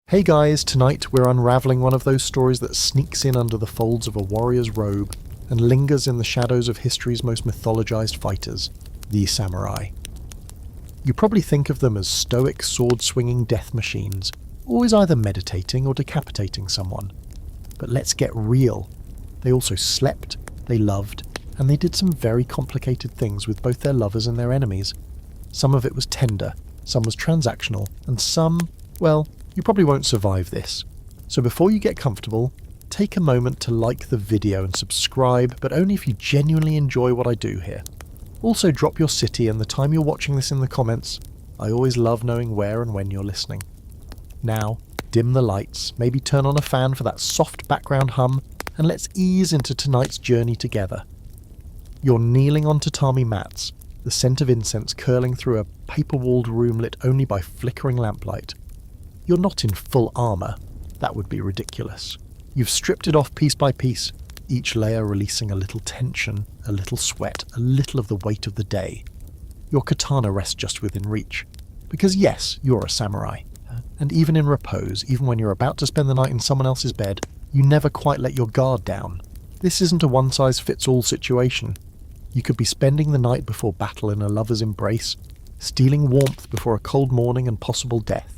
Hey guys, tonight we're unravelling one of those stories that sneaks in under the folds of a warrior's robe and lingers in the shadows of history's most mythologized fighters, the samurai. You probably think of them as stoic sword-swinging death machines, always either meditating or decapitating someone. But let's get real. They also slept, they loved, and they did some very complicated things with both their lovers and their enemies. Some of it was tender, some was transactional, and some, well, you probably won't survive this. So before you get comfortable, take a moment to like the video and subscribe, but only if you genuinely enjoy what I do here. Also drop your city and the time you're watching this in the comments. I always love knowing where and when you're listening. Now, dim the lights, maybe turn on a fan for that soft background hum, and let's ease into tonight's journey together. You're kneeling on tatami mats, the scent of incense curling through a paper-walled room lit only by flickering lamplight. You're not in full armour. That would be ridiculous. You've stripped it off piece by piece, each layer releasing a little tension, a little sweat, a little of the weight of the day. Your katana rests just within reach. Because yes, you're a samurai. And even in repose, even when you're about to spend the night in someone else's bed, you never quite let your guard down. This isn't a one-size-fits-all situation. You could be spending the night before battle in a lover's embrace, stealing warmth before a cold morning and possible death.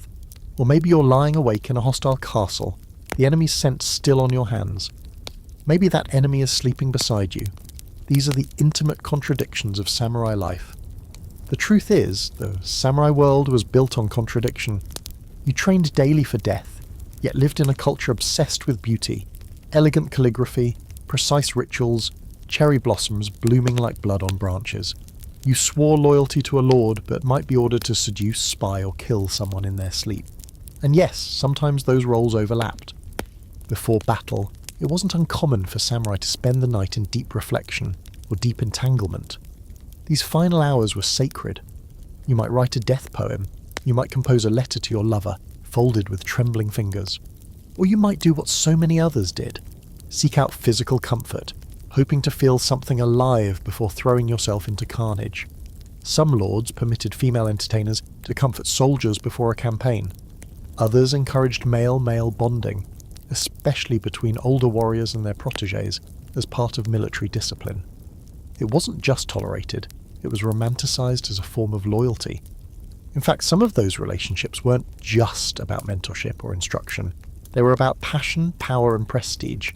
Or maybe you're lying awake in a hostile castle, the enemy's scent still on your hands. Maybe that enemy is sleeping beside you. These are the intimate contradictions of samurai life. The truth is, the samurai world was built on contradiction. You trained daily for death, yet lived in a culture obsessed with beauty, elegant calligraphy, precise rituals, cherry blossoms blooming like blood on branches. You swore loyalty to a lord, but might be ordered to seduce, spy, or kill someone in their sleep. And yes, sometimes those roles overlapped. Before battle, it wasn't uncommon for samurai to spend the night in deep reflection or deep entanglement. These final hours were sacred. You might write a death poem, you might compose a letter to your lover, folded with trembling fingers. Or you might do what so many others did, seek out physical comfort, hoping to feel something alive before throwing yourself into carnage. Some lords permitted female entertainers to comfort soldiers before a campaign. Others encouraged male-male bonding, especially between older warriors and their protégés, as part of military discipline. It wasn't just tolerated, it was romanticized as a form of loyalty. In fact, some of those relationships weren't just about mentorship or instruction. They were about passion, power, and prestige.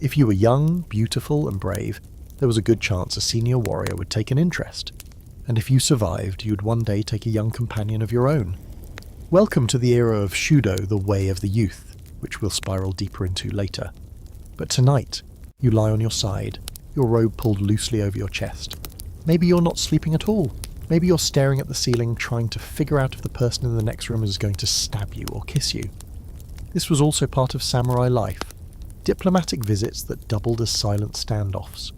If you were young, beautiful, and brave, there was a good chance a senior warrior would take an interest. And if you survived, you'd one day take a young companion of your own. Welcome to the era of Shudō, the way of the youth, which we'll spiral deeper into later. But tonight, you lie on your side, your robe pulled loosely over your chest. Maybe you're not sleeping at all. Maybe you're staring at the ceiling trying to figure out if the person in the next room is going to stab you or kiss you. This was also part of samurai life. Diplomatic visits that doubled as silent standoffs.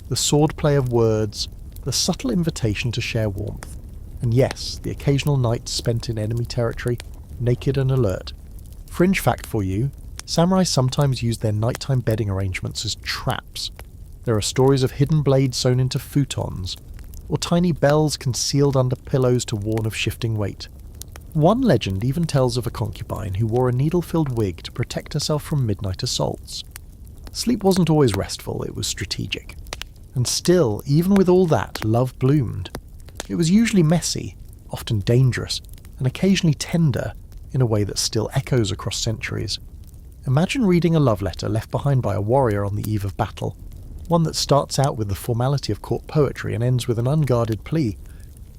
The swordplay of words, the subtle invitation to share warmth. And yes, the occasional night spent in enemy territory, naked and alert. Fringe fact for you, samurai sometimes used their nighttime bedding arrangements as traps. There are stories of hidden blades sewn into futons, or tiny bells concealed under pillows to warn of shifting weight. One legend even tells of a concubine who wore a needle-filled wig to protect herself from midnight assaults. Sleep wasn't always restful, it was strategic. And still, even with all that, love bloomed. It was usually messy, often dangerous, and occasionally tender in a way that still echoes across centuries. Imagine reading a love letter left behind by a warrior on the eve of battle, one that starts out with the formality of court poetry and ends with an unguarded plea.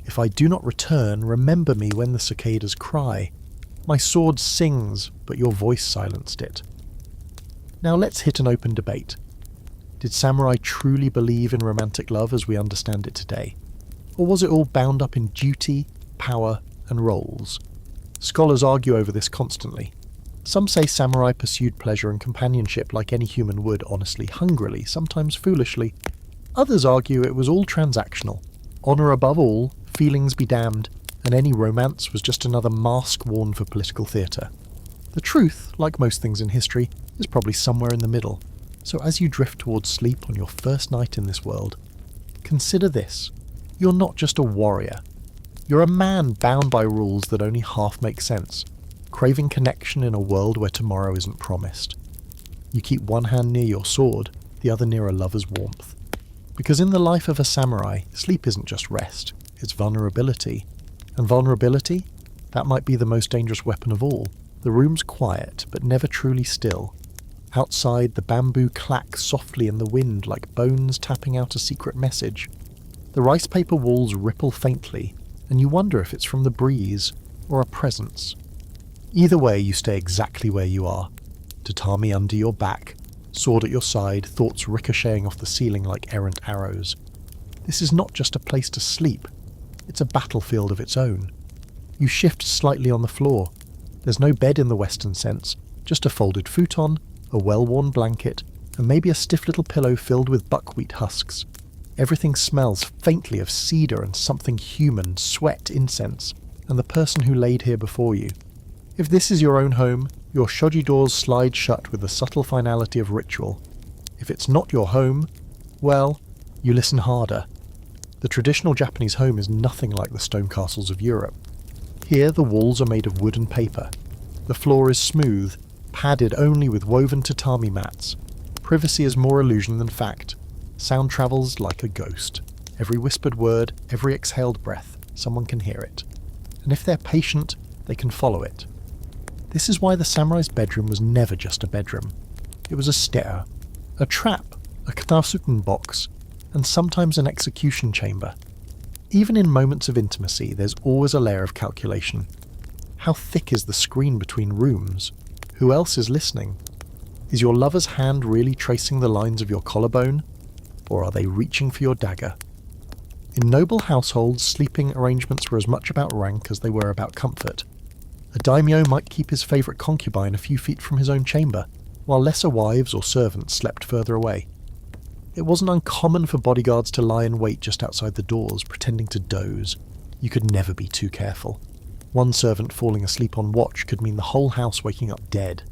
If I do not return, remember me when the cicadas cry. My sword sings, but your voice silenced it. Now let's hit an open debate. Did samurai truly believe in romantic love as we understand it today? Or was it all bound up in duty, power, and roles? Scholars argue over this constantly. Some say samurai pursued pleasure and companionship like any human would, honestly, hungrily, sometimes foolishly. Others argue it was all transactional. Honour above all, feelings be damned, and any romance was just another mask worn for political theatre. The truth, like most things in history, is probably somewhere in the middle. So as you drift towards sleep on your first night in this world, consider this. You're not just a warrior. You're a man bound by rules that only half make sense. craving connection in a world where tomorrow isn't promised. You keep one hand near your sword, the other near a lover's warmth. Because in the life of a samurai, sleep isn't just rest, it's vulnerability. And vulnerability? That might be the most dangerous weapon of all. The room's quiet, but never truly still. Outside, the bamboo clacks softly in the wind like bones tapping out a secret message. The rice paper walls ripple faintly, and you wonder if it's from the breeze or a presence. Either way, you stay exactly where you are. Tatami under your back, sword at your side, thoughts ricocheting off the ceiling like errant arrows. This is not just a place to sleep, it's a battlefield of its own. You shift slightly on the floor. There's no bed in the Western sense, just a folded futon, a well-worn blanket, and maybe a stiff little pillow filled with buckwheat husks. Everything smells faintly of cedar and something human, sweat, incense, and the person who laid here before you. If this is your own home, your shoji doors slide shut with the subtle finality of ritual. If it's not your home, well, you listen harder. The traditional Japanese home is nothing like the stone castles of Europe. Here the walls are made of wood and paper. The floor is smooth, padded only with woven tatami mats. Privacy is more illusion than fact. Sound travels like a ghost. Every whispered word, every exhaled breath, someone can hear it. And if they're patient, they can follow it. This is why the samurai's bedroom was never just a bedroom. It was a stair, a trap, a knafuken box, and sometimes an execution chamber. Even in moments of intimacy, there's always a layer of calculation. How thick is the screen between rooms? Who else is listening? Is your lover's hand really tracing the lines of your collarbone? Or are they reaching for your dagger? In noble households, sleeping arrangements were as much about rank as they were about comfort. A daimyo might keep his favourite concubine a few feet from his own chamber, while lesser wives or servants slept further away. It wasn't uncommon for bodyguards to lie in wait just outside the doors, pretending to doze. You could never be too careful. One servant falling asleep on watch could mean the whole house waking up dead.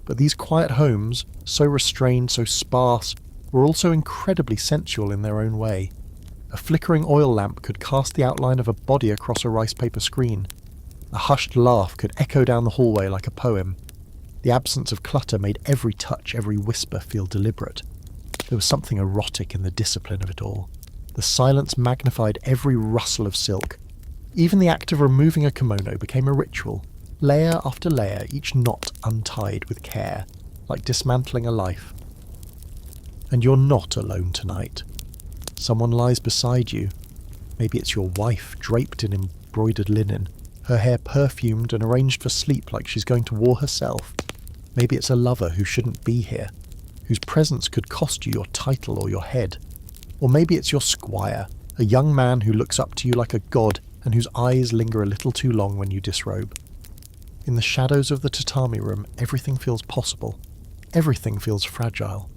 But these quiet homes, so restrained, so sparse, were also incredibly sensual in their own way. A flickering oil lamp could cast the outline of a body across a rice paper screen. A hushed laugh could echo down the hallway like a poem. The absence of clutter made every touch, every whisper feel deliberate. There was something erotic in the discipline of it all. The silence magnified every rustle of silk. Even the act of removing a kimono became a ritual, layer after layer, each knot untied with care, like dismantling a life. And you're not alone tonight. Someone lies beside you. Maybe it's your wife, draped in embroidered linen, her hair perfumed and arranged for sleep like she's going to war herself. Maybe it's a lover who shouldn't be here, whose presence could cost you your title or your head. Or maybe it's your squire, a young man who looks up to you like a god and whose eyes linger a little too long when you disrobe. In the shadows of the tatami room, everything feels possible. Everything feels fragile.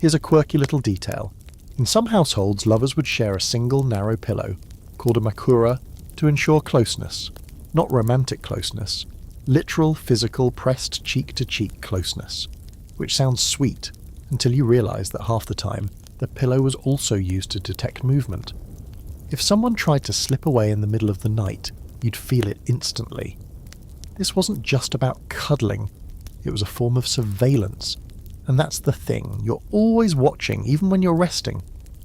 Here's a quirky little detail. In some households, lovers would share a single narrow pillow, called a makura, to ensure closeness. Not romantic closeness. Literal, physical, pressed cheek-to-cheek closeness. Which sounds sweet, until you realise that half the time, the pillow was also used to detect movement. If someone tried to slip away in the middle of the night, you'd feel it instantly. This wasn't just about cuddling, it was a form of surveillance. And that's the thing, you're always watching, even when you're resting.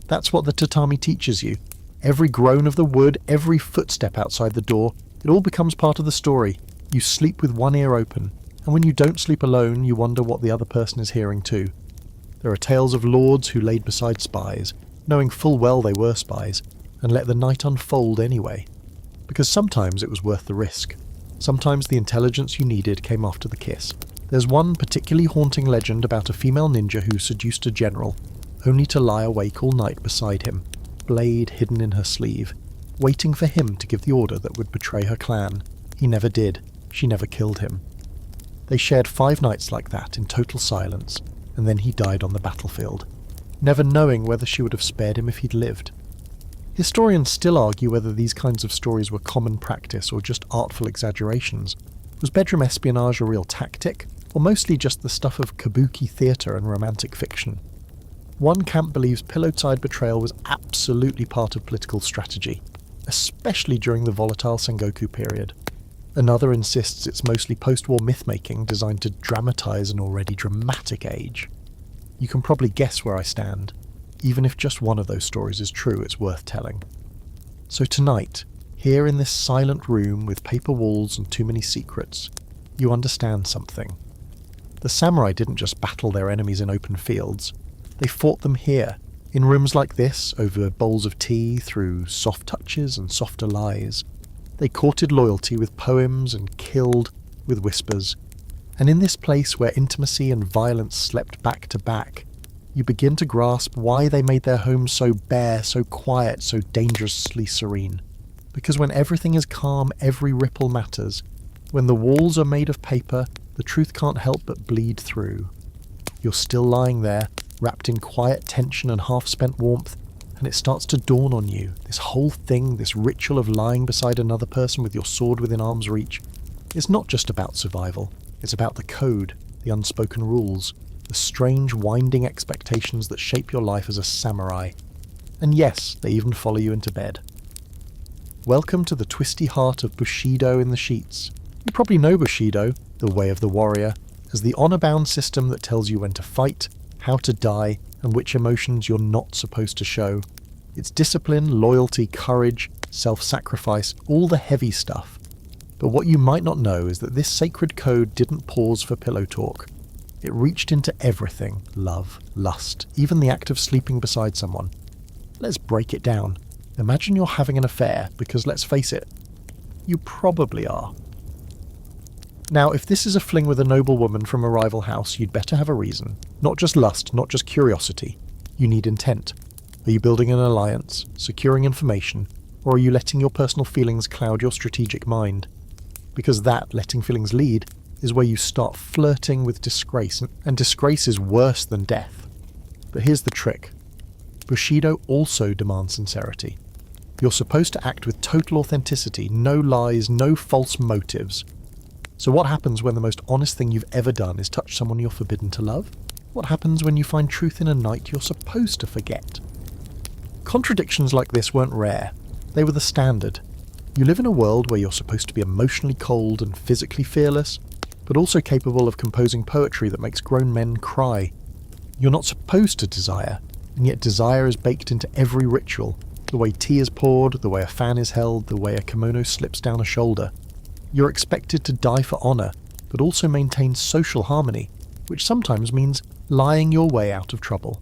That's what the tatami teaches you. Every groan of the wood, every footstep outside the door, it all becomes part of the story. You sleep with one ear open, and when you don't sleep alone, you wonder what the other person is hearing too. There are tales of lords who laid beside spies, knowing full well they were spies, and let the night unfold anyway. Because sometimes it was worth the risk. Sometimes the intelligence you needed came after the kiss. There's one particularly haunting legend about a female ninja who seduced a general, only to lie awake all night beside him, blade hidden in her sleeve, waiting for him to give the order that would betray her clan. He never did. She never killed him. They shared 5 nights like that in total silence, and then he died on the battlefield, never knowing whether she would have spared him if he'd lived. Historians still argue whether these kinds of stories were common practice or just artful exaggerations. Was bedroom espionage a real tactic, or mostly just the stuff of kabuki theatre and romantic fiction? One camp believes pillow-side betrayal was absolutely part of political strategy, especially during the volatile Sengoku period. Another insists it's mostly post-war myth-making designed to dramatize an already dramatic age. You can probably guess where I stand. Even if just one of those stories is true, it's worth telling. So tonight, here in this silent room with paper walls and too many secrets, you understand something. The samurai didn't just battle their enemies in open fields. They fought them here, in rooms like this, over bowls of tea, through soft touches and softer lies. They courted loyalty with poems and killed with whispers. And in this place where intimacy and violence slept back to back, you begin to grasp why they made their homes so bare, so quiet, so dangerously serene. Because when everything is calm, every ripple matters. When the walls are made of paper, the truth can't help but bleed through. You're still lying there, wrapped in quiet tension and half-spent warmth, and it starts to dawn on you, this whole thing, this ritual of lying beside another person with your sword within arm's reach, is not just about survival. It's about the code, the unspoken rules, the strange winding expectations that shape your life as a samurai. And yes, they even follow you into bed. Welcome to the twisty heart of Bushido in the sheets. You probably know Bushido, the way of the warrior, as the honor-bound system that tells you when to fight, how to die, and which emotions you're not supposed to show. It's discipline, loyalty, courage, self-sacrifice, all the heavy stuff. But what you might not know is that this sacred code didn't pause for pillow talk. It reached into everything: love, lust, even the act of sleeping beside someone. Let's break it down. Imagine you're having an affair, because let's face it, you probably are. Now, if this is a fling with a noble woman from a rival house, you'd better have a reason. Not just lust, not just curiosity. You need intent. Are you building an alliance, securing information, or are you letting your personal feelings cloud your strategic mind? Because that, letting feelings lead, is where you start flirting with disgrace, and disgrace is worse than death. But here's the trick. Bushido also demands sincerity. You're supposed to act with total authenticity, no lies, no false motives. So what happens when the most honest thing you've ever done is touch someone you're forbidden to love? What happens when you find truth in a night you're supposed to forget? Contradictions like this weren't rare. They were the standard. You live in a world where you're supposed to be emotionally cold and physically fearless, but also capable of composing poetry that makes grown men cry. You're not supposed to desire, and yet desire is baked into every ritual. The way tea is poured, the way a fan is held, the way a kimono slips down a shoulder. You're expected to die for honor, but also maintain social harmony, which sometimes means lying your way out of trouble.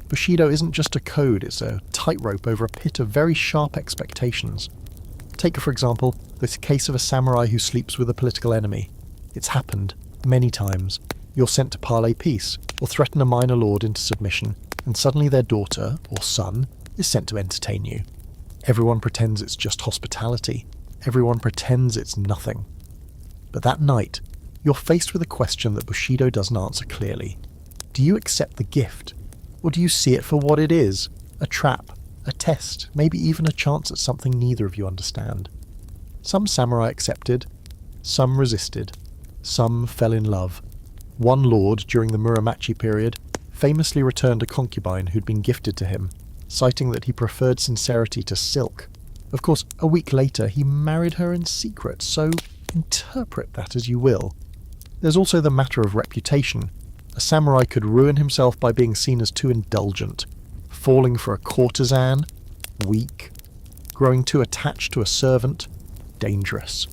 Bushido isn't just a code, it's a tightrope over a pit of very sharp expectations. Take, for example, the case of a samurai who sleeps with a political enemy. It's happened, many times. You're sent to parley peace, or threaten a minor lord into submission, and suddenly their daughter, or son, is sent to entertain you. Everyone pretends it's just hospitality. Everyone pretends it's nothing. But that night, you're faced with a question that Bushido doesn't answer clearly. Do you accept the gift? Or do you see it for what it is? A trap, a test, maybe even a chance at something neither of you understand. Some samurai accepted, some resisted, some fell in love. One lord, during the Muromachi period, famously returned a concubine who'd been gifted to him, citing that he preferred sincerity to silk. Of course, a week later he married her in secret, so interpret that as you will. There's also the matter of reputation. A samurai could ruin himself by being seen as too indulgent, falling for a courtesan, weak, growing too attached to a servant, dangerous.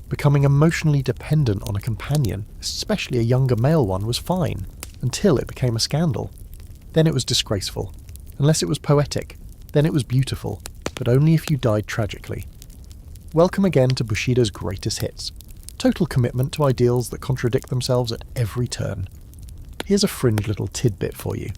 Becoming emotionally dependent on a companion, especially a younger male one, was fine, until it became a scandal. Then it was disgraceful. Unless it was poetic, then it was beautiful, but only if you died tragically. Welcome again to Bushido's greatest hits. Total commitment to ideals that contradict themselves at every turn. Here's a fringe little tidbit for you.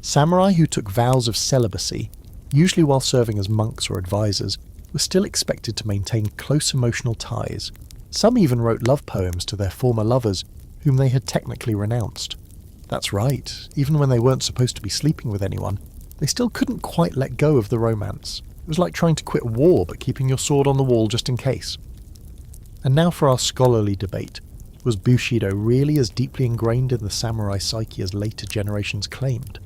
Samurai who took vows of celibacy, usually while serving as monks or advisors, were still expected to maintain close emotional ties. Some even wrote love poems to their former lovers, whom they had technically renounced. That's right, even when they weren't supposed to be sleeping with anyone, they still couldn't quite let go of the romance. It was like trying to quit war but keeping your sword on the wall just in case. And now for our scholarly debate. Was Bushido really as deeply ingrained in the samurai psyche as later generations claimed?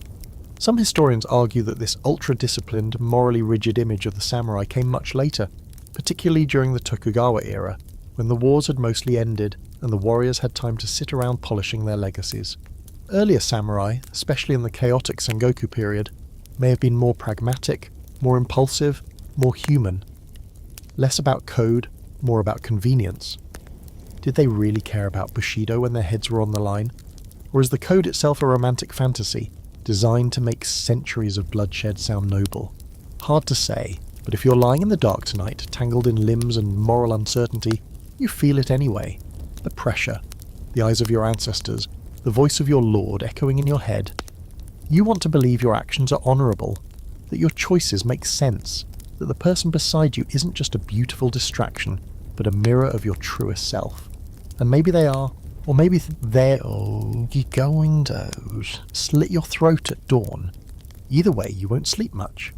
Some historians argue that this ultra-disciplined, morally rigid image of the samurai came much later, particularly during the Tokugawa era, when the wars had mostly ended and the warriors had time to sit around polishing their legacies. Earlier samurai, especially in the chaotic Sengoku period, may have been more pragmatic, more impulsive, more human. Less about code, more about convenience. Did they really care about Bushido when their heads were on the line? Or is the code itself a romantic fantasy, designed to make centuries of bloodshed sound noble? Hard to say, but if you're lying in the dark tonight, tangled in limbs and moral uncertainty, you feel it anyway. The pressure, the eyes of your ancestors, the voice of your lord echoing in your head. You want to believe your actions are honourable, that your choices make sense, that the person beside you isn't just a beautiful distraction, but a mirror of your truest self. And maybe they are, or maybe they're, oh, you're going to slit your throat at dawn. Either way, you won't sleep much.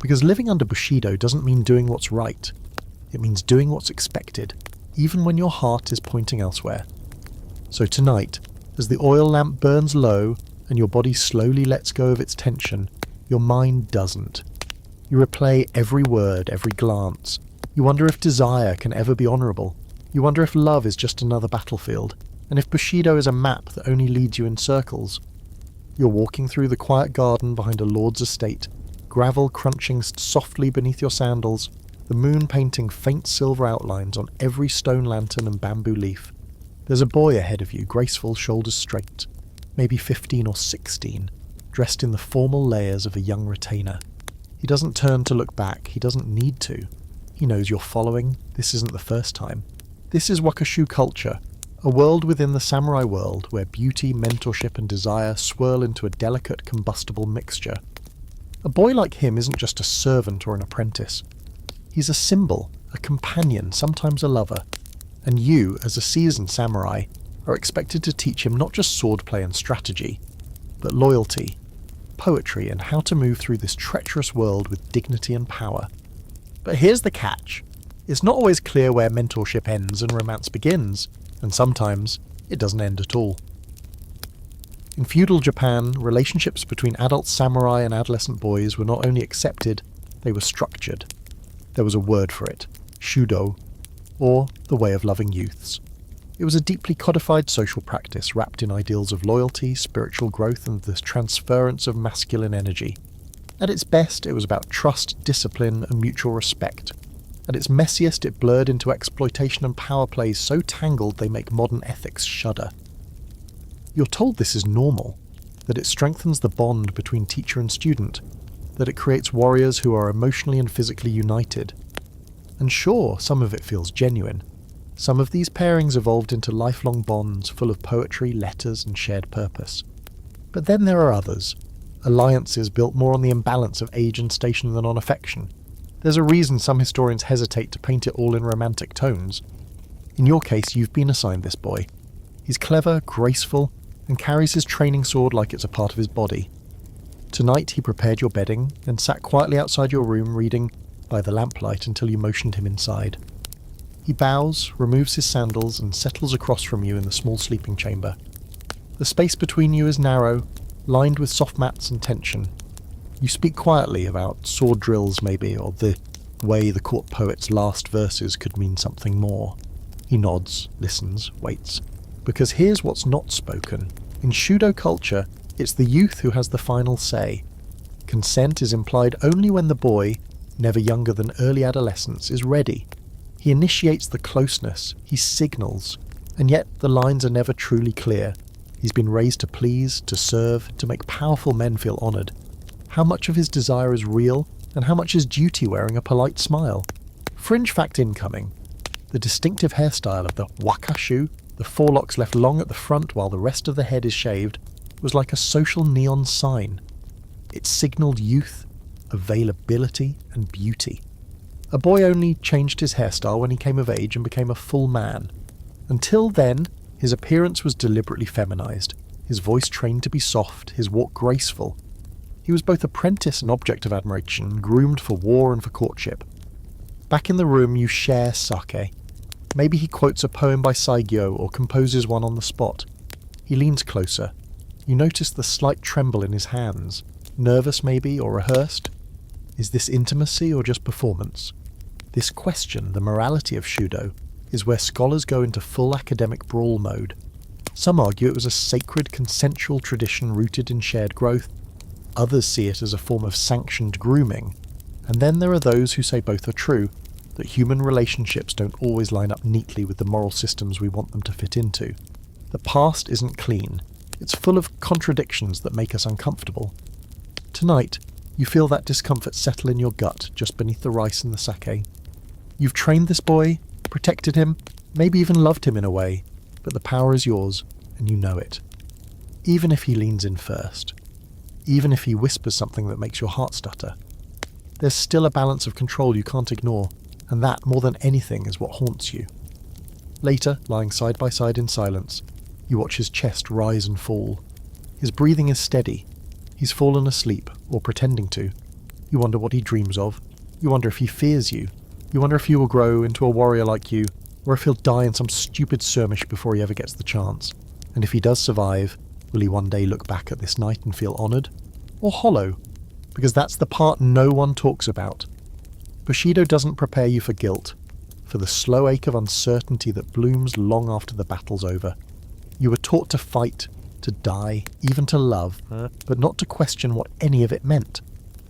Because living under Bushido doesn't mean doing what's right. It means doing what's expected, even when your heart is pointing elsewhere. So tonight, as the oil lamp burns low and your body slowly lets go of its tension, your mind doesn't. You replay every word, every glance. You wonder if desire can ever be honourable. You wonder if love is just another battlefield, and if Bushido is a map that only leads you in circles. You're walking through the quiet garden behind a lord's estate, gravel crunching softly beneath your sandals, the moon painting faint silver outlines on every stone lantern and bamboo leaf. There's a boy ahead of you, graceful, shoulders straight, maybe 15 or 16, dressed in the formal layers of a young retainer. He doesn't turn to look back, he doesn't need to. He knows you're following, this isn't the first time. This is wakashū culture, a world within the samurai world where beauty, mentorship and desire swirl into a delicate, combustible mixture. A boy like him isn't just a servant or an apprentice. He's a symbol, a companion, sometimes a lover. And you, as a seasoned samurai, are expected to teach him not just swordplay and strategy, but loyalty, poetry and how to move through this treacherous world with dignity and power. But here's the catch. It's not always clear where mentorship ends and romance begins, and sometimes it doesn't end at all. In feudal Japan, relationships between adult samurai and adolescent boys were not only accepted, they were structured. There was a word for it, Shudō, or the way of loving youths. It was a deeply codified social practice wrapped in ideals of loyalty, spiritual growth and the transference of masculine energy. At its best, it was about trust, discipline and mutual respect. At its messiest, it blurred into exploitation and power plays so tangled they make modern ethics shudder. You're told this is normal, that it strengthens the bond between teacher and student, that it creates warriors who are emotionally and physically united. And sure, some of it feels genuine. Some of these pairings evolved into lifelong bonds full of poetry, letters and shared purpose. But then there are others, alliances built more on the imbalance of age and station than on affection. There's a reason some historians hesitate to paint it all in romantic tones. In your case, you've been assigned this boy. He's clever, graceful, and carries his training sword like it's a part of his body. Tonight he prepared your bedding, and sat quietly outside your room reading by the lamplight until you motioned him inside. He bows, removes his sandals, and settles across from you in the small sleeping chamber. The space between you is narrow, lined with soft mats and tension. You speak quietly about sword drills maybe, or the way the court poet's last verses could mean something more. He nods, listens, waits. Because here's what's not spoken. In Shudō culture, it's the youth who has the final say. Consent is implied only when the boy, never younger than early adolescence, is ready. He initiates the closeness, he signals, and yet the lines are never truly clear. He's been raised to please, to serve, to make powerful men feel honoured. How much of his desire is real, and how much is duty wearing a polite smile? Fringe fact incoming. The distinctive hairstyle of the wakashū, the forelocks left long at the front while the rest of the head is shaved, was like a social neon sign. It signalled youth, availability and beauty. A boy only changed his hairstyle when he came of age and became a full man. Until then, his appearance was deliberately feminized, his voice trained to be soft, his walk graceful. He was both apprentice and object of admiration, groomed for war and for courtship. Back in the room you share sake. Maybe he quotes a poem by Saigyo or composes one on the spot. He leans closer. You notice the slight tremble in his hands. Nervous maybe, or rehearsed? Is this intimacy or just performance? This question, the morality of Shudō, is where scholars go into full academic brawl mode. Some argue it was a sacred consensual tradition rooted in shared growth, others see it as a form of sanctioned grooming, and then there are those who say both are true, that human relationships don't always line up neatly with the moral systems we want them to fit into. The past isn't clean, it's full of contradictions that make us uncomfortable. Tonight, you feel that discomfort settle in your gut just beneath the rice and the sake. You've trained this boy, protected him, maybe even loved him in a way, but the power is yours, and you know it. Even if he leans in first. Even if he whispers something that makes your heart stutter. There's still a balance of control you can't ignore, and that, more than anything, is what haunts you. Later, lying side by side in silence, you watch his chest rise and fall. His breathing is steady. He's fallen asleep, or pretending to. You wonder what he dreams of. You wonder if he fears you. You wonder if he will grow into a warrior like you, or if he'll die in some stupid skirmish before he ever gets the chance. And if he does survive, will he one day look back at this night and feel honoured? Or hollow? Because that's the part no one talks about. Bushido doesn't prepare you for guilt, for the slow ache of uncertainty that blooms long after the battle's over. You were taught to fight, to die, even to love, but not to question what any of it meant.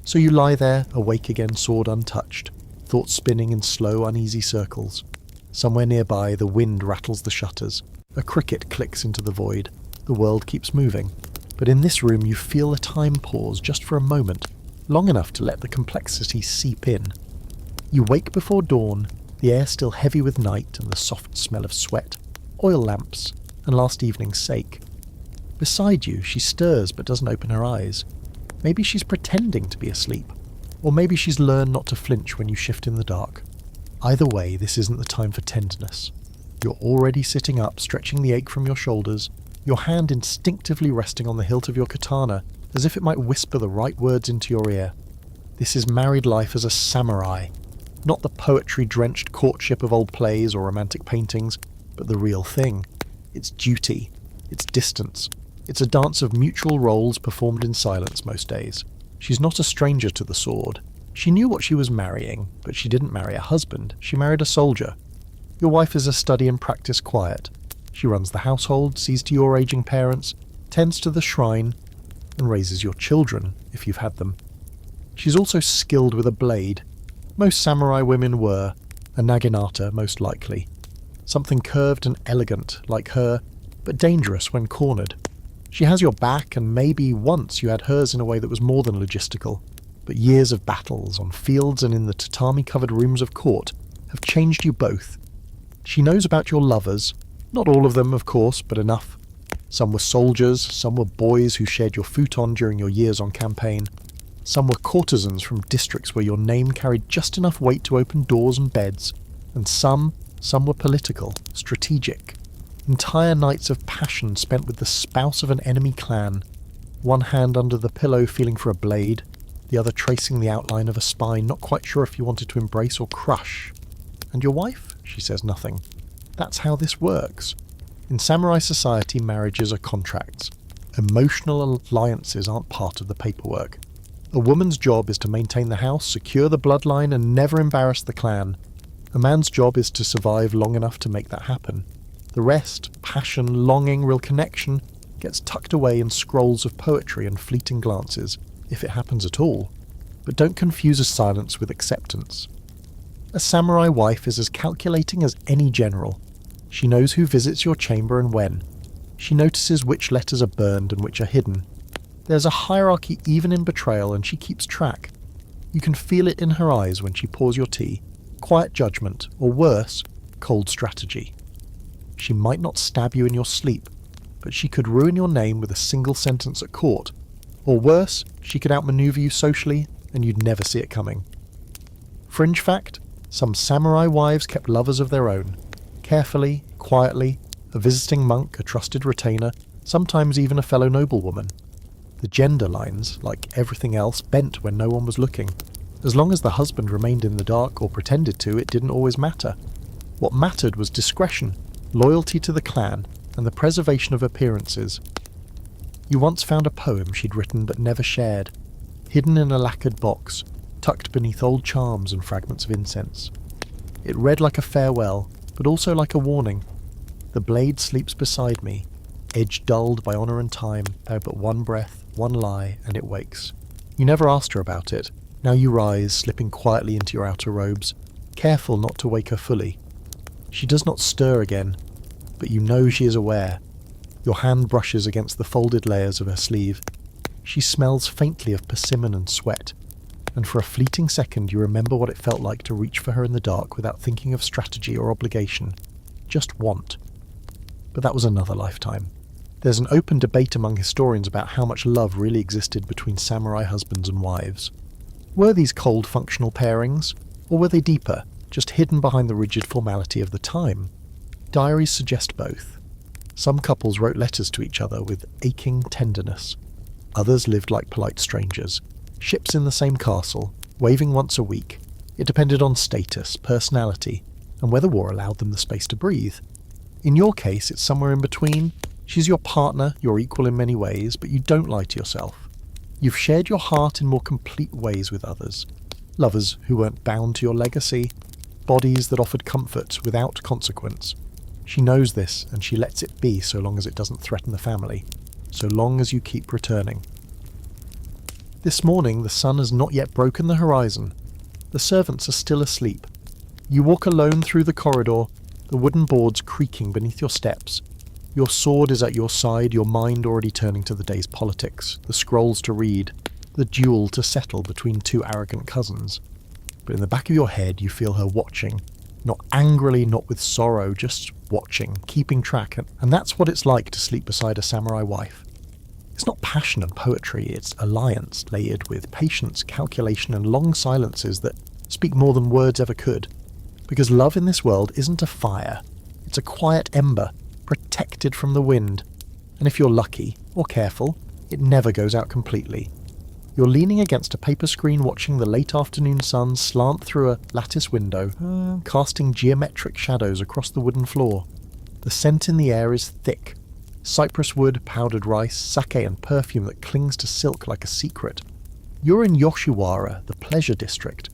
So you lie there, awake again, sword untouched, thoughts spinning in slow, uneasy circles. Somewhere nearby, the wind rattles the shutters. A cricket clicks into the void. The world keeps moving. But in this room, you feel a time pause just for a moment, long enough to let the complexity seep in. You wake before dawn, the air still heavy with night and the soft smell of sweat, oil lamps, and last evening's sake. Beside you, she stirs but doesn't open her eyes. Maybe she's pretending to be asleep. Or maybe she's learned not to flinch when you shift in the dark. Either way, this isn't the time for tenderness. You're already sitting up, stretching the ache from your shoulders, your hand instinctively resting on the hilt of your katana, as if it might whisper the right words into your ear. This is married life as a samurai. Not the poetry-drenched courtship of old plays or romantic paintings, but the real thing. It's duty. It's distance. It's a dance of mutual roles performed in silence most days. She's not a stranger to the sword. She knew what she was marrying, but she didn't marry a husband. She married a soldier. Your wife is a study and practice quiet. She runs the household, sees to your aging parents, tends to the shrine, and raises your children, if you've had them. She's also skilled with a blade. Most samurai women were, a naginata most likely. Something curved and elegant, like her, but dangerous when cornered. She has your back, and maybe once you had hers in a way that was more than logistical. But years of battles, on fields and in the tatami-covered rooms of court, have changed you both. She knows about your lovers, not all of them, of course, but enough. Some were soldiers, some were boys who shared your futon during your years on campaign. Some were courtesans from districts where your name carried just enough weight to open doors and beds. And some were political, strategic. Entire nights of passion spent with the spouse of an enemy clan. One hand under the pillow feeling for a blade, the other tracing the outline of a spine, not quite sure if you wanted to embrace or crush. And your wife? She says nothing. That's how this works. In samurai society, marriages are contracts. Emotional alliances aren't part of the paperwork. A woman's job is to maintain the house, secure the bloodline, and never embarrass the clan. A man's job is to survive long enough to make that happen. The rest, passion, longing, real connection, gets tucked away in scrolls of poetry and fleeting glances, if it happens at all. But don't confuse a silence with acceptance. A samurai wife is as calculating as any general. She knows who visits your chamber and when. She notices which letters are burned and which are hidden. There's a hierarchy even in betrayal, and she keeps track. You can feel it in her eyes when she pours your tea. Quiet judgment, or worse, cold strategy. She might not stab you in your sleep, but she could ruin your name with a single sentence at court. Or worse, she could outmaneuver you socially, and you'd never see it coming. Fringe fact, some samurai wives kept lovers of their own. Carefully, quietly, a visiting monk, a trusted retainer, sometimes even a fellow noblewoman. The gender lines, like everything else, bent when no one was looking. As long as the husband remained in the dark or pretended to, it didn't always matter. What mattered was discretion, loyalty to the clan, and the preservation of appearances. You once found a poem she'd written but never shared, hidden in a lacquered box, tucked beneath old charms and fragments of incense. It read like a farewell, but also like a warning. The blade sleeps beside me, edge dulled by honour and time, but one breath, one lie, and it wakes. You never asked her about it. Now you rise, slipping quietly into your outer robes, careful not to wake her fully. She does not stir again, but you know she is aware. Your hand brushes against the folded layers of her sleeve. She smells faintly of persimmon and sweat, and for a fleeting second you remember what it felt like to reach for her in the dark without thinking of strategy or obligation. Just want. But that was another lifetime. There's an open debate among historians about how much love really existed between samurai husbands and wives. Were these cold functional pairings, or were they deeper, just hidden behind the rigid formality of the time? Diaries suggest both. Some couples wrote letters to each other with aching tenderness. Others lived like polite strangers, ships in the same castle, waving once a week. It depended on status, personality, and whether war allowed them the space to breathe. In your case, it's somewhere in between. She's your partner, your equal in many ways, but you don't lie to yourself. You've shared your heart in more complete ways with others. Lovers who weren't bound to your legacy, bodies that offered comfort without consequence. She knows this, and she lets it be so long as it doesn't threaten the family, so long as you keep returning. This morning, the sun has not yet broken the horizon. The servants are still asleep. You walk alone through the corridor, the wooden boards creaking beneath your steps. Your sword is at your side, your mind already turning to the day's politics, the scrolls to read, the duel to settle between two arrogant cousins. But in the back of your head you feel her watching, not angrily, not with sorrow, just watching, keeping track, and that's what it's like to sleep beside a samurai wife. It's not passion and poetry, it's alliance layered with patience, calculation, and long silences that speak more than words ever could. Because love in this world isn't a fire, it's a quiet ember, protected from the wind, and if you're lucky, or careful, it never goes out completely. You're leaning against a paper screen watching the late afternoon sun slant through a lattice window, casting geometric shadows across the wooden floor. The scent in the air is thick. Cypress wood, powdered rice, sake and perfume that clings to silk like a secret. You're in Yoshiwara, the pleasure district.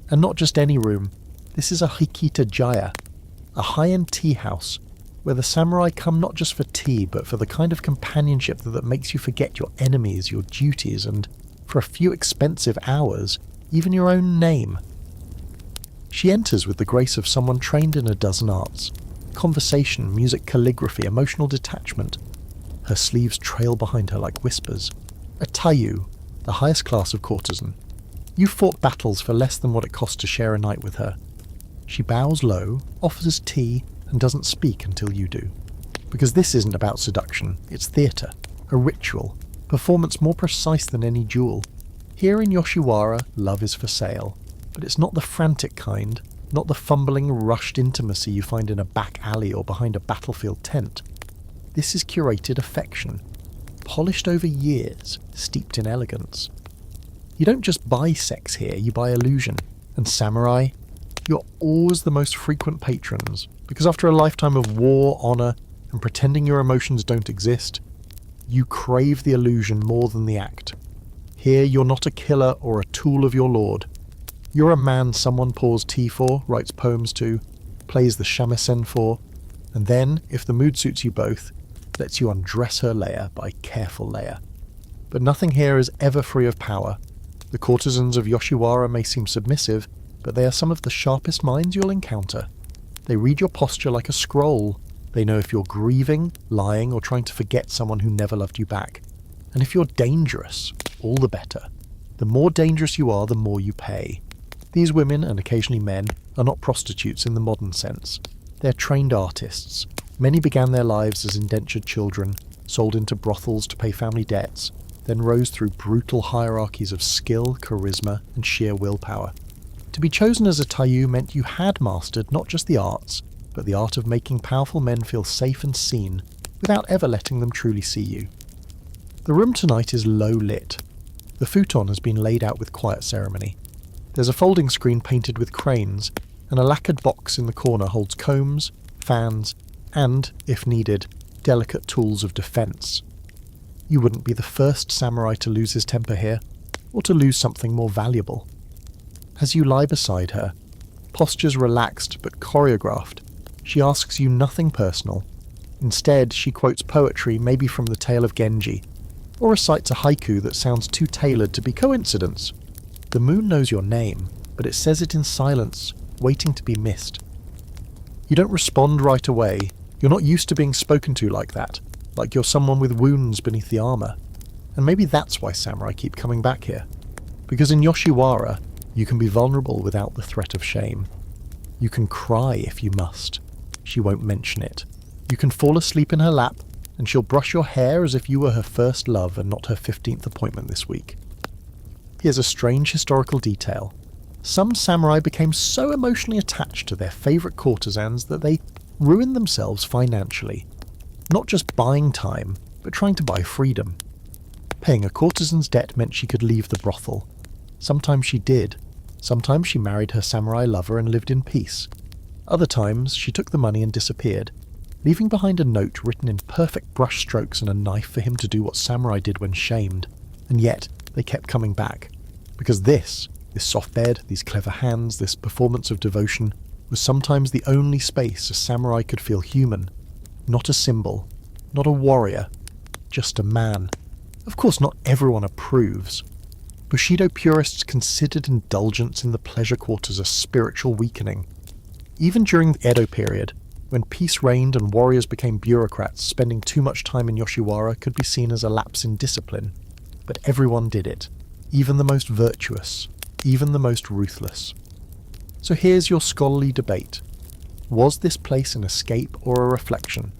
And not just any room. This is a Hikita Jaya, a high-end tea house, where the samurai come not just for tea, but for the kind of companionship that makes you forget your enemies, your duties, and, for a few expensive hours, even your own name. She enters with the grace of someone trained in a dozen arts. Conversation, music, calligraphy, emotional detachment. Her sleeves trail behind her like whispers. A taiyu, the highest class of courtesan. You fought battles for less than what it cost to share a night with her. She bows low, offers tea, and doesn't speak until you do. Because this isn't about seduction, it's theatre, a ritual, performance more precise than any duel. Here in Yoshiwara, love is for sale, but it's not the frantic kind, not the fumbling, rushed intimacy you find in a back alley or behind a battlefield tent. This is curated affection, polished over years, steeped in elegance. You don't just buy sex here, you buy illusion. And samurai, you're always the most frequent patrons, because after a lifetime of war, honour, and pretending your emotions don't exist, you crave the illusion more than the act. Here you're not a killer or a tool of your lord. You're a man someone pours tea for, writes poems to, plays the shamisen for, and then, if the mood suits you both, lets you undress her layer by careful layer. But nothing here is ever free of power. The courtesans of Yoshiwara may seem submissive, but they are some of the sharpest minds you'll encounter. They read your posture like a scroll. They know if you're grieving, lying, or trying to forget someone who never loved you back. And if you're dangerous, all the better. The more dangerous you are, the more you pay. These women, and occasionally men, are not prostitutes in the modern sense. They're trained artists. Many began their lives as indentured children, sold into brothels to pay family debts, then rose through brutal hierarchies of skill, charisma, and sheer willpower. To be chosen as a taiyu meant you had mastered not just the arts, but the art of making powerful men feel safe and seen, without ever letting them truly see you. The room tonight is low lit. The futon has been laid out with quiet ceremony. There's a folding screen painted with cranes, and a lacquered box in the corner holds combs, fans, and, if needed, delicate tools of defence. You wouldn't be the first samurai to lose his temper here, or to lose something more valuable. As you lie beside her, postures relaxed but choreographed, She asks you nothing personal. Instead, she quotes poetry, maybe from the Tale of Genji, or recites a haiku that sounds too tailored to be coincidence. The moon knows your name, but it says it in silence, waiting to be missed. You don't respond right away. You're not used to being spoken to like that, like you're someone with wounds beneath the armour. And maybe that's why samurai keep coming back here. Because in Yoshiwara, you can be vulnerable without the threat of shame. You can cry if you must. She won't mention it. You can fall asleep in her lap, and she'll brush your hair as if you were her first love and not her 15th appointment this week. Here's a strange historical detail. Some samurai became so emotionally attached to their favourite courtesans that they ruined themselves financially. Not just buying time, but trying to buy freedom. Paying a courtesan's debt meant she could leave the brothel. Sometimes she did. Sometimes she married her samurai lover and lived in peace. Other times she took the money and disappeared, leaving behind a note written in perfect brush strokes and a knife for him to do what samurai did when shamed. And yet, they kept coming back. Because this soft bed, these clever hands, this performance of devotion, was sometimes the only space a samurai could feel human. Not a symbol, not a warrior, just a man. Of course, not everyone approves. Bushido purists considered indulgence in the pleasure quarters a spiritual weakening. Even during the Edo period, when peace reigned and warriors became bureaucrats, spending too much time in Yoshiwara could be seen as a lapse in discipline. But everyone did it, even the most virtuous, even the most ruthless. So here's your scholarly debate. Was this place an escape or a reflection?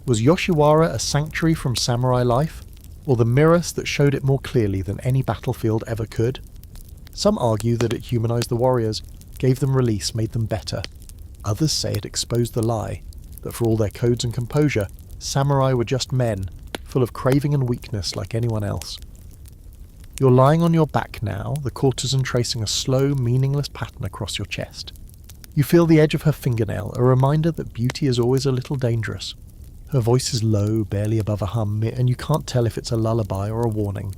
Was Yoshiwara a sanctuary from samurai life, or the mirror that showed it more clearly than any battlefield ever could? Some argue that it humanized the warriors, gave them release, made them better. Others say it exposed the lie, that for all their codes and composure, samurai were just men, full of craving and weakness like anyone else. You're lying on your back now, the courtesan tracing a slow, meaningless pattern across your chest. You feel the edge of her fingernail, a reminder that beauty is always a little dangerous. Her voice is low, barely above a hum, and you can't tell if it's a lullaby or a warning.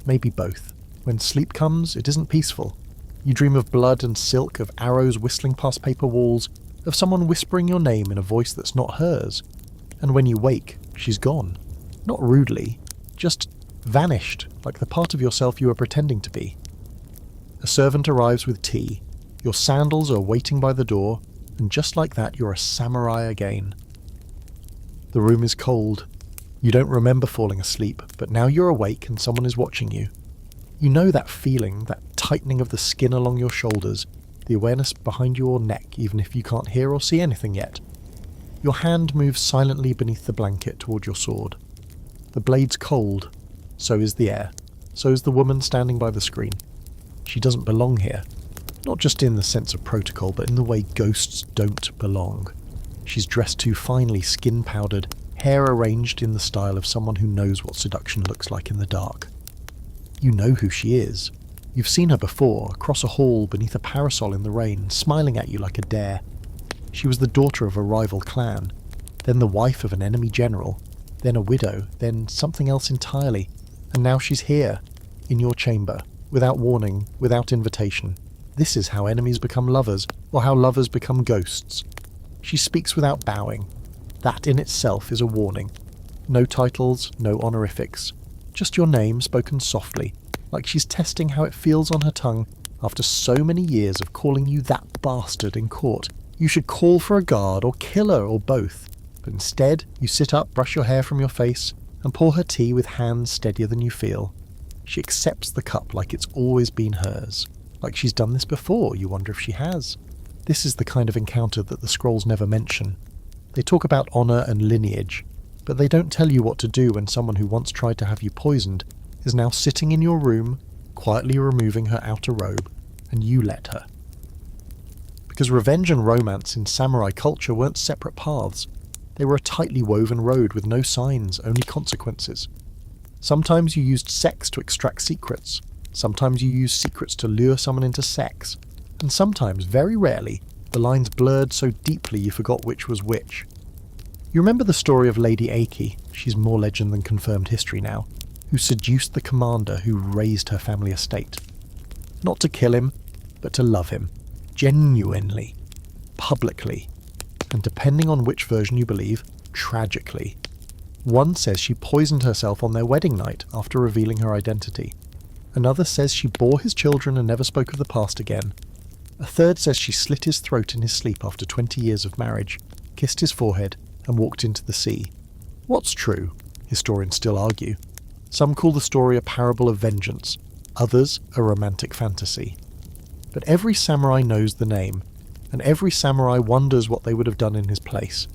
Maybe both. When sleep comes, it isn't peaceful. You dream of blood and silk, of arrows whistling past paper walls, of someone whispering your name in a voice that's not hers. And when you wake, she's gone. Not rudely, just vanished, like the part of yourself you were pretending to be. A servant arrives with tea. Your sandals are waiting by the door, and just like that you're a samurai again. The room is cold. You don't remember falling asleep, but now you're awake and someone is watching you. You know that feeling, that tightening of the skin along your shoulders, the awareness behind your neck even if you can't hear or see anything yet. Your hand moves silently beneath the blanket toward your sword. The blade's cold. So is the air. So is the woman standing by the screen. She doesn't belong here. Not just in the sense of protocol, but in the way ghosts don't belong. She's dressed too finely, skin-powdered, hair arranged in the style of someone who knows what seduction looks like in the dark. You know who she is. You've seen her before, across a hall beneath a parasol in the rain, smiling at you like a dare. She was the daughter of a rival clan, then the wife of an enemy general, then a widow, then something else entirely, and now she's here, in your chamber, without warning, without invitation. This is how enemies become lovers, or how lovers become ghosts. She speaks without bowing. That in itself is a warning. No titles, no honorifics. Just your name spoken softly, like she's testing how it feels on her tongue after so many years of calling you that bastard in court. You should call for a guard or kill her or both. But instead, you sit up, brush your hair from your face, and pour her tea with hands steadier than you feel. She accepts the cup like it's always been hers. Like she's done this before, you wonder if she has. This is the kind of encounter that the scrolls never mention. They talk about honour and lineage, but they don't tell you what to do when someone who once tried to have you poisoned is now sitting in your room, quietly removing her outer robe, and you let her. Because revenge and romance in samurai culture weren't separate paths. They were a tightly woven road with no signs, only consequences. Sometimes you used sex to extract secrets. Sometimes you used secrets to lure someone into sex. And sometimes, very rarely, the lines blurred so deeply you forgot which was which. You remember the story of Lady Aiki, she's more legend than confirmed history now, who seduced the commander who raised her family estate. Not to kill him, but to love him. Genuinely. Publicly. and depending on which version you believe, tragically. One says she poisoned herself on their wedding night after revealing her identity. Another says she bore his children and never spoke of the past again. A third says she slit his throat in his sleep after 20 years of marriage, kissed his forehead, and walked into the sea. What's true? Historians still argue. Some call the story a parable of vengeance, others a romantic fantasy. But every samurai knows the name, and every samurai wonders what they would have done in his place.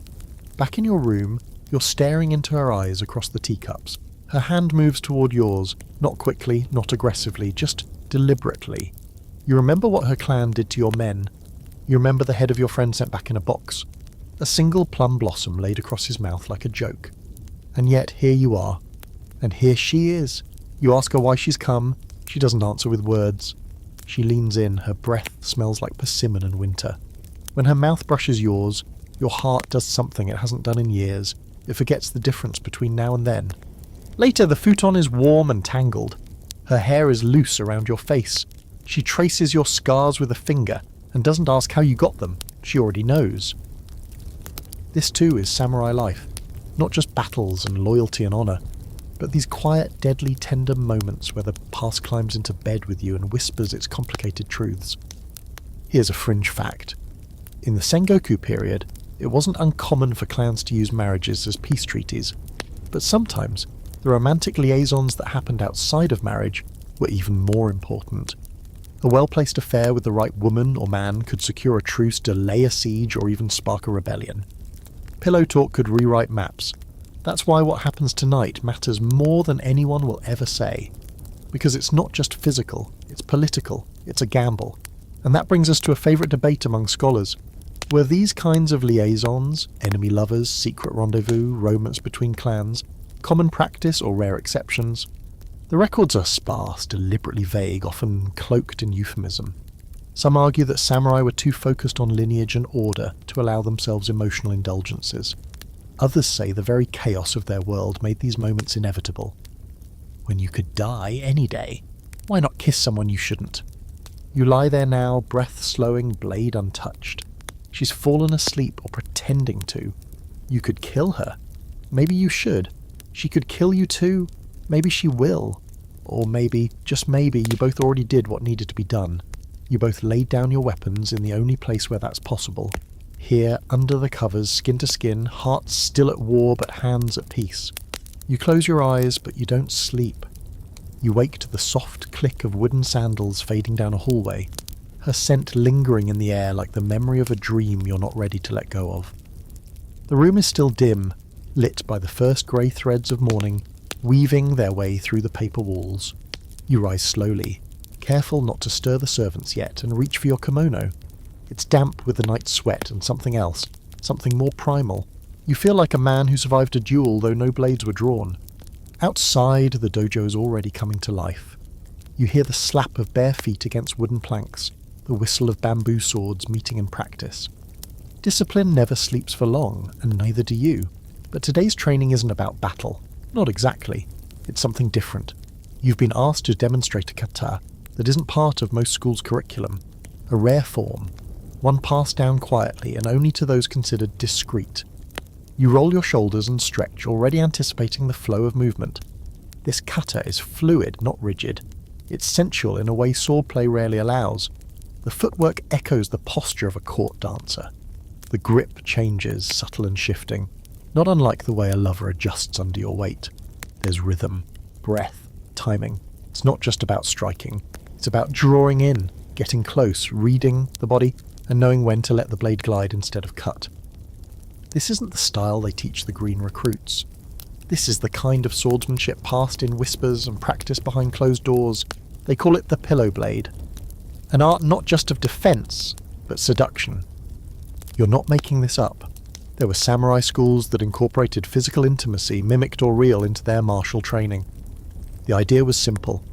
Back in your room, you're staring into her eyes across the teacups. Her hand moves toward yours, not quickly, not aggressively, just deliberately. You remember what her clan did to your men. You remember the head of your friend sent back in a box. A single plum blossom laid across his mouth like a joke. And yet here you are. And here she is. You ask her why she's come. She doesn't answer with words. She leans in, her breath smells like persimmon and winter. When her mouth brushes yours, your heart does something it hasn't done in years. It forgets the difference between now and then. Later, the futon is warm and tangled. Her hair is loose around your face. She traces your scars with a finger and doesn't ask how you got them. She already knows. This too is samurai life. Not just battles and loyalty and honour, but these quiet, deadly, tender moments where the past climbs into bed with you and whispers its complicated truths. Here's a fringe fact. In the Sengoku period, it wasn't uncommon for clans to use marriages as peace treaties, but sometimes the romantic liaisons that happened outside of marriage were even more important. A well-placed affair with the right woman or man could secure a truce, delay a siege, or even spark a rebellion. Pillow talk could rewrite maps. That's why what happens tonight matters more than anyone will ever say. Because it's not just physical, it's political, it's a gamble. And that brings us to a favourite debate among scholars. Were these kinds of liaisons, enemy lovers, secret rendezvous, romance between clans, common practice or rare exceptions? The records are sparse, deliberately vague, often cloaked in euphemism. Some argue that samurai were too focused on lineage and order to allow themselves emotional indulgences. Others say the very chaos of their world made these moments inevitable. When you could die any day, why not kiss someone you shouldn't? You lie there now, breath slowing, blade untouched. She's fallen asleep or pretending to. You could kill her. Maybe you should. She could kill you too. Maybe she will. Or maybe, just maybe, you both already did what needed to be done. You both laid down your weapons in the only place where that's possible. Here, under the covers, skin to skin, hearts still at war but hands at peace. You close your eyes, but you don't sleep. You wake to the soft click of wooden sandals fading down a hallway, her scent lingering in the air like the memory of a dream you're not ready to let go of. The room is still dim, lit by the first grey threads of morning, weaving their way through the paper walls. You rise slowly, careful not to stir the servants yet, and reach for your kimono. It's damp with the night's sweat and something else, something more primal. You feel like a man who survived a duel though no blades were drawn. Outside, the dojo is already coming to life. You hear the slap of bare feet against wooden planks, the whistle of bamboo swords meeting in practice. Discipline never sleeps for long, and neither do you. But today's training isn't about battle. Not exactly. It's something different. You've been asked to demonstrate a kata that isn't part of most schools' curriculum. A rare form. One passed down quietly and only to those considered discreet. You roll your shoulders and stretch, already anticipating the flow of movement. This kata is fluid, not rigid. It's sensual in a way swordplay rarely allows. The footwork echoes the posture of a court dancer. The grip changes, subtle and shifting, not unlike the way a lover adjusts under your weight. There's rhythm, breath, timing. It's not just about striking. It's about drawing in, getting close, reading the body, and knowing when to let the blade glide instead of cut. This isn't the style they teach the green recruits. This is the kind of swordsmanship passed in whispers and practiced behind closed doors. They call it the pillow blade. An art not just of defense, but seduction. You're not making this up. There were samurai schools that incorporated physical intimacy, mimicked or real, into their martial training. The idea was simple.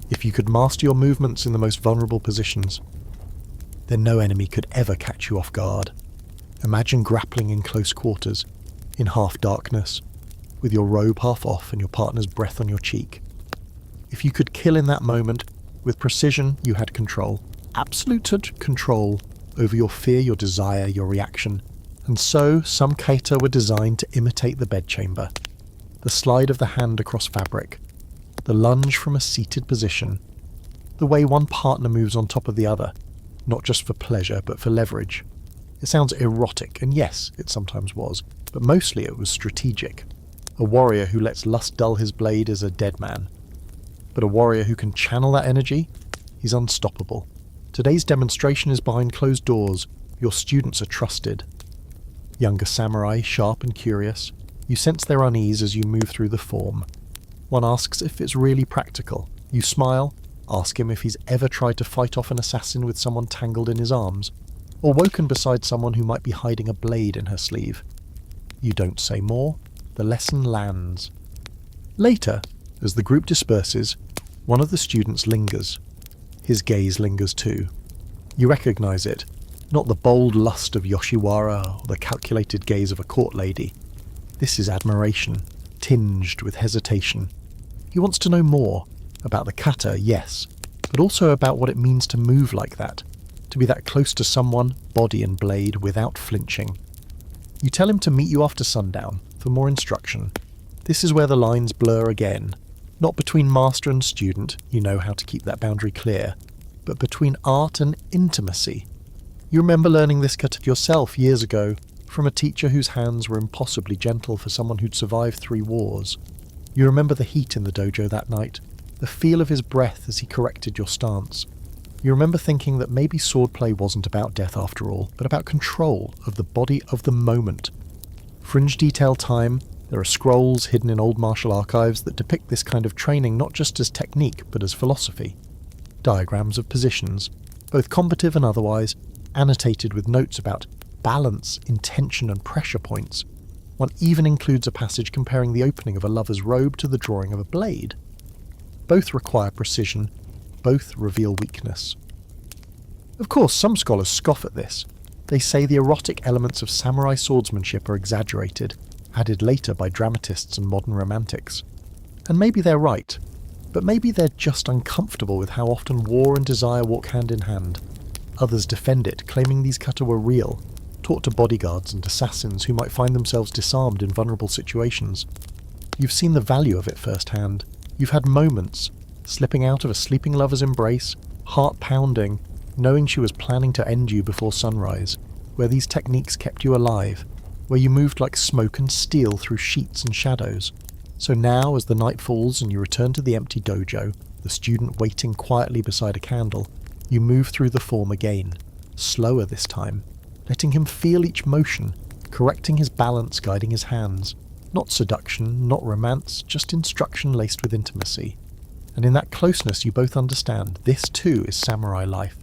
If you could master your movements in the most vulnerable positions, then no enemy could ever catch you off guard. Imagine grappling in close quarters, in half darkness, with your robe half off and your partner's breath on your cheek. If you could kill in that moment, with precision you had control, absolute control over your fear, your desire, your reaction. And so some kaita were designed to imitate the bedchamber. The slide of the hand across fabric, the lunge from a seated position, the way one partner moves on top of the other, not just for pleasure but for leverage. It sounds erotic, and yes, it sometimes was, but mostly it was strategic. A warrior who lets lust dull his blade is a dead man. But a warrior who can channel that energy, he's unstoppable. Today's demonstration is behind closed doors. Your students are trusted. Younger samurai, sharp and curious, you sense their unease as you move through the form. One asks if it's really practical. You smile, ask him if he's ever tried to fight off an assassin with someone tangled in his arms, or woken beside someone who might be hiding a blade in her sleeve. You don't say more. The lesson lands. Later, as the group disperses, one of the students lingers. His gaze lingers too. You recognize it, not the bold lust of Yoshiwara or the calculated gaze of a court lady. This is admiration, tinged with hesitation. He wants to know more about the kata, yes, but also about what it means to move like that, to be that close to someone, body and blade, without flinching. You tell him to meet you after sundown for more instruction. This is where the lines blur again, not between master and student, you know how to keep that boundary clear, but between art and intimacy. You remember learning this kata yourself years ago, from a teacher whose hands were impossibly gentle for someone who'd survived 3 wars. You remember the heat in the dojo that night, the feel of his breath as he corrected your stance. You remember thinking that maybe swordplay wasn't about death after all, but about control of the body of the moment. Fringe detail time, there are scrolls hidden in old martial archives that depict this kind of training not just as technique, but as philosophy. Diagrams of positions, both combative and otherwise, annotated with notes about balance, intention and pressure points. One even includes a passage comparing the opening of a lover's robe to the drawing of a blade. Both require precision, both reveal weakness. Of course, some scholars scoff at this. They say the erotic elements of samurai swordsmanship are exaggerated, added later by dramatists and modern romantics. And maybe they're right, but maybe they're just uncomfortable with how often war and desire walk hand in hand. Others defend it, claiming these kata were real, taught to bodyguards and assassins who might find themselves disarmed in vulnerable situations. You've seen the value of it firsthand. You've had moments, slipping out of a sleeping lover's embrace, heart pounding, knowing she was planning to end you before sunrise, where these techniques kept you alive, where you moved like smoke and steel through sheets and shadows. So now, as the night falls and you return to the empty dojo, the student waiting quietly beside a candle, you move through the form again, slower this time, letting him feel each motion, correcting his balance, guiding his hands. Not seduction, not romance, just instruction laced with intimacy. And in that closeness you both understand, this too is samurai life.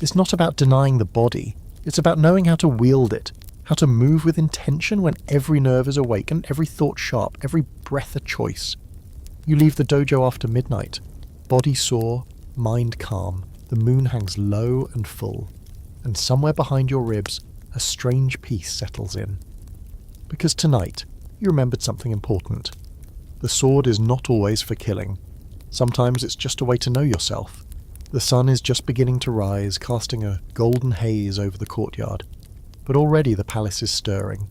It's not about denying the body, it's about knowing how to wield it, how to move with intention when every nerve is awake and every thought sharp, every breath a choice. You leave the dojo after midnight, body sore, mind calm, the moon hangs low and full, and somewhere behind your ribs a strange peace settles in. Because tonight you remembered something important. The sword is not always for killing. Sometimes it's just a way to know yourself. The sun is just beginning to rise, casting a golden haze over the courtyard. But already the palace is stirring.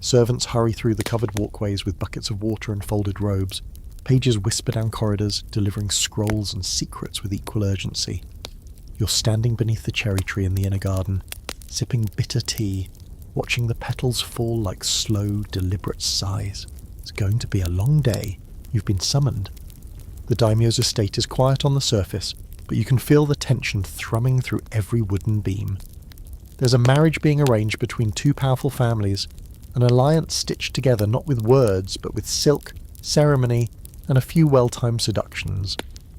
Servants hurry through the covered walkways with buckets of water and folded robes. Pages whisper down corridors, delivering scrolls and secrets with equal urgency. You're standing beneath the cherry tree in the inner garden, sipping bitter tea, watching the petals fall like slow, deliberate sighs. It's going to be a long day. You've been summoned. The daimyo's estate is quiet on the surface, but you can feel the tension thrumming through every wooden beam. There's a marriage being arranged between two powerful families, an alliance stitched together not with words, but with silk, ceremony, and a few well-timed seductions.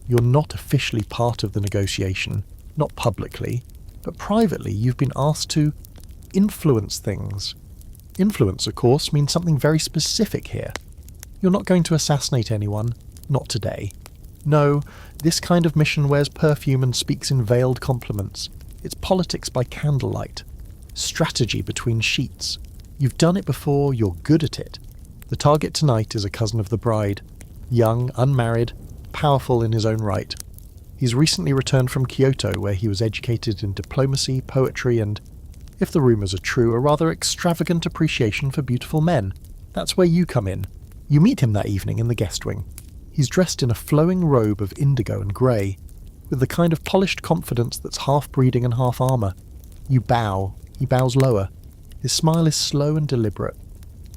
You're not officially part of the negotiation, not publicly, but privately you've been asked to influence things. Influence, of course, means something very specific here. You're not going to assassinate anyone, not today. No, this kind of mission wears perfume and speaks in veiled compliments. It's politics by candlelight. Strategy between sheets. You've done it before, you're good at it. The target tonight is a cousin of the bride. Young, unmarried, powerful in his own right. He's recently returned from Kyoto, where he was educated in diplomacy, poetry, and If the rumours are true, a rather extravagant appreciation for beautiful men. That's where you come in. You meet him that evening in the guest wing. He's dressed in a flowing robe of indigo and grey, with the kind of polished confidence that's half breeding and half armour. You bow. He bows lower. His smile is slow and deliberate.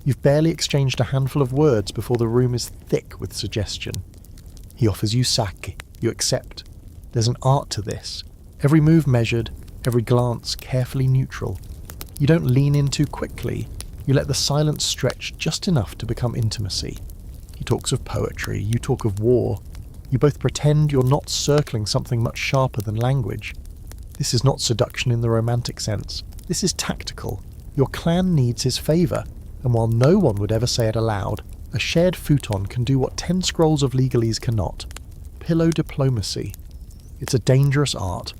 You've barely exchanged a handful of words before the room is thick with suggestion. He offers you sake. You accept. There's an art to this. Every move measured, every glance carefully neutral. You don't lean in too quickly. You let the silence stretch just enough to become intimacy. He talks of poetry. You talk of war. You both pretend you're not circling something much sharper than language. This is not seduction in the romantic sense. This is tactical. Your clan needs his favour, and while no one would ever say it aloud, a shared futon can do what 10 scrolls of legalese cannot. Pillow diplomacy. It's a dangerous art.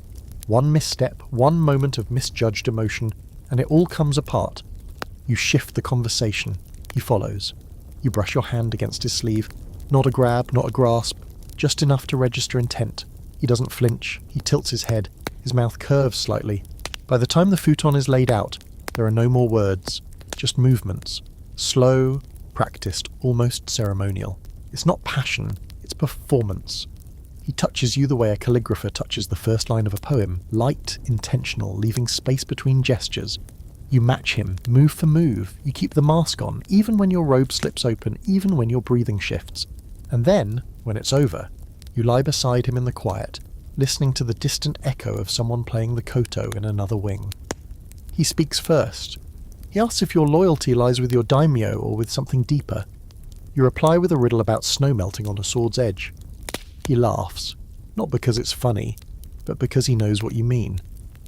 One misstep, one moment of misjudged emotion, and it all comes apart. You shift the conversation. He follows. You brush your hand against his sleeve. Not a grab, not a grasp, just enough to register intent. He doesn't flinch. He tilts his head. His mouth curves slightly. By the time the futon is laid out, there are no more words, just movements. Slow, practiced, almost ceremonial. It's not passion, it's performance. He touches you the way a calligrapher touches the first line of a poem, light, intentional, leaving space between gestures. You match him, move for move. You keep the mask on, even when your robe slips open, even when your breathing shifts. And then, when it's over, you lie beside him in the quiet, listening to the distant echo of someone playing the koto in another wing. He speaks first. He asks if your loyalty lies with your daimyo or with something deeper. You reply with a riddle about snow melting on a sword's edge. He laughs, not because it's funny, but because he knows what you mean.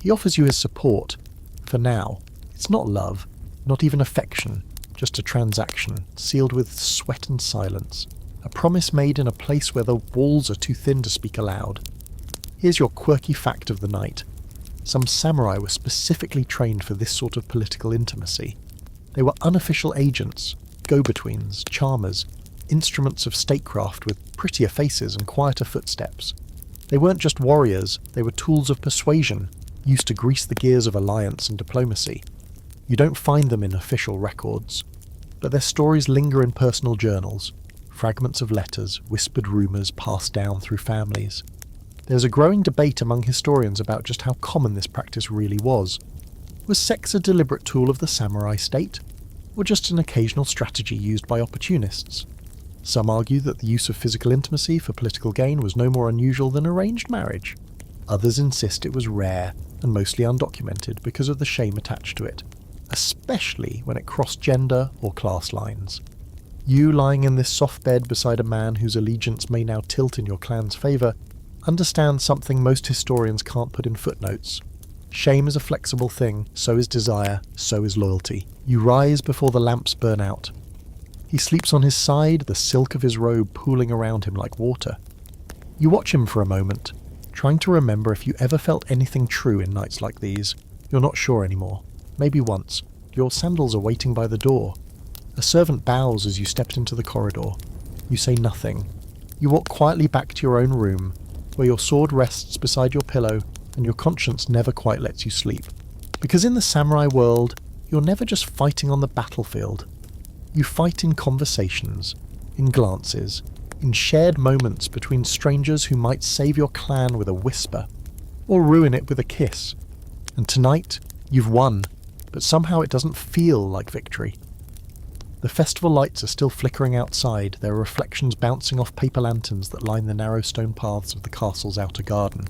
He offers you his support. For now, it's not love, not even affection, just a transaction, sealed with sweat and silence. A promise made in a place where the walls are too thin to speak aloud. Here's your quirky fact of the night. Some samurai were specifically trained for this sort of political intimacy. They were unofficial agents, go-betweens, charmers, instruments of statecraft with prettier faces and quieter footsteps. They weren't just warriors, they were tools of persuasion, used to grease the gears of alliance and diplomacy. You don't find them in official records, but their stories linger in personal journals, fragments of letters, whispered rumours passed down through families. There's a growing debate among historians about just how common this practice really was. Was sex a deliberate tool of the samurai state, or just an occasional strategy used by opportunists? Some argue that the use of physical intimacy for political gain was no more unusual than arranged marriage. Others insist it was rare and mostly undocumented because of the shame attached to it, especially when it crossed gender or class lines. You lying in this soft bed beside a man whose allegiance may now tilt in your clan's favour understand something most historians can't put in footnotes. Shame is a flexible thing, so is desire, so is loyalty. You rise before the lamps burn out. He sleeps on his side, the silk of his robe pooling around him like water. You watch him for a moment, trying to remember if you ever felt anything true in nights like these. You're not sure anymore. Maybe once. Your sandals are waiting by the door. A servant bows as you stepped into the corridor. You say nothing. You walk quietly back to your own room, where your sword rests beside your pillow and your conscience never quite lets you sleep. Because in the samurai world, you're never just fighting on the battlefield. You fight in conversations, in glances, in shared moments between strangers who might save your clan with a whisper, or ruin it with a kiss. And tonight, you've won, but somehow it doesn't feel like victory. The festival lights are still flickering outside, their reflections bouncing off paper lanterns that line the narrow stone paths of the castle's outer garden.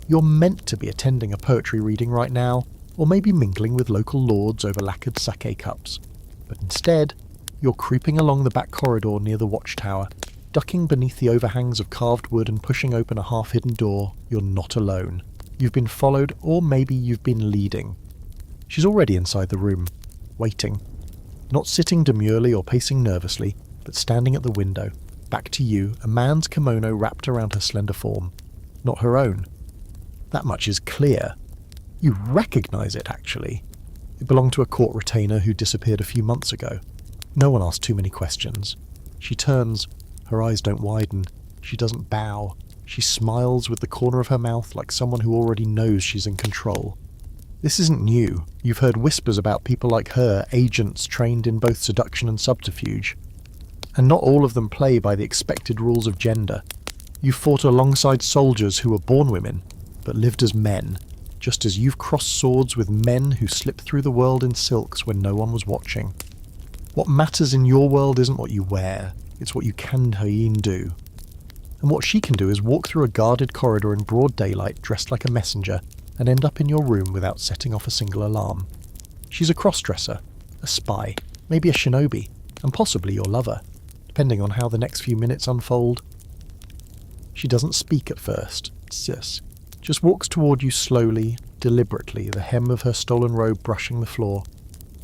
You're meant to be attending a poetry reading right now, or maybe mingling with local lords over lacquered sake cups. But instead, you're creeping along the back corridor near the watchtower, ducking beneath the overhangs of carved wood and pushing open a half-hidden door. You're not alone. You've been followed, or maybe you've been leading. She's already inside the room, waiting. Not sitting demurely or pacing nervously, but standing at the window, back to you, a man's kimono wrapped around her slender form. Not her own. That much is clear. You recognize it, actually. It belonged to a court retainer who disappeared a few months ago. No one asked too many questions. She turns. Her eyes don't widen. She doesn't bow. She smiles with the corner of her mouth like someone who already knows she's in control. This isn't new. You've heard whispers about people like her, agents trained in both seduction and subterfuge. And not all of them play by the expected rules of gender. You've fought alongside soldiers who were born women, but lived as men, just as you've crossed swords with men who slipped through the world in silks when no one was watching. What matters in your world isn't what you wear, it's what you can do. And what she can do is walk through a guarded corridor in broad daylight dressed like a messenger and end up in your room without setting off a single alarm. She's a cross-dresser, a spy, maybe a shinobi, and possibly your lover, depending on how the next few minutes unfold. She doesn't speak at first, just walks toward you slowly, deliberately, the hem of her stolen robe brushing the floor.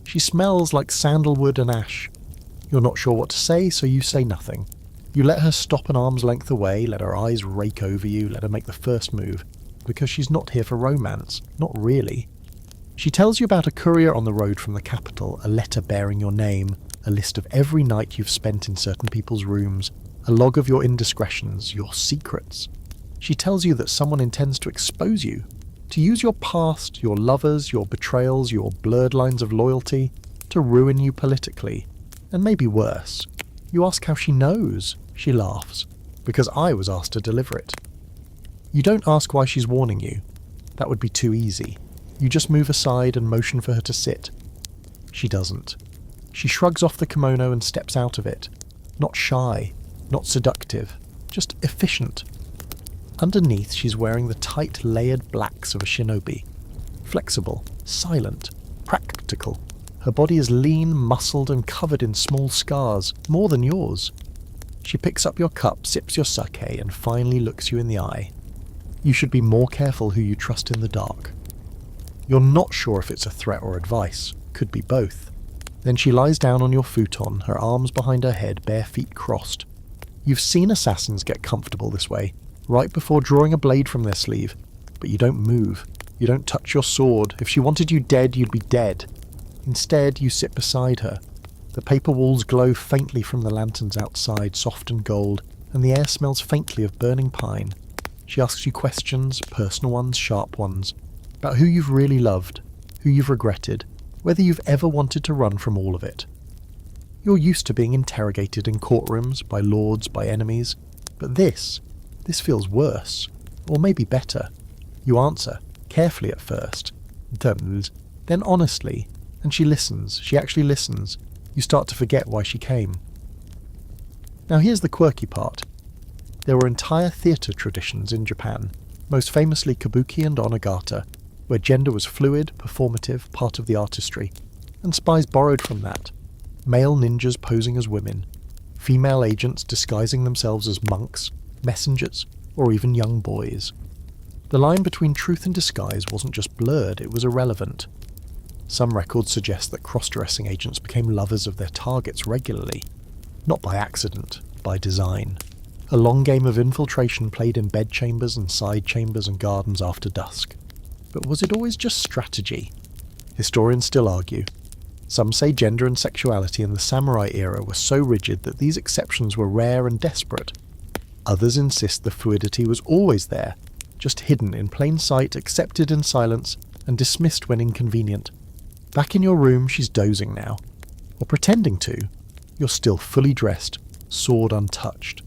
She smells like sandalwood and ash. You're not sure what to say, so you say nothing. You let her stop an arm's length away, let her eyes rake over you, let her make the first move, because she's not here for romance, not really. She tells you about a courier on the road from the capital, a letter bearing your name, a list of every night you've spent in certain people's rooms, a log of your indiscretions, your secrets. She tells you that someone intends to expose you, to use your past, your lovers, your betrayals, your blurred lines of loyalty, to ruin you politically, and maybe worse. You ask how she knows. She laughs, because I was asked to deliver it. You don't ask why she's warning you. That would be too easy. You just move aside and motion for her to sit. She doesn't. She shrugs off the kimono and steps out of it. Not shy, not seductive, just efficient. Underneath, she's wearing the tight, layered blacks of a shinobi. Flexible, silent, practical. Her body is lean, muscled, and covered in small scars, more than yours. She picks up your cup, sips your sake, and finally looks you in the eye. You should be more careful who you trust in the dark. You're not sure if it's a threat or advice. Could be both. Then she lies down on your futon, her arms behind her head, bare feet crossed. You've seen assassins get comfortable this way, right before drawing a blade from their sleeve, but you don't move. You don't touch your sword. If she wanted you dead, you'd be dead. Instead, you sit beside her. The paper walls glow faintly from the lanterns outside, soft and gold, and the air smells faintly of burning pine. She asks you questions, personal ones, sharp ones, about who you've really loved, who you've regretted, whether you've ever wanted to run from all of it. You're used to being interrogated in courtrooms, by lords, by enemies, but this feels worse, or maybe better. You answer, carefully at first, then honestly, and she listens, she actually listens. You start to forget why she came. Now here's the quirky part. There were entire theatre traditions in Japan, most famously kabuki and onagata, where gender was fluid, performative, part of the artistry, and spies borrowed from that. Male ninjas posing as women, female agents disguising themselves as monks, messengers, or even young boys. The line between truth and disguise wasn't just blurred, it was irrelevant. Some records suggest that cross-dressing agents became lovers of their targets regularly. Not by accident, by design. A long game of infiltration played in bedchambers and side chambers and gardens after dusk. But was it always just strategy? Historians still argue. Some say gender and sexuality in the samurai era were so rigid that these exceptions were rare and desperate. Others insist the fluidity was always there, just hidden in plain sight, accepted in silence, and dismissed when inconvenient. Back in your room, she's dozing now. Or pretending to. You're still fully dressed, sword untouched.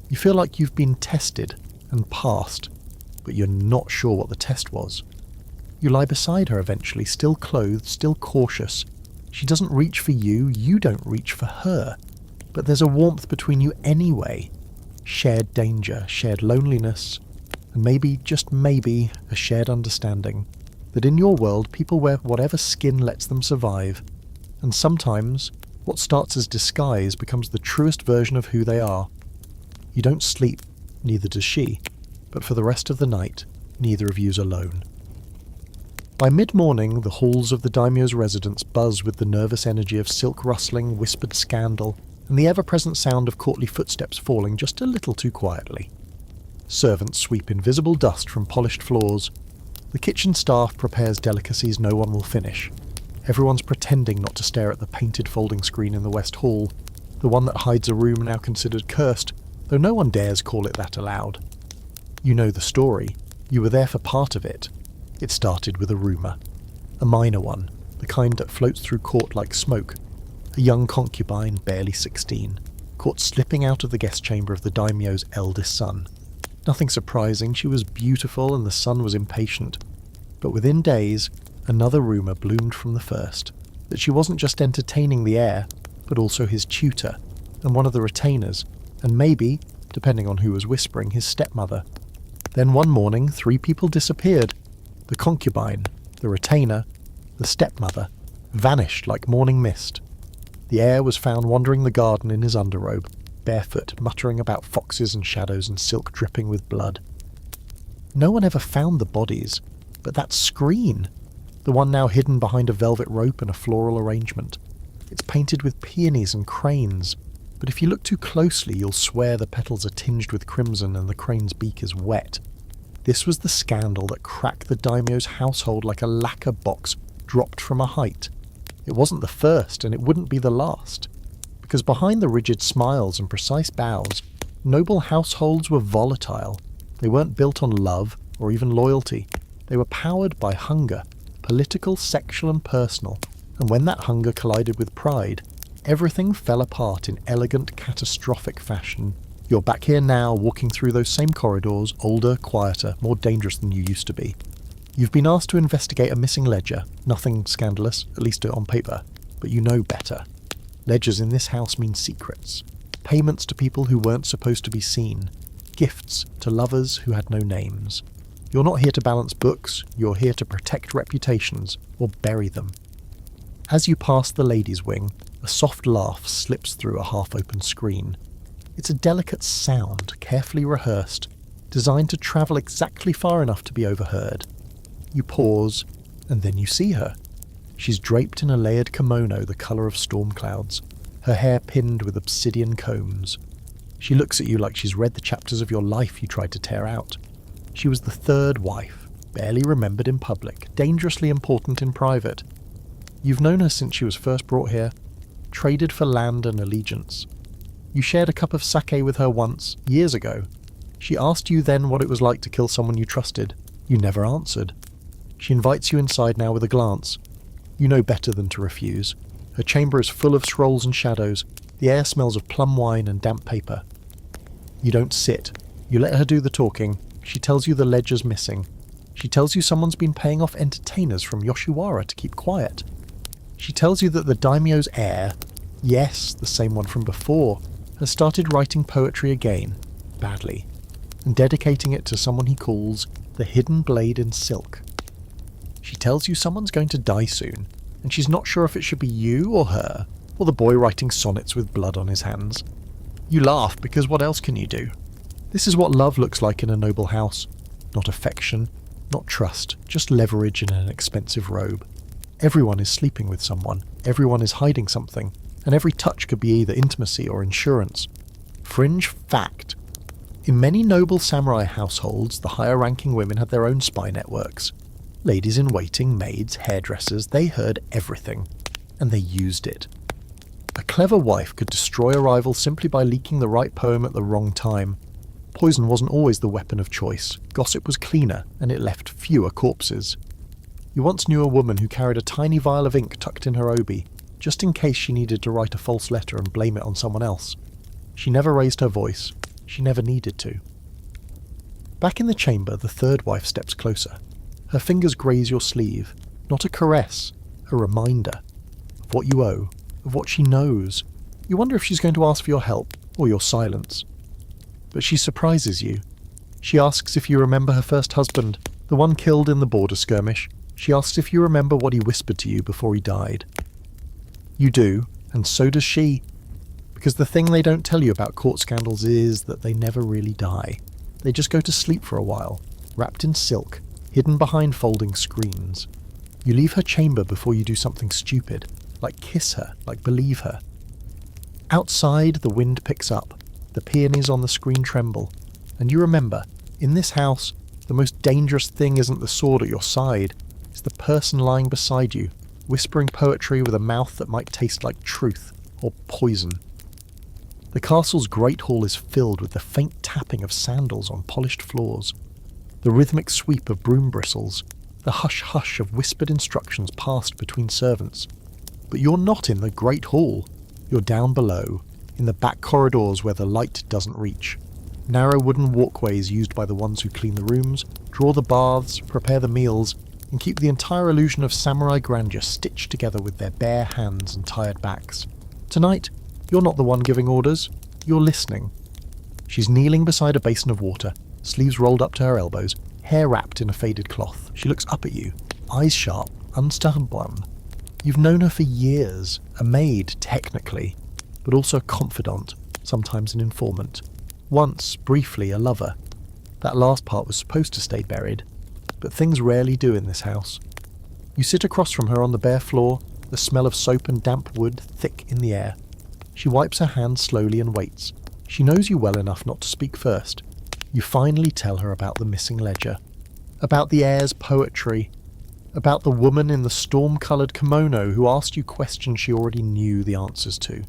You feel like you've been tested and passed, but you're not sure what the test was. You lie beside her eventually, still clothed, still cautious. She doesn't reach for you, you don't reach for her. But there's a warmth between you anyway. Shared danger, shared loneliness, and maybe, just maybe, a shared understanding. That in your world, people wear whatever skin lets them survive, and sometimes, what starts as disguise becomes the truest version of who they are. You don't sleep, neither does she, but for the rest of the night, neither of you's alone. By mid-morning, the halls of the daimyo's residence buzz with the nervous energy of silk rustling, whispered scandal, and the ever-present sound of courtly footsteps falling just a little too quietly. Servants sweep invisible dust from polished floors. The kitchen staff prepares delicacies no one will finish. Everyone's pretending not to stare at the painted folding screen in the West Hall, the one that hides a room now considered cursed, though no one dares call it that aloud. You know the story. You were there for part of it. It started with a rumour. A minor one, the kind that floats through court like smoke. A young concubine, barely 16, caught slipping out of the guest chamber of the daimyo's eldest son. Nothing surprising, she was beautiful and the son was impatient. But within days, another rumour bloomed from the first, that she wasn't just entertaining the heir, but also his tutor, and one of the retainers, and maybe, depending on who was whispering, his stepmother. Then one morning, 3 people disappeared. The concubine, the retainer, the stepmother, vanished like morning mist. The heir was found wandering the garden in his underrobe, barefoot, muttering about foxes and shadows and silk dripping with blood. No one ever found the bodies, but that screen, the one now hidden behind a velvet rope and a floral arrangement. It's painted with peonies and cranes, but if you look too closely you'll swear the petals are tinged with crimson and the crane's beak is wet. This was the scandal that cracked the daimyo's household like a lacquer box dropped from a height. It wasn't the first, and it wouldn't be the last. Because behind the rigid smiles and precise bows, noble households were volatile. They weren't built on love or even loyalty. They were powered by hunger, political, sexual and personal, and when that hunger collided with pride, everything fell apart in elegant, catastrophic fashion. You're back here now, walking through those same corridors, older, quieter, more dangerous than you used to be. You've been asked to investigate a missing ledger. Nothing scandalous, at least on paper, but you know better. Ledgers in this house mean secrets. Payments to people who weren't supposed to be seen. Gifts to lovers who had no names. You're not here to balance books, you're here to protect reputations, or bury them. As you pass the ladies' wing, a soft laugh slips through a half-open screen. It's a delicate sound, carefully rehearsed, designed to travel exactly far enough to be overheard. You pause, and then you see her. She's draped in a layered kimono the colour of storm clouds, her hair pinned with obsidian combs. She looks at you like she's read the chapters of your life you tried to tear out. She was the 3rd wife, barely remembered in public, dangerously important in private. You've known her since she was first brought here, traded for land and allegiance. You shared a cup of sake with her once, years ago. She asked you then what it was like to kill someone you trusted. You never answered. She invites you inside now with a glance. You know better than to refuse. Her chamber is full of scrolls and shadows. The air smells of plum wine and damp paper. You don't sit. You let her do the talking. She tells you the ledger's missing. She tells you someone's been paying off entertainers from Yoshiwara to keep quiet. She tells you that the daimyo's heir, yes, the same one from before, has started writing poetry again, badly, and dedicating it to someone he calls the hidden blade in silk. She tells you someone's going to die soon, and she's not sure if it should be you or her, or the boy writing sonnets with blood on his hands. You laugh, because what else can you do? This is what love looks like in a noble house. Not affection, not trust, just leverage in an expensive robe. Everyone is sleeping with someone, everyone is hiding something, and every touch could be either intimacy or insurance. Fringe fact. In many noble samurai households, the higher-ranking women had their own spy networks. Ladies-in-waiting, maids, hairdressers, they heard everything, and they used it. A clever wife could destroy a rival simply by leaking the right poem at the wrong time. Poison wasn't always the weapon of choice. Gossip was cleaner, and it left fewer corpses. You once knew a woman who carried a tiny vial of ink tucked in her obi, just in case she needed to write a false letter and blame it on someone else. She never raised her voice. She never needed to. Back in the chamber, the 3rd wife steps closer. Her fingers graze your sleeve. Not a caress, a reminder of what you owe, of what she knows. You wonder if she's going to ask for your help, or your silence. But she surprises you. She asks if you remember her first husband, the one killed in the border skirmish. She asks if you remember what he whispered to you before he died. You do, and so does she. Because the thing they don't tell you about court scandals is that they never really die. They just go to sleep for a while, wrapped in silk, hidden behind folding screens. You leave her chamber before you do something stupid, like kiss her, like believe her. Outside, the wind picks up, the peonies on the screen tremble, and you remember, in this house, the most dangerous thing isn't the sword at your side, it's the person lying beside you, whispering poetry with a mouth that might taste like truth, or poison. The castle's great hall is filled with the faint tapping of sandals on polished floors, the rhythmic sweep of broom bristles, The hush-hush of whispered instructions passed between servants. But you're not in the Great Hall. You're down below, in the back corridors where the light doesn't reach. Narrow wooden walkways used by the ones who clean the rooms, draw the baths, prepare the meals, and keep the entire illusion of samurai grandeur stitched together with their bare hands and tired backs. Tonight, you're not the one giving orders, you're listening. She's kneeling beside a basin of water, sleeves rolled up to her elbows, hair wrapped in a faded cloth. She looks up at you, eyes sharp, unstubborn. You've known her for years, a maid, technically, but also a confidant, sometimes an informant. Once, briefly, a lover. That last part was supposed to stay buried, but things rarely do in this house. You sit across from her on the bare floor, the smell of soap and damp wood thick in the air. She wipes her hands slowly and waits. She knows you well enough not to speak first. You finally tell her about the missing ledger, about the heir's poetry, about the woman in the storm-coloured kimono who asked you questions she already knew the answers to.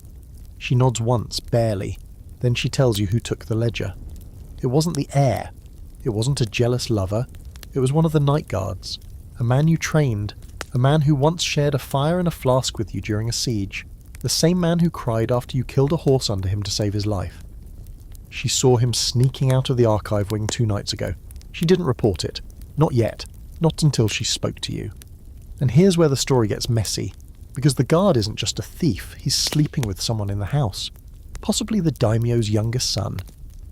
She nods once, barely. Then she tells you who took the ledger. It wasn't the heir. It wasn't a jealous lover. It was one of the night guards. A man you trained. A man who once shared a fire and a flask with you during a siege. The same man who cried after you killed a horse under him to save his life. She saw him sneaking out of the archive wing 2 nights ago. She didn't report it. Not yet. Not until she spoke to you. And here's where the story gets messy. Because the guard isn't just a thief. He's sleeping with someone in the house. Possibly the daimyo's youngest son.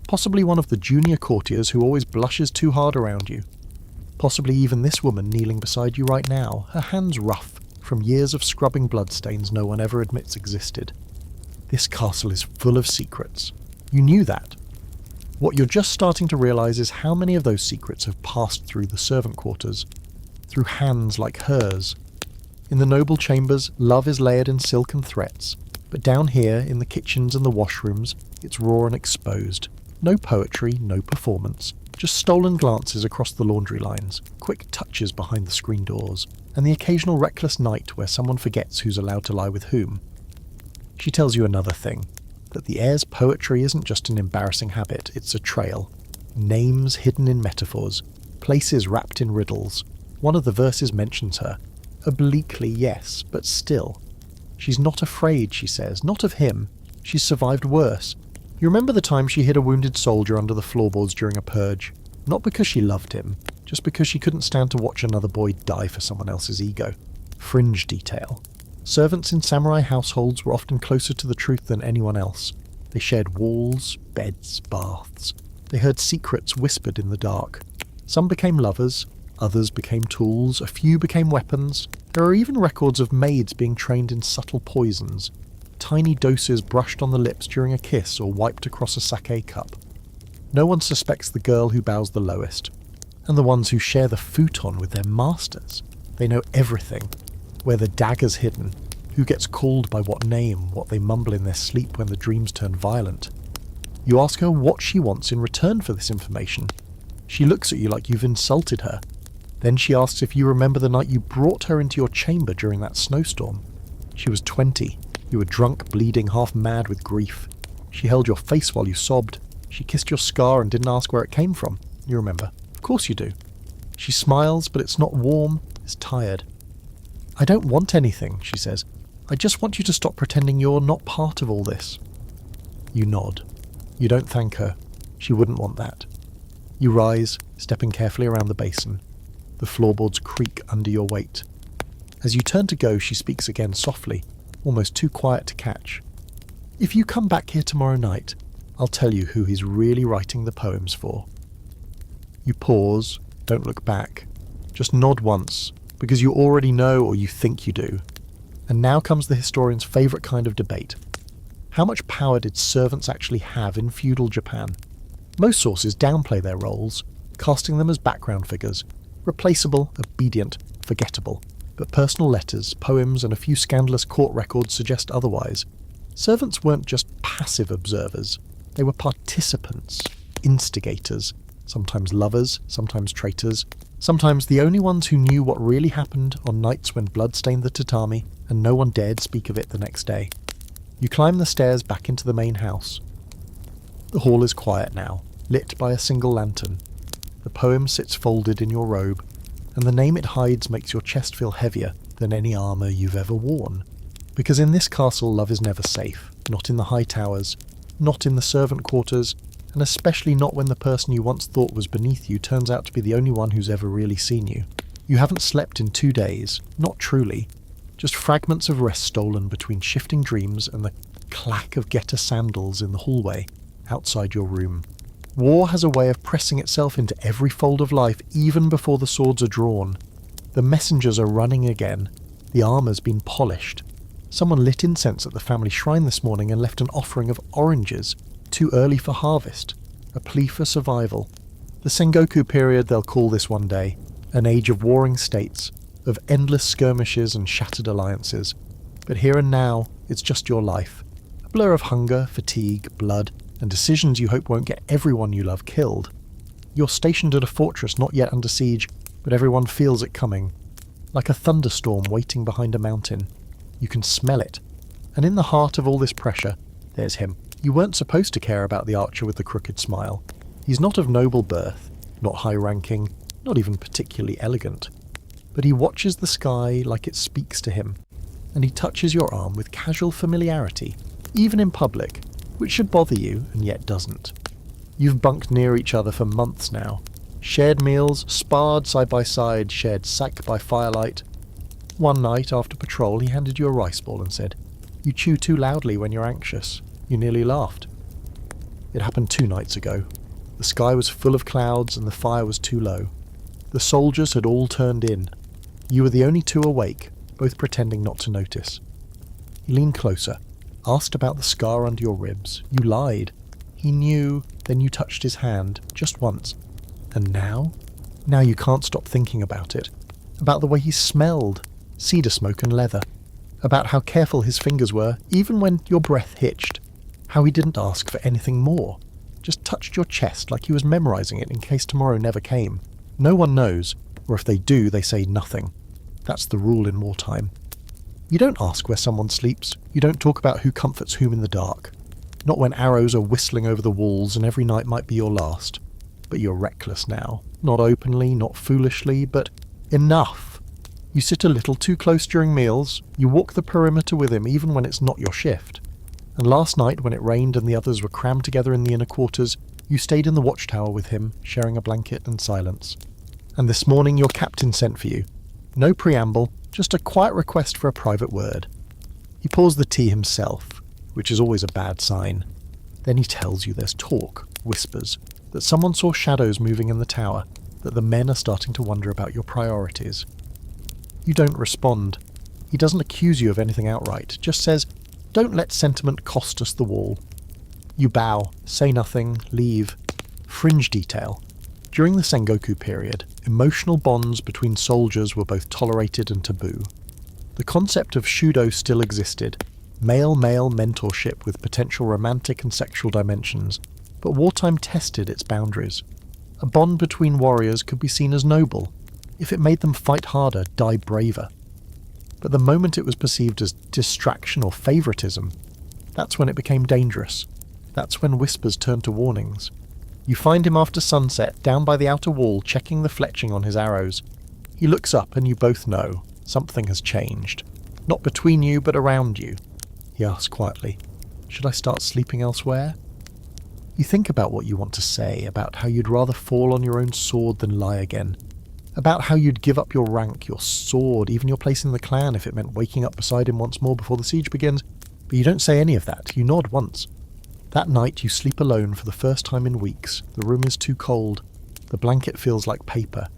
Possibly one of the junior courtiers who always blushes too hard around you. Possibly even this woman kneeling beside you right now, her hands rough from years of scrubbing bloodstains no one ever admits existed. This castle is full of secrets. You knew that. What you're just starting to realise is how many of those secrets have passed through the servant quarters, through hands like hers. In the noble chambers, love is layered in silken threats, but down here, in the kitchens and the washrooms, it's raw and exposed. No poetry, no performance, just stolen glances across the laundry lines, quick touches behind the screen doors, and the occasional reckless night where someone forgets who's allowed to lie with whom. She tells you another thing, that the heir's poetry isn't just an embarrassing habit, it's a trail. Names hidden in metaphors, places wrapped in riddles. One of the verses mentions her. Obliquely, yes, but still. She's not afraid, she says, not of him. She's survived worse. You remember the time she hid a wounded soldier under the floorboards during a purge? Not because she loved him, just because she couldn't stand to watch another boy die for someone else's ego. Fringe detail. Servants in samurai households were often closer to the truth than anyone else. They shared walls, beds, baths. They heard secrets whispered in the dark. Some became lovers, others became tools, a few became weapons. There are even records of maids being trained in subtle poisons. Tiny doses brushed on the lips during a kiss or wiped across a sake cup. No one suspects the girl who bows the lowest, and the ones who share the futon with their masters. They know everything, where the dagger's hidden, who gets called by what name, what they mumble in their sleep when the dreams turn violent. You ask her what she wants in return for this information. She looks at you like you've insulted her. Then she asks if you remember the night you brought her into your chamber during that snowstorm. She was 20. You were drunk, bleeding, half mad with grief. She held your face while you sobbed. She kissed your scar and didn't ask where it came from. You remember. Of course you do. She smiles, but it's not warm, it's tired. I don't want anything, she says. I just want you to stop pretending you're not part of all this. You nod. You don't thank her. She wouldn't want that. You rise, stepping carefully around the basin. The floorboards creak under your weight. As you turn to go, she speaks again softly, almost too quiet to catch. If you come back here tomorrow night, I'll tell you who he's really writing the poems for. You pause, don't look back. Just nod once, because you already know or you think you do. And now comes the historian's favourite kind of debate. How much power did servants actually have in feudal Japan? Most sources downplay their roles, casting them as background figures, replaceable, obedient, forgettable. But personal letters, poems, and a few scandalous court records suggest otherwise. Servants weren't just passive observers. They were participants, instigators, sometimes lovers, sometimes traitors, sometimes the only ones who knew what really happened on nights when blood stained the tatami and no one dared speak of it the next day. You climb the stairs back into the main house. The hall is quiet now, lit by a single lantern. The poem sits folded in your robe, and the name it hides makes your chest feel heavier than any armour you've ever worn. Because in this castle love is never safe, not in the high towers, not in the servant quarters, and especially not when the person you once thought was beneath you turns out to be the only one who's ever really seen you. You haven't slept in 2 days, not truly, just fragments of rest stolen between shifting dreams and the clack of getter sandals in the hallway outside your room. War has a way of pressing itself into every fold of life even before the swords are drawn. The messengers are running again, the armour's been polished. Someone lit incense at the family shrine this morning and left an offering of oranges, too early for harvest, a plea for survival. The Sengoku period, they'll call this one day, an age of warring states, of endless skirmishes and shattered alliances. But here and now, it's just your life. A blur of hunger, fatigue, blood, and decisions you hope won't get everyone you love killed. You're stationed at a fortress not yet under siege, but everyone feels it coming. Like a thunderstorm waiting behind a mountain. You can smell it. And in the heart of all this pressure, there's him. You weren't supposed to care about the archer with the crooked smile. He's not of noble birth, not high-ranking, not even particularly elegant. But he watches the sky like it speaks to him, and he touches your arm with casual familiarity, even in public, which should bother you and yet doesn't. You've bunked near each other for months now, shared meals, sparred side by side, shared sack by firelight. One night after patrol he handed you a rice ball and said, "You chew too loudly when you're anxious." You nearly laughed. It happened 2 nights ago. The sky was full of clouds and the fire was too low. The soldiers had all turned in. You were the only 2 awake, both pretending not to notice. He leaned closer, asked about the scar under your ribs. You lied. He knew, then you touched his hand, just once. And now? Now you can't stop thinking about it. About the way he smelled, cedar smoke and leather. About how careful his fingers were, even when your breath hitched. How he didn't ask for anything more. Just touched your chest like he was memorizing it in case tomorrow never came. No one knows, or if they do, they say nothing. That's the rule in wartime. You don't ask where someone sleeps. You don't talk about who comforts whom in the dark. Not when arrows are whistling over the walls and every night might be your last. But you're reckless now. Not openly, not foolishly, but enough. You sit a little too close during meals. You walk the perimeter with him even when it's not your shift. And last night, when it rained and the others were crammed together in the inner quarters, you stayed in the watchtower with him, sharing a blanket and silence. And this morning your captain sent for you. No preamble, just a quiet request for a private word. He pours the tea himself, which is always a bad sign. Then he tells you there's talk, whispers, that someone saw shadows moving in the tower, that the men are starting to wonder about your priorities. You don't respond. He doesn't accuse you of anything outright, just says, "Don't let sentiment cost us the wall." You bow, say nothing, leave. Fringe detail. During the Sengoku period, emotional bonds between soldiers were both tolerated and taboo. The concept of Shudō still existed, male-male mentorship with potential romantic and sexual dimensions, but wartime tested its boundaries. A bond between warriors could be seen as noble, if it made them fight harder, die braver. But the moment it was perceived as distraction or favoritism, that's when it became dangerous. That's when whispers turned to warnings. You find him after sunset, down by the outer wall, checking the fletching on his arrows. He looks up and you both know something has changed. Not between you, but around you. He asks quietly, "Should I start sleeping elsewhere?" You think about what you want to say, about how you'd rather fall on your own sword than lie again. About how you'd give up your rank, your sword, even your place in the clan if it meant waking up beside him once more before the siege begins. But you don't say any of that. You nod once. That night you sleep alone for the first time in weeks. The room is too cold. The blanket feels like paper.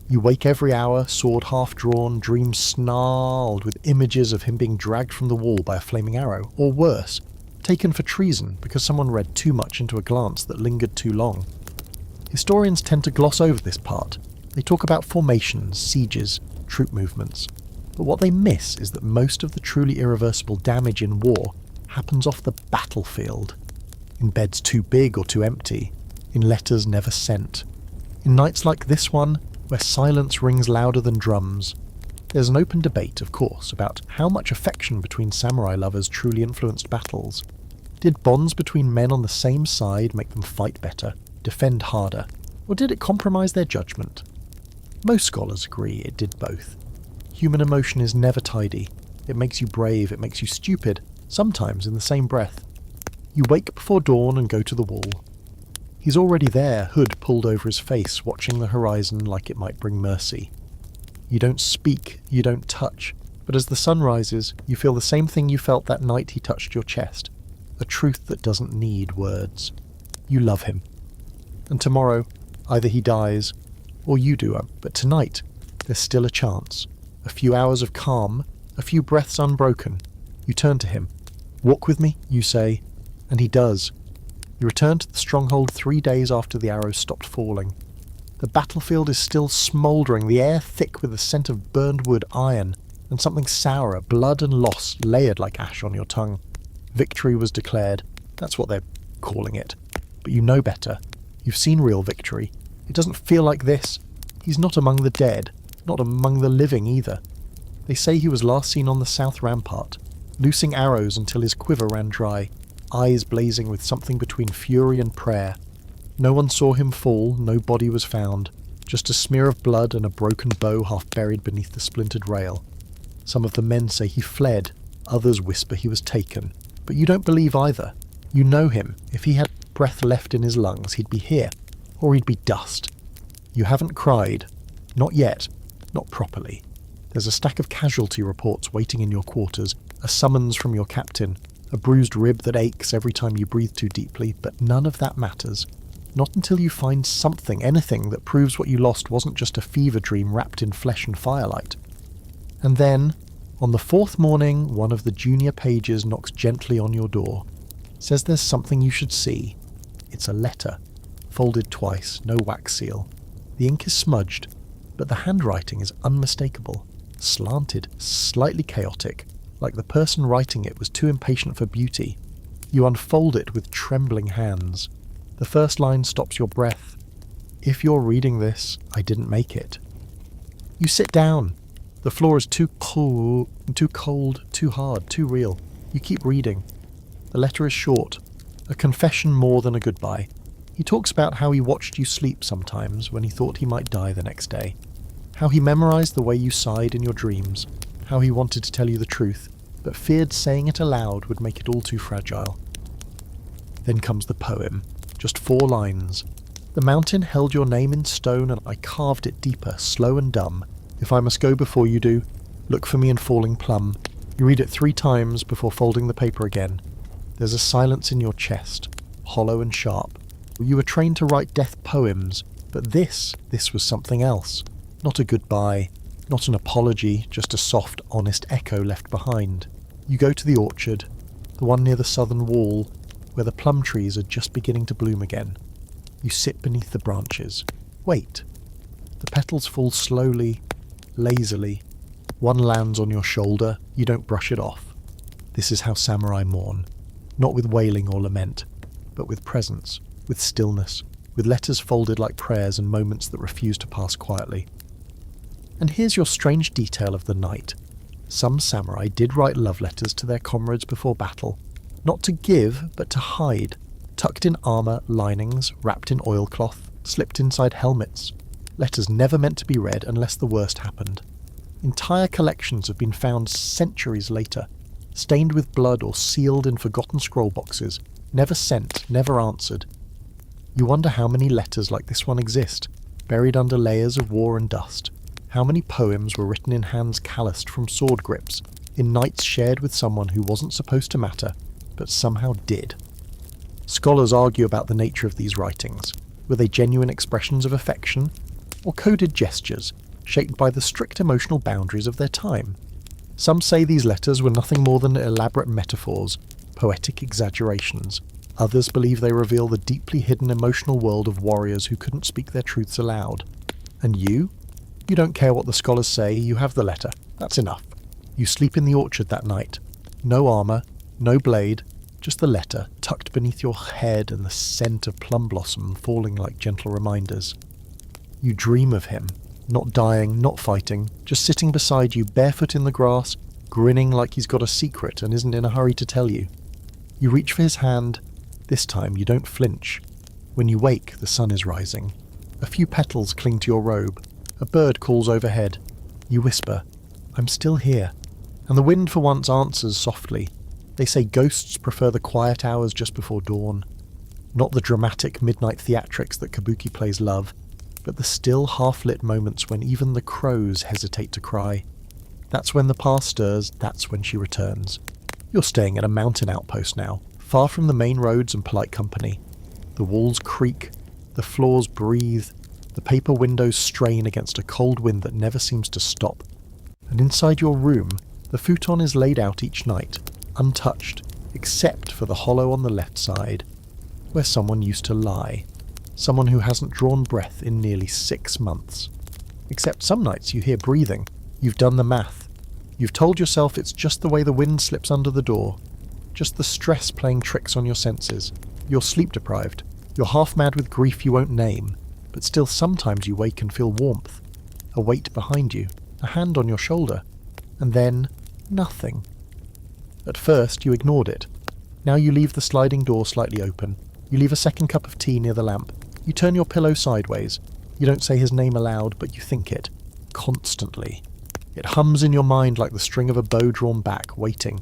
You wake every hour, sword half drawn, dreams snarled with images of him being dragged from the wall by a flaming arrow, or worse, taken for treason because someone read too much into a glance that lingered too long. Historians tend to gloss over this part. They talk about formations, sieges, troop movements. But what they miss is that most of the truly irreversible damage in war happens off the battlefield. In beds too big or too empty. In letters never sent. In nights like this one, where silence rings louder than drums. There's an open debate, of course, about how much affection between samurai lovers truly influenced battles. Did bonds between men on the same side make them fight better, defend harder, or did it compromise their judgment? Most scholars agree it did both. Human emotion is never tidy. It makes you brave, it makes you stupid, sometimes in the same breath. You wake before dawn and go to the wall. He's already there, hood pulled over his face, watching the horizon like it might bring mercy. You don't speak, you don't touch, but as the sun rises, you feel the same thing you felt that night he touched your chest. A truth that doesn't need words. You love him. And tomorrow, either he dies, or you do, but tonight, there's still a chance. A few hours of calm, a few breaths unbroken. You turn to him. Walk with me, you say, and he does. You return to the stronghold 3 days after the arrows stopped falling. The battlefield is still smouldering, the air thick with the scent of burned wood, iron, and something sourer, blood and loss layered like ash on your tongue. Victory was declared. That's what they're calling it. But you know better. You've seen real victory. It doesn't feel like this. He's not among the dead, not among the living either. They say he was last seen on the south rampart, loosing arrows until his quiver ran dry, eyes blazing with something between fury and prayer. No one saw him fall, no body was found, just a smear of blood and a broken bow half buried beneath the splintered rail. Some of the men say he fled, others whisper he was taken. But you don't believe either. You know him. If he had breath left in his lungs, he'd be here, or he'd be dust. You haven't cried. Not yet. Not properly. There's a stack of casualty reports waiting in your quarters, a summons from your captain, a bruised rib that aches every time you breathe too deeply, but none of that matters. Not until you find something, anything, that proves what you lost wasn't just a fever dream wrapped in flesh and firelight. And then, on the fourth morning, one of the junior pages knocks gently on your door. Says there's something you should see. It's a letter, folded twice, no wax seal. The ink is smudged, but the handwriting is unmistakable. Slanted, slightly chaotic, like the person writing it was too impatient for beauty. You unfold it with trembling hands. The first line stops your breath. If you're reading this, I didn't make it. You sit down. The floor is too cold, too hard, too real. You keep reading. The letter is short, a confession more than a goodbye. He talks about how he watched you sleep sometimes when he thought he might die the next day. How he memorized the way you sighed in your dreams. How he wanted to tell you the truth, but feared saying it aloud would make it all too fragile. Then comes the poem. Just 4 lines. The mountain held your name in stone and I carved it deeper, slow and dumb. If I must go before you do, look for me in falling plum. You read it 3 times before folding the paper again. There's a silence in your chest, hollow and sharp. You were trained to write death poems, but this was something else. Not a goodbye, not an apology, just a soft, honest echo left behind. You go to the orchard, the one near the southern wall, where the plum trees are just beginning to bloom again. You sit beneath the branches. Wait. The petals fall slowly, lazily. One lands on your shoulder, you don't brush it off. This is how samurai mourn. Not with wailing or lament, but with presence, with stillness, with letters folded like prayers and moments that refuse to pass quietly. And here's your strange detail of the night. Some samurai did write love letters to their comrades before battle, not to give, but to hide, tucked in armour linings, wrapped in oilcloth, slipped inside helmets. Letters never meant to be read unless the worst happened. Entire collections have been found centuries later, stained with blood or sealed in forgotten scroll boxes, never sent, never answered. You wonder how many letters like this one exist, buried under layers of war and dust. How many poems were written in hands calloused from sword grips, in nights shared with someone who wasn't supposed to matter, but somehow did. Scholars argue about the nature of these writings. Were they genuine expressions of affection, or coded gestures, shaped by the strict emotional boundaries of their time? Some say these letters were nothing more than elaborate metaphors, poetic exaggerations. Others believe they reveal the deeply hidden emotional world of warriors who couldn't speak their truths aloud. And you? You don't care what the scholars say, you have the letter. That's enough. You sleep in the orchard that night. No armour, no blade, just the letter tucked beneath your head and the scent of plum blossom falling like gentle reminders. You dream of him, not dying, not fighting, just sitting beside you barefoot in the grass, grinning like he's got a secret and isn't in a hurry to tell you. You reach for his hand. This time you don't flinch. When you wake, the sun is rising. A few petals cling to your robe. A bird calls overhead. You whisper, "I'm still here." And the wind for once answers softly. They say ghosts prefer the quiet hours just before dawn. Not the dramatic midnight theatrics that kabuki plays love, but the still half-lit moments when even the crows hesitate to cry. That's when the past stirs, that's when she returns. You're staying at a mountain outpost now, far from the main roads and polite company. The walls creak, the floors breathe, the paper windows strain against a cold wind that never seems to stop. And inside your room, the futon is laid out each night, untouched, except for the hollow on the left side, where someone used to lie. Someone who hasn't drawn breath in nearly 6 months. Except some nights you hear breathing. You've done the math. You've told yourself it's just the way the wind slips under the door. Just the stress playing tricks on your senses. You're sleep deprived. You're half mad with grief you won't name. But still sometimes you wake and feel warmth. A weight behind you. A hand on your shoulder. And then, nothing. At first you ignored it. Now you leave the sliding door slightly open. You leave a second cup of tea near the lamp. You turn your pillow sideways. You don't say his name aloud, but you think it. Constantly. It hums in your mind like the string of a bow drawn back, waiting.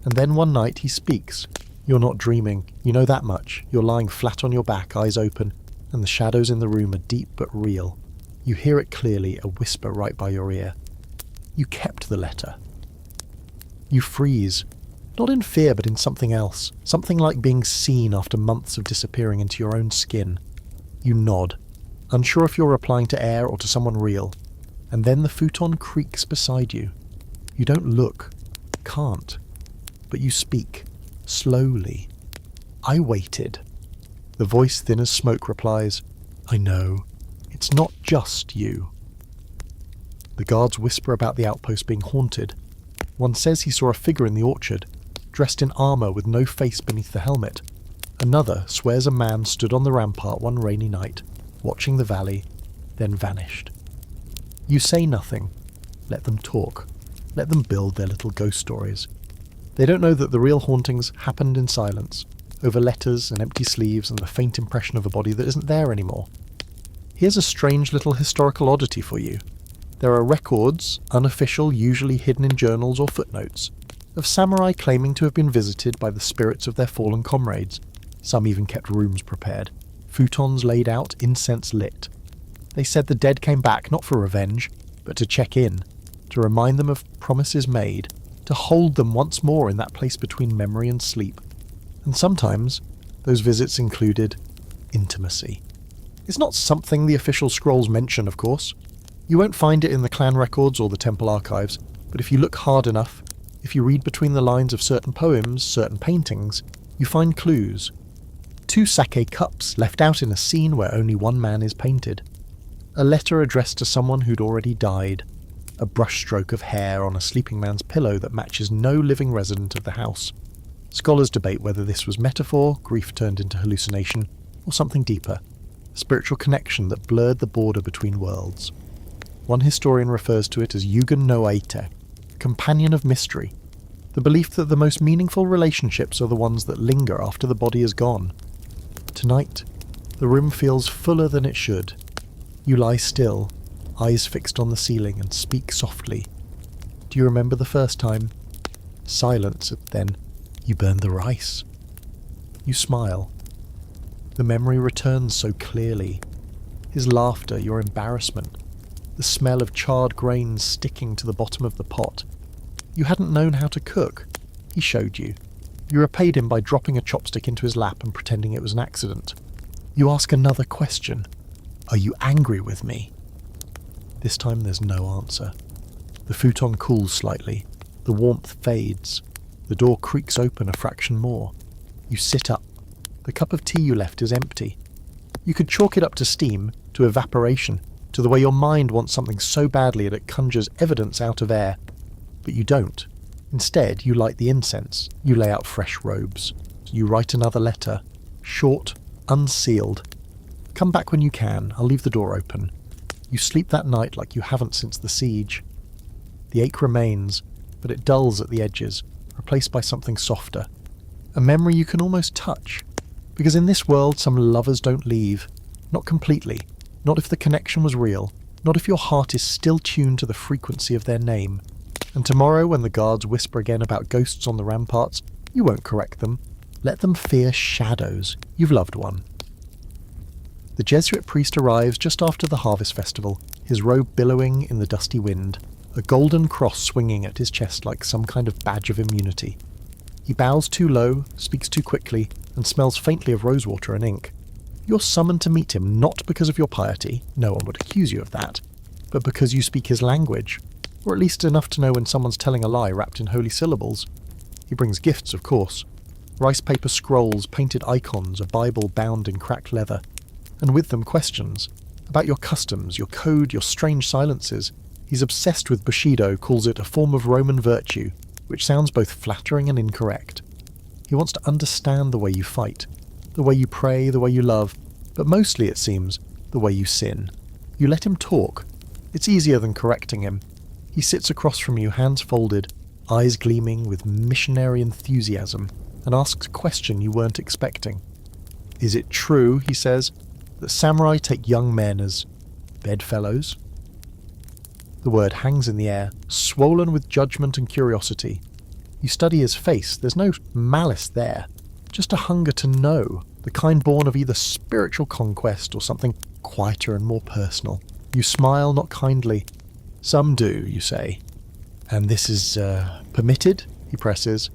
And then one night he speaks. You're not dreaming. You know that much. You're lying flat on your back, eyes open, and the shadows in the room are deep but real. You hear it clearly, a whisper right by your ear. You kept the letter. You freeze. Not in fear, but in something else. Something like being seen after months of disappearing into your own skin. You nod, unsure if you're replying to air or to someone real. And then the futon creaks beside you. You don't look. Can't. But you speak. Slowly. "I waited." The voice thin as smoke replies, "I know. It's not just you." The guards whisper about the outpost being haunted. One says he saw a figure in the orchard, dressed in armour with no face beneath the helmet. Another swears a man stood on the rampart one rainy night, watching the valley, then vanished. You say nothing. Let them talk. Let them build their little ghost stories. They don't know that the real hauntings happened in silence, over letters and empty sleeves and the faint impression of a body that isn't there anymore. Here's a strange little historical oddity for you. There are records, unofficial, usually hidden in journals or footnotes, of samurai claiming to have been visited by the spirits of their fallen comrades. Some even kept rooms prepared, futons laid out, incense lit. They said the dead came back not for revenge, but to check in, to remind them of promises made, to hold them once more in that place between memory and sleep. And sometimes those visits included intimacy. It's not something the official scrolls mention, of course. You won't find it in the clan records or the temple archives, but if you look hard enough, if you read between the lines of certain poems, certain paintings, you find clues. 2 sake cups left out in a scene where only one man is painted. A letter addressed to someone who'd already died. A brushstroke of hair on a sleeping man's pillow that matches no living resident of the house. Scholars debate whether this was metaphor, grief turned into hallucination, or something deeper. A spiritual connection that blurred the border between worlds. One historian refers to it as Yugen no Aite, companion of mystery, the belief that the most meaningful relationships are the ones that linger after the body is gone. Tonight, the room feels fuller than it should. You lie still, eyes fixed on the ceiling, and speak softly. Do you remember the first time? Silence, then you burned the rice. You smile. The memory returns so clearly. His laughter, your embarrassment, the smell of charred grains sticking to the bottom of the pot. You hadn't known how to cook. He showed you. You repaid him by dropping a chopstick into his lap and pretending it was an accident. You ask another question. Are you angry with me? This time there's no answer. The futon cools slightly. The warmth fades. The door creaks open a fraction more. You sit up. The cup of tea you left is empty. You could chalk it up to steam, to evaporation, to the way your mind wants something so badly that it conjures evidence out of air. But you don't. Instead, you light the incense. You lay out fresh robes. You write another letter. Short, unsealed. Come back when you can. I'll leave the door open. You sleep that night like you haven't since the siege. The ache remains, but it dulls at the edges, replaced by something softer. A memory you can almost touch. Because in this world some lovers don't leave. Not completely. Not if the connection was real. Not if your heart is still tuned to the frequency of their name. And tomorrow, when the guards whisper again about ghosts on the ramparts, you won't correct them. Let them fear shadows. You've loved one. The Jesuit priest arrives just after the harvest festival, his robe billowing in the dusty wind, a golden cross swinging at his chest like some kind of badge of immunity. He bows too low, speaks too quickly, and smells faintly of rosewater and ink. You're summoned to meet him not because of your piety, no one would accuse you of that, but because you speak his language, or at least enough to know when someone's telling a lie wrapped in holy syllables. He brings gifts, of course. Rice paper scrolls, painted icons, a Bible bound in cracked leather, and with them questions about your customs, your code, your strange silences. He's obsessed with Bushido, calls it a form of Roman virtue, which sounds both flattering and incorrect. He wants to understand the way you fight, the way you pray, the way you love, but mostly, it seems, the way you sin. You let him talk. It's easier than correcting him. He sits across from you, hands folded, eyes gleaming with missionary enthusiasm, and asks a question you weren't expecting. Is it true, he says, that samurai take young men as bedfellows? The word hangs in the air, swollen with judgment and curiosity. You study his face. There's no malice there, just a hunger to know, the kind born of either spiritual conquest or something quieter and more personal. You smile, not kindly. Some do, you say. And this is, permitted? He presses.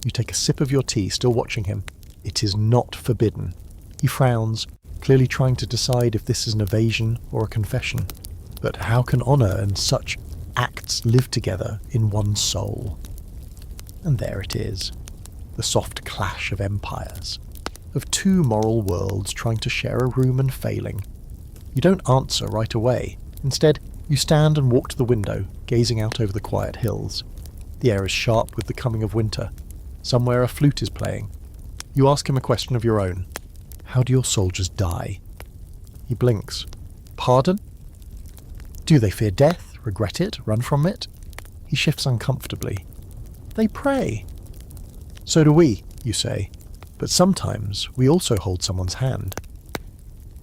You take a sip of your tea, still watching him. It is not forbidden. He frowns, clearly trying to decide if this is an evasion or a confession. But how can honour and such acts live together in one soul? And there it is, the soft clash of empires, of two moral worlds trying to share a room and failing. You don't answer right away. Instead, you stand and walk to the window, gazing out over the quiet hills. The air is sharp with the coming of winter. Somewhere a flute is playing. You ask him a question of your own. How do your soldiers die? He blinks. Pardon? Do they fear death, regret it, run from it? He shifts uncomfortably. They pray. So do we, you say, but sometimes we also hold someone's hand.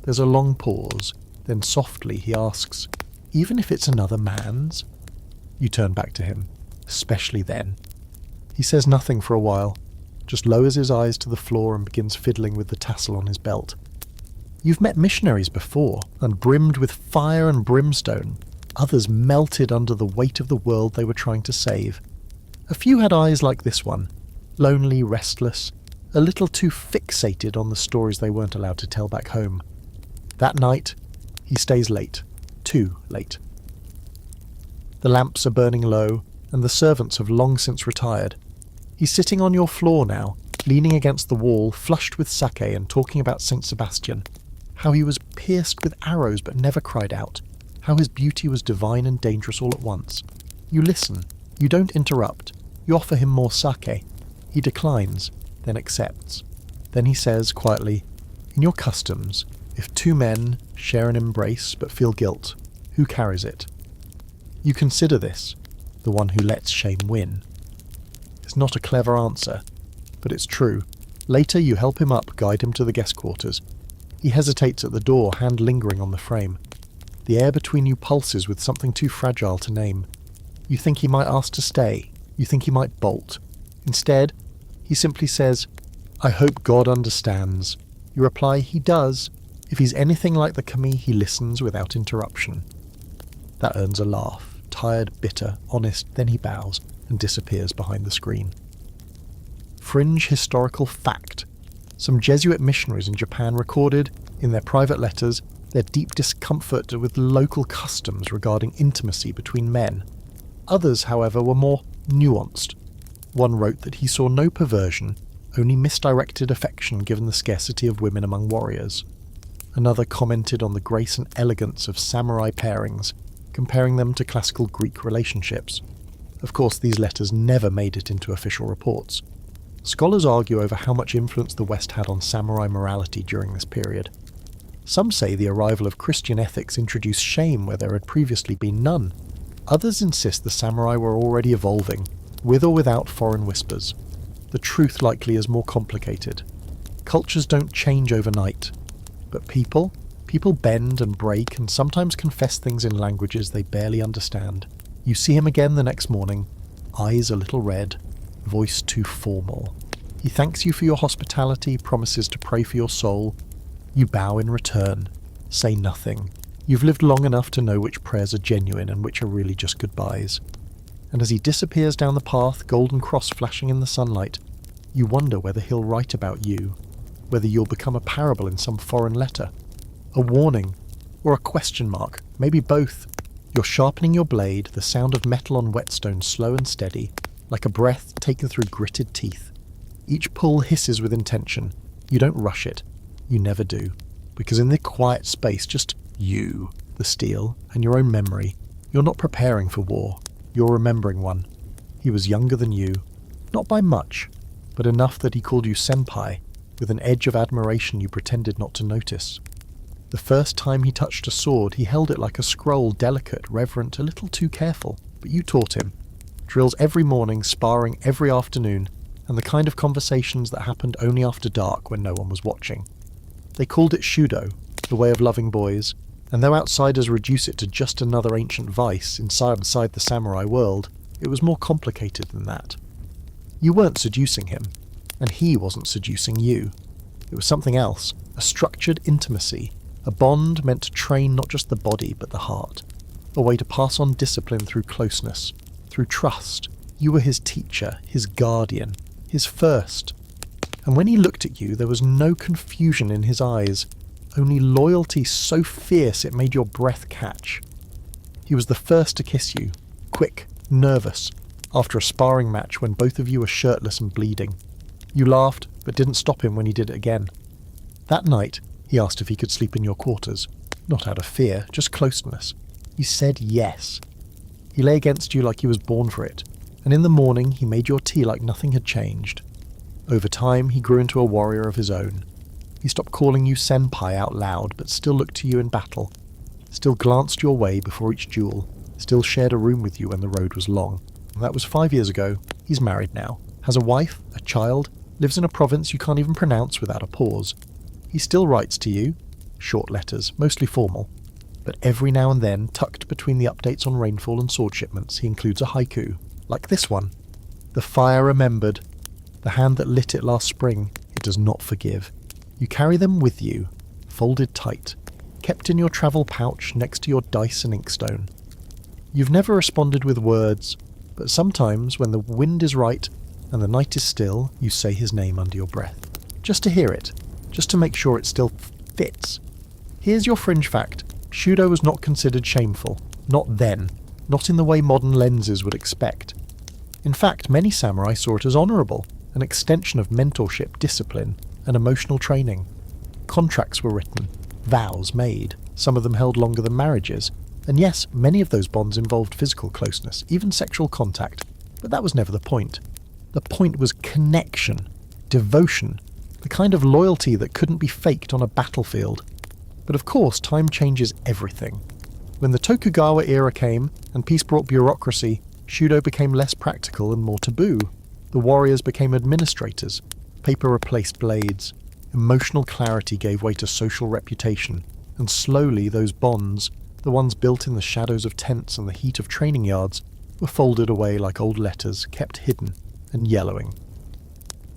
There's a long pause, then softly he asks, even if it's another man's? You turn back to him, especially then. He says nothing for a while, just lowers his eyes to the floor and begins fiddling with the tassel on his belt. You've met missionaries before, and brimmed with fire and brimstone. Others melted under the weight of the world they were trying to save. A few had eyes like this one, lonely, restless, a little too fixated on the stories they weren't allowed to tell back home. That night, he stays late, too late. The lamps are burning low, and the servants have long since retired. He's sitting on your floor now, leaning against the wall, flushed with sake and talking about St. Sebastian, how he was pierced with arrows but never cried out, how his beauty was divine and dangerous all at once. You listen. You don't interrupt. You offer him more sake. He declines, then accepts. Then he says quietly, in your customs, if two men share an embrace but feel guilt, who carries it? You consider this, the one who lets shame win. It's not a clever answer, but it's true. Later you help him up, guide him to the guest quarters. He hesitates at the door, hand lingering on the frame. The air between you pulses with something too fragile to name. You think he might ask to stay. You think he might bolt. Instead, he simply says, I hope God understands. You reply, he does. If he's anything like the kami, he listens without interruption. That earns a laugh, tired, bitter, honest, then he bows and disappears behind the screen. Fringe historical fact. Some Jesuit missionaries in Japan recorded, in their private letters, their deep discomfort with local customs regarding intimacy between men. Others, however, were more nuanced. One wrote that he saw no perversion, only misdirected affection given the scarcity of women among warriors. Another commented on the grace and elegance of samurai pairings, comparing them to classical Greek relationships. Of course, these letters never made it into official reports. Scholars argue over how much influence the West had on samurai morality during this period. Some say the arrival of Christian ethics introduced shame where there had previously been none. Others insist the samurai were already evolving, with or without foreign whispers. The truth likely is more complicated. Cultures don't change overnight, but people, People bend and break and sometimes confess things in languages they barely understand. You see him again the next morning, eyes a little red, voice too formal. He thanks you for your hospitality, promises to pray for your soul. You bow in return, say nothing. You've lived long enough to know which prayers are genuine and which are really just goodbyes. And as he disappears down the path, golden cross flashing in the sunlight, you wonder whether he'll write about you, whether you'll become a parable in some foreign letter, a warning, or a question mark, maybe both. You're sharpening your blade, the sound of metal on whetstone slow and steady, like a breath taken through gritted teeth. Each pull hisses with intention. You don't rush it. You never do. Because in the quiet space, just you, the steel, and your own memory, you're not preparing for war. You're remembering one. He was younger than you, not by much, but enough that he called you senpai, with an edge of admiration you pretended not to notice. The first time he touched a sword, he held it like a scroll, delicate, reverent, a little too careful, but you taught him. Drills every morning, sparring every afternoon, and the kind of conversations that happened only after dark when no one was watching. They called it Shudō, the way of loving boys, and though outsiders reduce it to just another ancient vice inside the samurai world, it was more complicated than that. You weren't seducing him, and he wasn't seducing you. It was something else, a structured intimacy, a bond meant to train not just the body but the heart, a way to pass on discipline through closeness, through trust. You were his teacher, his guardian, his first. And when he looked at you, there was no confusion in his eyes, only loyalty so fierce it made your breath catch. He was the first to kiss you, quick, nervous, after a sparring match when both of you were shirtless and bleeding. You laughed, but didn't stop him when he did it again. That night, he asked if he could sleep in your quarters, not out of fear, just closeness. You said yes. He lay against you like he was born for it, and in the morning he made your tea like nothing had changed. Over time, he grew into a warrior of his own. He stopped calling you senpai out loud, but still looked to you in battle, still glanced your way before each duel, still shared a room with you when the road was long. And that was 5 years ago. He's married now, has a wife, a child, lives in a province you can't even pronounce without a pause. He still writes to you, short letters, mostly formal, but every now and then, tucked between the updates on rainfall and sword shipments, he includes a haiku, like this one. The fire remembered, the hand that lit it last spring, it does not forgive. You carry them with you, folded tight, kept in your travel pouch next to your dice and inkstone. You've never responded with words, but sometimes when the wind is right and the night is still, you say his name under your breath. Just to hear it, just to make sure it still fits. Here's your fringe fact. Shudō was not considered shameful. Not then. Not in the way modern lenses would expect. In fact, many samurai saw it as honourable, an extension of mentorship, discipline, and emotional training. Contracts were written, vows made, some of them held longer than marriages, and yes, many of those bonds involved physical closeness, even sexual contact, but that was never the point. The point was connection, devotion, the kind of loyalty that couldn't be faked on a battlefield. But of course, time changes everything. When the Tokugawa era came, and peace brought bureaucracy, Shudō became less practical and more taboo. The warriors became administrators. Paper replaced blades. Emotional clarity gave way to social reputation. And slowly those bonds, the ones built in the shadows of tents and the heat of training yards, were folded away like old letters, kept hidden and yellowing.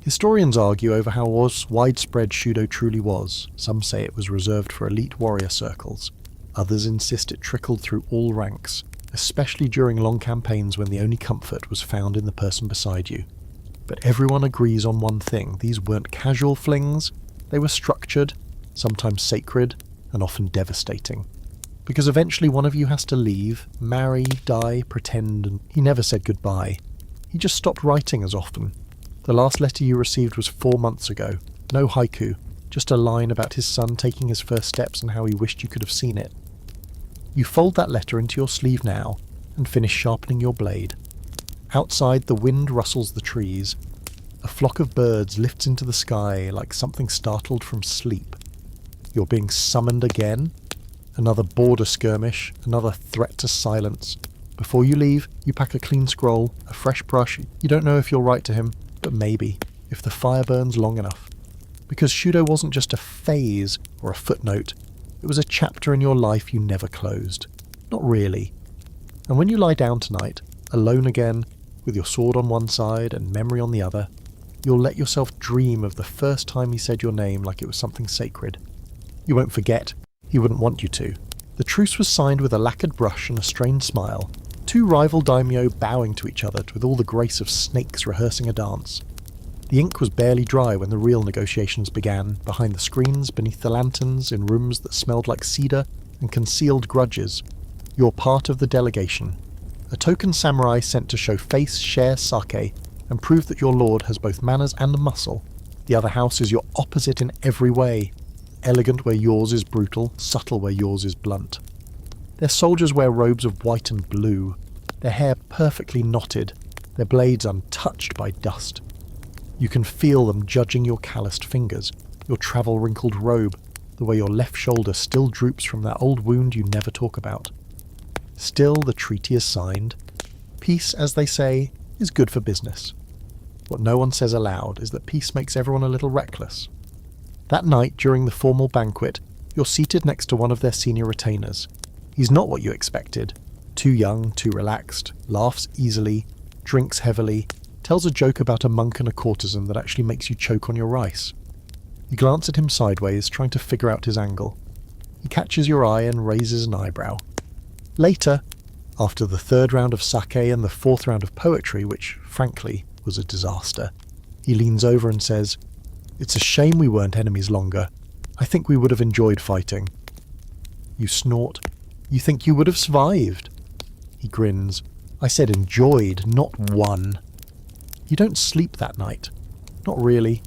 Historians argue over how widespread Shudō truly was. Some say it was reserved for elite warrior circles. Others insist it trickled through all ranks, especially during long campaigns when the only comfort was found in the person beside you. But everyone agrees on one thing: these weren't casual flings, they were structured, sometimes sacred, and often devastating. Because eventually one of you has to leave, marry, die, pretend, and he never said goodbye. He just stopped writing as often. The last letter you received was 4 months ago. No haiku, just a line about his son taking his first steps and how he wished you could have seen it. You fold that letter into your sleeve now and finish sharpening your blade. Outside, the wind rustles the trees. A flock of birds lifts into the sky like something startled from sleep. You're being summoned again. Another border skirmish, another threat to silence. Before you leave, you pack a clean scroll, a fresh brush. You don't know if you'll write to him, but maybe, if the fire burns long enough. Because Shudō wasn't just a phase or a footnote, It was a chapter in your life you never closed. Not really. And when you lie down tonight, alone again, with your sword on one side and memory on the other, you'll let yourself dream of the first time he said your name like it was something sacred. You won't forget. He wouldn't want you to. The truce was signed with a lacquered brush and a strained smile, two rival daimyo bowing to each other with all the grace of snakes rehearsing a dance. The ink was barely dry when the real negotiations began, behind the screens, beneath the lanterns, in rooms that smelled like cedar and concealed grudges. You're part of the delegation. A token samurai sent to show face, share sake, and prove that your lord has both manners and muscle. The other house is your opposite in every way. Elegant where yours is brutal, subtle where yours is blunt. Their soldiers wear robes of white and blue, their hair perfectly knotted, their blades untouched by dust. You can feel them judging your calloused fingers, your travel-wrinkled robe, the way your left shoulder still droops from that old wound you never talk about. Still, the treaty is signed. Peace, as they say, is good for business. What no one says aloud is that peace makes everyone a little reckless. That night, during the formal banquet, you're seated next to one of their senior retainers. He's not what you expected. Too young, too relaxed, laughs easily, drinks heavily, tells a joke about a monk and a courtesan that actually makes you choke on your rice. You glance at him sideways, trying to figure out his angle. He catches your eye and raises an eyebrow. Later, after the third round of sake and the fourth round of poetry, which, frankly, was a disaster, he leans over and says, "It's a shame we weren't enemies longer. I think we would have enjoyed fighting." You snort. You think you would have survived. He grins. "I said enjoyed, not won." You don't sleep that night. Not really.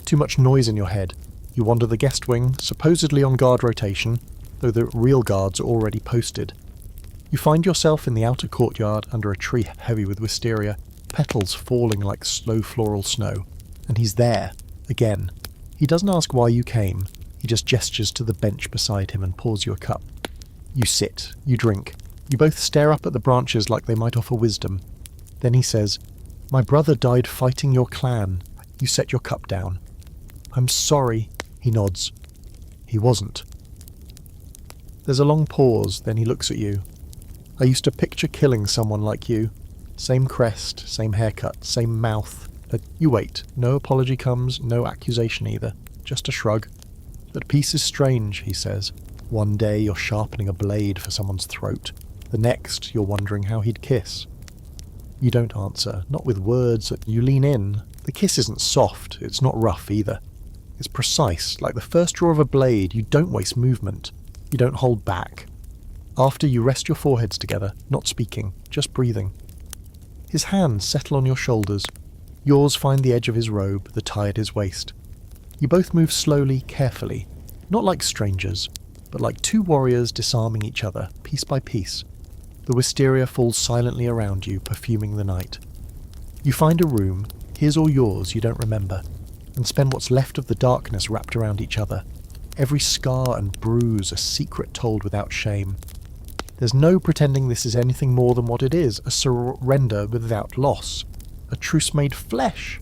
Too much noise in your head. You wander the guest wing, supposedly on guard rotation, though the real guards are already posted. You find yourself in the outer courtyard under a tree heavy with wisteria, petals falling like slow floral snow. And he's there, again. He doesn't ask why you came. He just gestures to the bench beside him and pours you a cup. You sit. You drink. You both stare up at the branches like they might offer wisdom. Then he says, "My brother died fighting your clan." You set your cup down. "I'm sorry." He nods. He wasn't. There's a long pause, then he looks at you. "I used to picture killing someone like you. Same crest, same haircut, same mouth." But you wait. No apology comes, no accusation either. Just a shrug. "But peace is strange," he says. One day you're sharpening a blade for someone's throat. The next, you're wondering how he'd kiss. You don't answer, not with words. You lean in. The kiss isn't soft, it's not rough either. It's precise, like the first draw of a blade. You don't waste movement. You don't hold back. After, you rest your foreheads together, not speaking, just breathing. His hands settle on your shoulders. Yours find the edge of his robe, the tie at his waist. You both move slowly, carefully, not like strangers, but like two warriors disarming each other, piece by piece. The wisteria falls silently around you, perfuming the night. You find a room, his or yours you don't remember, and spend what's left of the darkness wrapped around each other. Every scar and bruise a secret told without shame. There's no pretending this is anything more than what it is, a surrender without loss. A truce made flesh.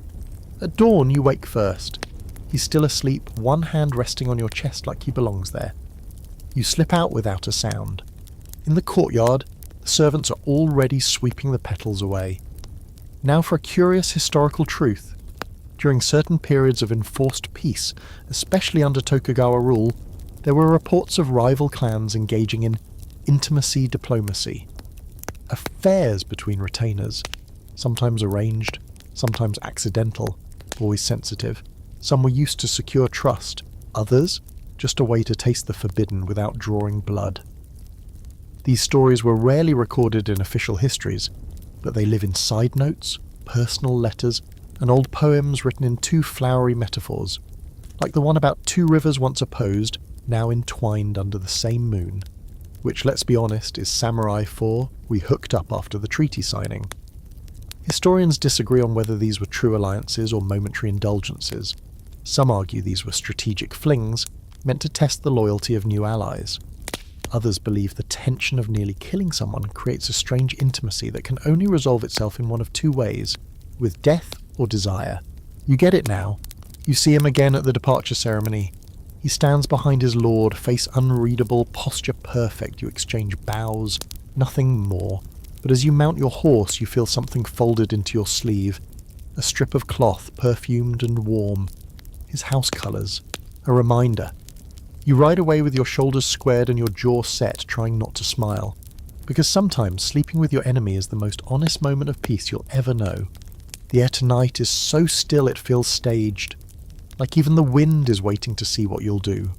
At dawn you wake first. He's still asleep, one hand resting on your chest like he belongs there. You slip out without a sound. In the courtyard, the servants are already sweeping the petals away. Now for a curious historical truth. During certain periods of enforced peace, especially under Tokugawa rule, there were reports of rival clans engaging in intimacy diplomacy. Affairs between retainers. Sometimes arranged, sometimes accidental, always sensitive. Some were used to secure trust, others just a way to taste the forbidden without drawing blood. These stories were rarely recorded in official histories, but they live in side notes, personal letters, and old poems written in two flowery metaphors, like the one about two rivers once opposed, now entwined under the same moon, which, let's be honest, is Samurai 4, we hooked up after the treaty signing. Historians disagree on whether these were true alliances or momentary indulgences. Some argue these were strategic flings, meant to test the loyalty of new allies. Others believe the tension of nearly killing someone creates a strange intimacy that can only resolve itself in one of two ways, with death or desire. You get it now. You see him again at the departure ceremony. He stands behind his lord, face unreadable, posture perfect. You exchange bows, nothing more. But as you mount your horse, you feel something folded into your sleeve. A strip of cloth, perfumed and warm. His house colours. A reminder. You ride away with your shoulders squared and your jaw set, trying not to smile. Because sometimes sleeping with your enemy is the most honest moment of peace you'll ever know. The air tonight is so still it feels staged. Like even the wind is waiting to see what you'll do.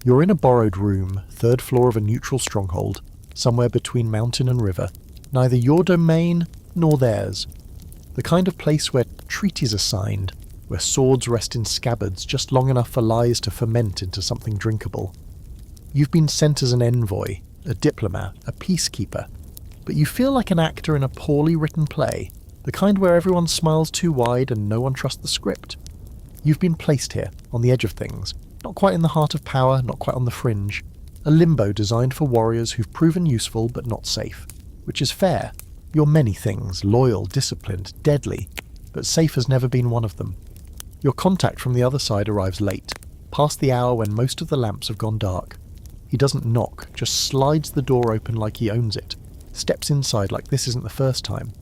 You're in a borrowed room, 3rd floor of a neutral stronghold, somewhere between mountain and river. Neither your domain nor theirs. The kind of place where treaties are signed, where swords rest in scabbards just long enough for lies to ferment into something drinkable. You've been sent as an envoy, a diplomat, a peacekeeper, but you feel like an actor in a poorly written play, the kind where everyone smiles too wide and no one trusts the script. You've been placed here, on the edge of things, not quite in the heart of power, not quite on the fringe, a limbo designed for warriors who've proven useful but not safe, which is fair. You're many things, loyal, disciplined, deadly, but safe has never been one of them. Your contact from the other side arrives late, past the hour when most of the lamps have gone dark. He doesn't knock, just slides the door open like he owns it, steps inside like this isn't the first time.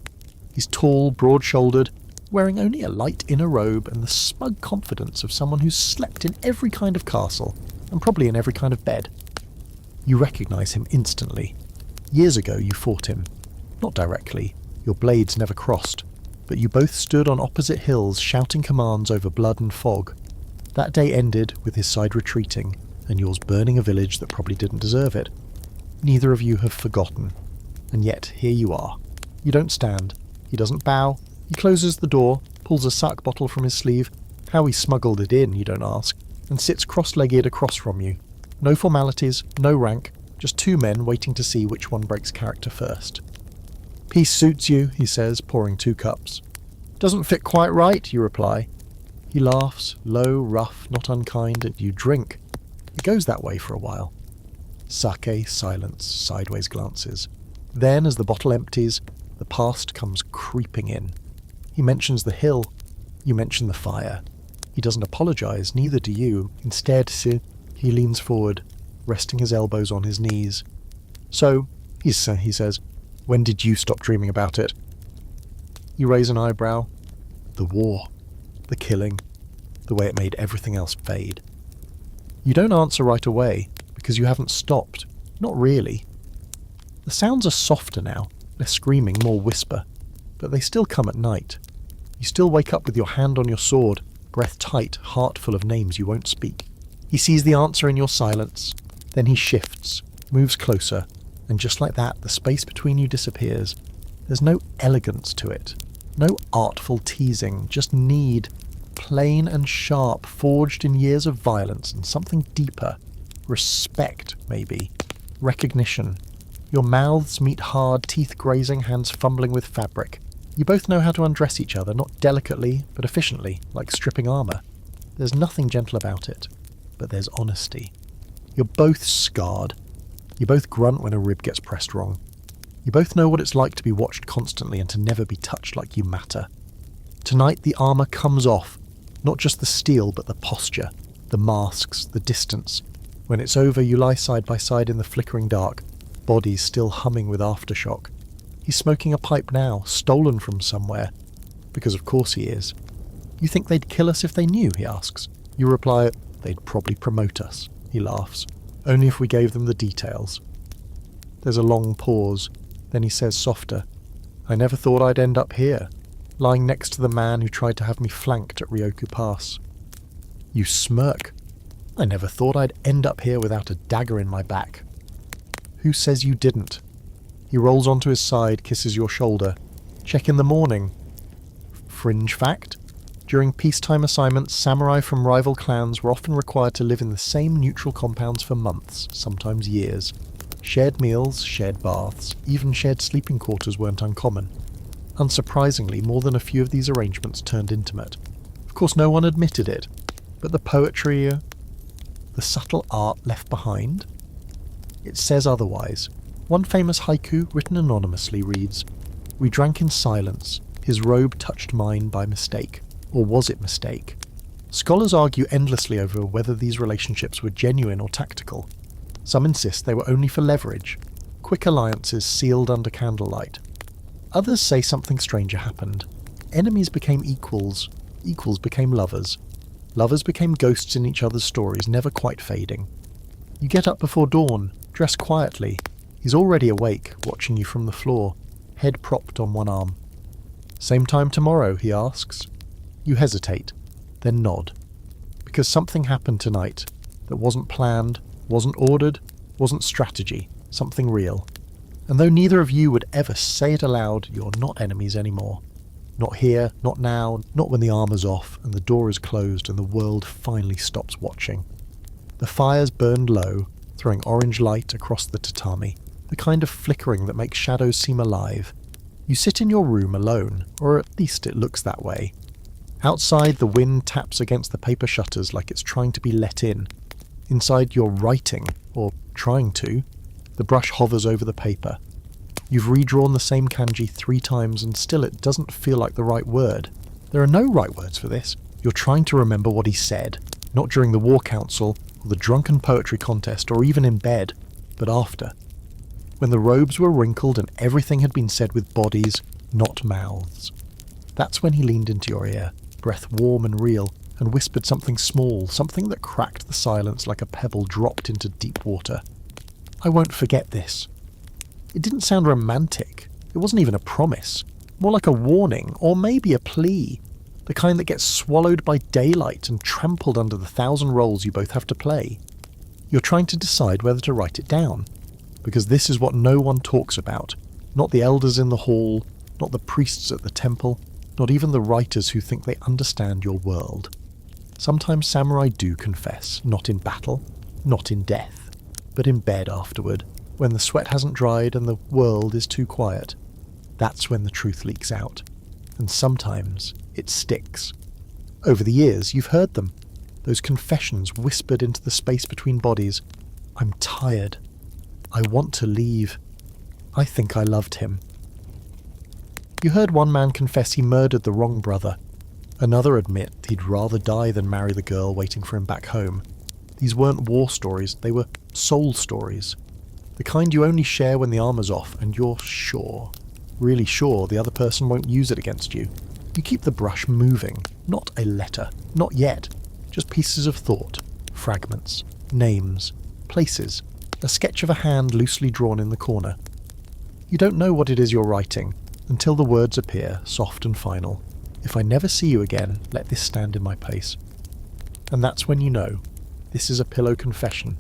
He's tall, broad-shouldered, wearing only a light inner robe and the smug confidence of someone who's slept in every kind of castle, and probably in every kind of bed. You recognise him instantly. Years ago you fought him. Not directly, your blades never crossed, but you both stood on opposite hills shouting commands over blood and fog. That day ended with his side retreating, and yours burning a village that probably didn't deserve it. Neither of you have forgotten, and yet here you are. You don't stand. He doesn't bow. He closes the door, pulls a sack bottle from his sleeve, how he smuggled it in, you don't ask, and sits cross-legged across from you. No formalities, no rank, just 2 men waiting to see which one breaks character first. "Peace suits you," he says, pouring 2 cups. "Doesn't fit quite right," you reply. He laughs, low, rough, not unkind, and you drink. It goes that way for a while. Sake, silence, sideways glances. Then, as the bottle empties, the past comes creeping in. He mentions the hill. You mention the fire. He doesn't apologise, neither do you. Instead, he leans forward, resting his elbows on his knees. "So," he says, "when did you stop dreaming about it?" You raise an eyebrow. The war. The killing. The way it made everything else fade. You don't answer right away, because you haven't stopped. Not really. The sounds are softer now, less screaming, more whisper, but they still come at night. You still wake up with your hand on your sword, breath tight, heart full of names you won't speak. He sees the answer in your silence, then he shifts, moves closer, and just like that, the space between you disappears. There's no elegance to it, no artful teasing, just need, plain and sharp, forged in years of violence, and something deeper. Respect, maybe. Recognition. Your mouths meet hard, teeth grazing, hands fumbling with fabric. You both know how to undress each other, not delicately, but efficiently, like stripping armour. There's nothing gentle about it, but there's honesty. You're both scarred. You both grunt when a rib gets pressed wrong. You both know what it's like to be watched constantly and to never be touched like you matter. Tonight the armour comes off, not just the steel, but the posture, the masks, the distance. When it's over, you lie side by side in the flickering dark, bodies still humming with aftershock. He's smoking a pipe now, stolen from somewhere. Because of course he is. You think they'd kill us if they knew, he asks. You reply, they'd probably promote us. He laughs. Only if we gave them the details. There's a long pause. Then he says softer, I never thought I'd end up here, lying next to the man who tried to have me flanked at Ryoku Pass. You smirk. I never thought I'd end up here without a dagger in my back. Who says you didn't? He rolls onto his side, kisses your shoulder. Check in the morning. Fringe fact? During peacetime assignments, samurai from rival clans were often required to live in the same neutral compounds for months, sometimes years. Shared meals, shared baths, even shared sleeping quarters weren't uncommon. Unsurprisingly, more than a few of these arrangements turned intimate. Of course, no one admitted it, but the poetry, the subtle art left behind? It says otherwise. One famous haiku, written anonymously, reads, We drank in silence. His robe touched mine by mistake. Or was it mistake? Scholars argue endlessly over whether these relationships were genuine or tactical. Some insist they were only for leverage, quick alliances sealed under candlelight. Others say something stranger happened. Enemies became equals, equals became lovers. Lovers became ghosts in each other's stories, never quite fading. You get up before dawn, dress quietly. He's already awake, watching you from the floor, head propped on one arm. "Same time tomorrow?" he asks. You hesitate, then nod. Because something happened tonight that wasn't planned, wasn't ordered, wasn't strategy, something real. And though neither of you would ever say it aloud, you're not enemies anymore. Not here, not now, not when the armour's off and the door is closed and the world finally stops watching. The fires burned low, throwing orange light across the tatami, the kind of flickering that makes shadows seem alive. You sit in your room alone, or at least it looks that way. Outside, the wind taps against the paper shutters like it's trying to be let in. Inside, you're writing, or trying to. The brush hovers over the paper. You've redrawn the same kanji 3 times and still it doesn't feel like the right word. There are no right words for this. You're trying to remember what he said, not during the war council, or the drunken poetry contest, or even in bed, but after. When the robes were wrinkled and everything had been said with bodies, not mouths. That's when he leaned into your ear, breath warm and real, and whispered something small, something that cracked the silence like a pebble dropped into deep water. "I won't forget this." It didn't sound romantic. It wasn't even a promise. More like a warning, or maybe a plea. The kind that gets swallowed by daylight and trampled under the 1,000 roles you both have to play. You're trying to decide whether to write it down. Because this is what no one talks about. Not the elders in the hall, not the priests at the temple, not even the writers who think they understand your world. Sometimes samurai do confess, not in battle, not in death, but in bed afterward, when the sweat hasn't dried and the world is too quiet. That's when the truth leaks out. And sometimes it sticks. Over the years, you've heard them. Those confessions whispered into the space between bodies. "I'm tired. I want to leave. I think I loved him." You heard one man confess he murdered the wrong brother. Another admit he'd rather die than marry the girl waiting for him back home. These weren't war stories, they were soul stories. The kind you only share when the armour's off and you're sure, really sure the other person won't use it against you. You keep the brush moving, not a letter, not yet, just pieces of thought, fragments, names, places, a sketch of a hand loosely drawn in the corner. You don't know what it is you're writing, until the words appear, soft and final. "If I never see you again, let this stand in my place." And that's when you know, this is a pillow confession.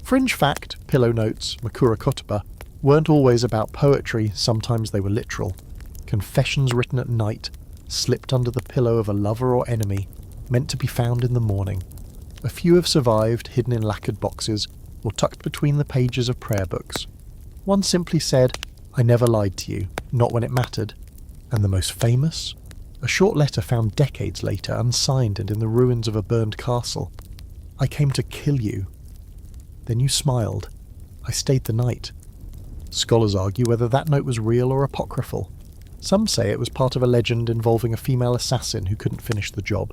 Fringe fact, pillow notes, Makura Kotoba, weren't always about poetry, sometimes they were literal. Confessions written at night, slipped under the pillow of a lover or enemy, meant to be found in the morning. A few have survived, hidden in lacquered boxes, or tucked between the pages of prayer books. One simply said, "I never lied to you, not when it mattered." And the most famous? A short letter found decades later, unsigned and in the ruins of a burned castle. "I came to kill you." Then you smiled. "I stayed the night." Scholars argue whether that note was real or apocryphal. Some say it was part of a legend involving a female assassin who couldn't finish the job.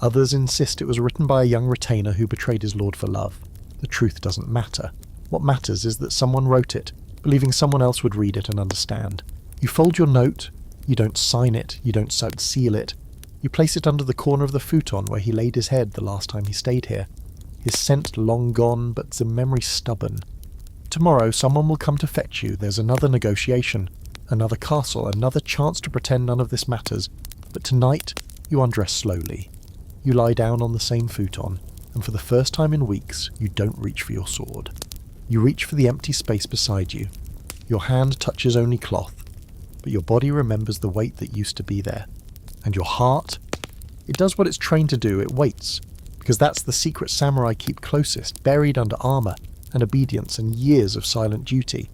Others insist it was written by a young retainer who betrayed his lord for love. The truth doesn't matter. What matters is that someone wrote it, believing someone else would read it and understand. You fold your note, you don't sign it, you don't seal it. You place it under the corner of the futon where he laid his head the last time he stayed here. His scent long gone, but the memory stubborn. Tomorrow someone will come to fetch you, there's another negotiation, another castle, another chance to pretend none of this matters. But tonight, you undress slowly. You lie down on the same futon, and for the first time in weeks, you don't reach for your sword. You reach for the empty space beside you. Your hand touches only cloth, but your body remembers the weight that used to be there. And your heart? It does what it's trained to do, it waits, because that's the secret samurai keep closest, buried under armour and obedience and years of silent duty.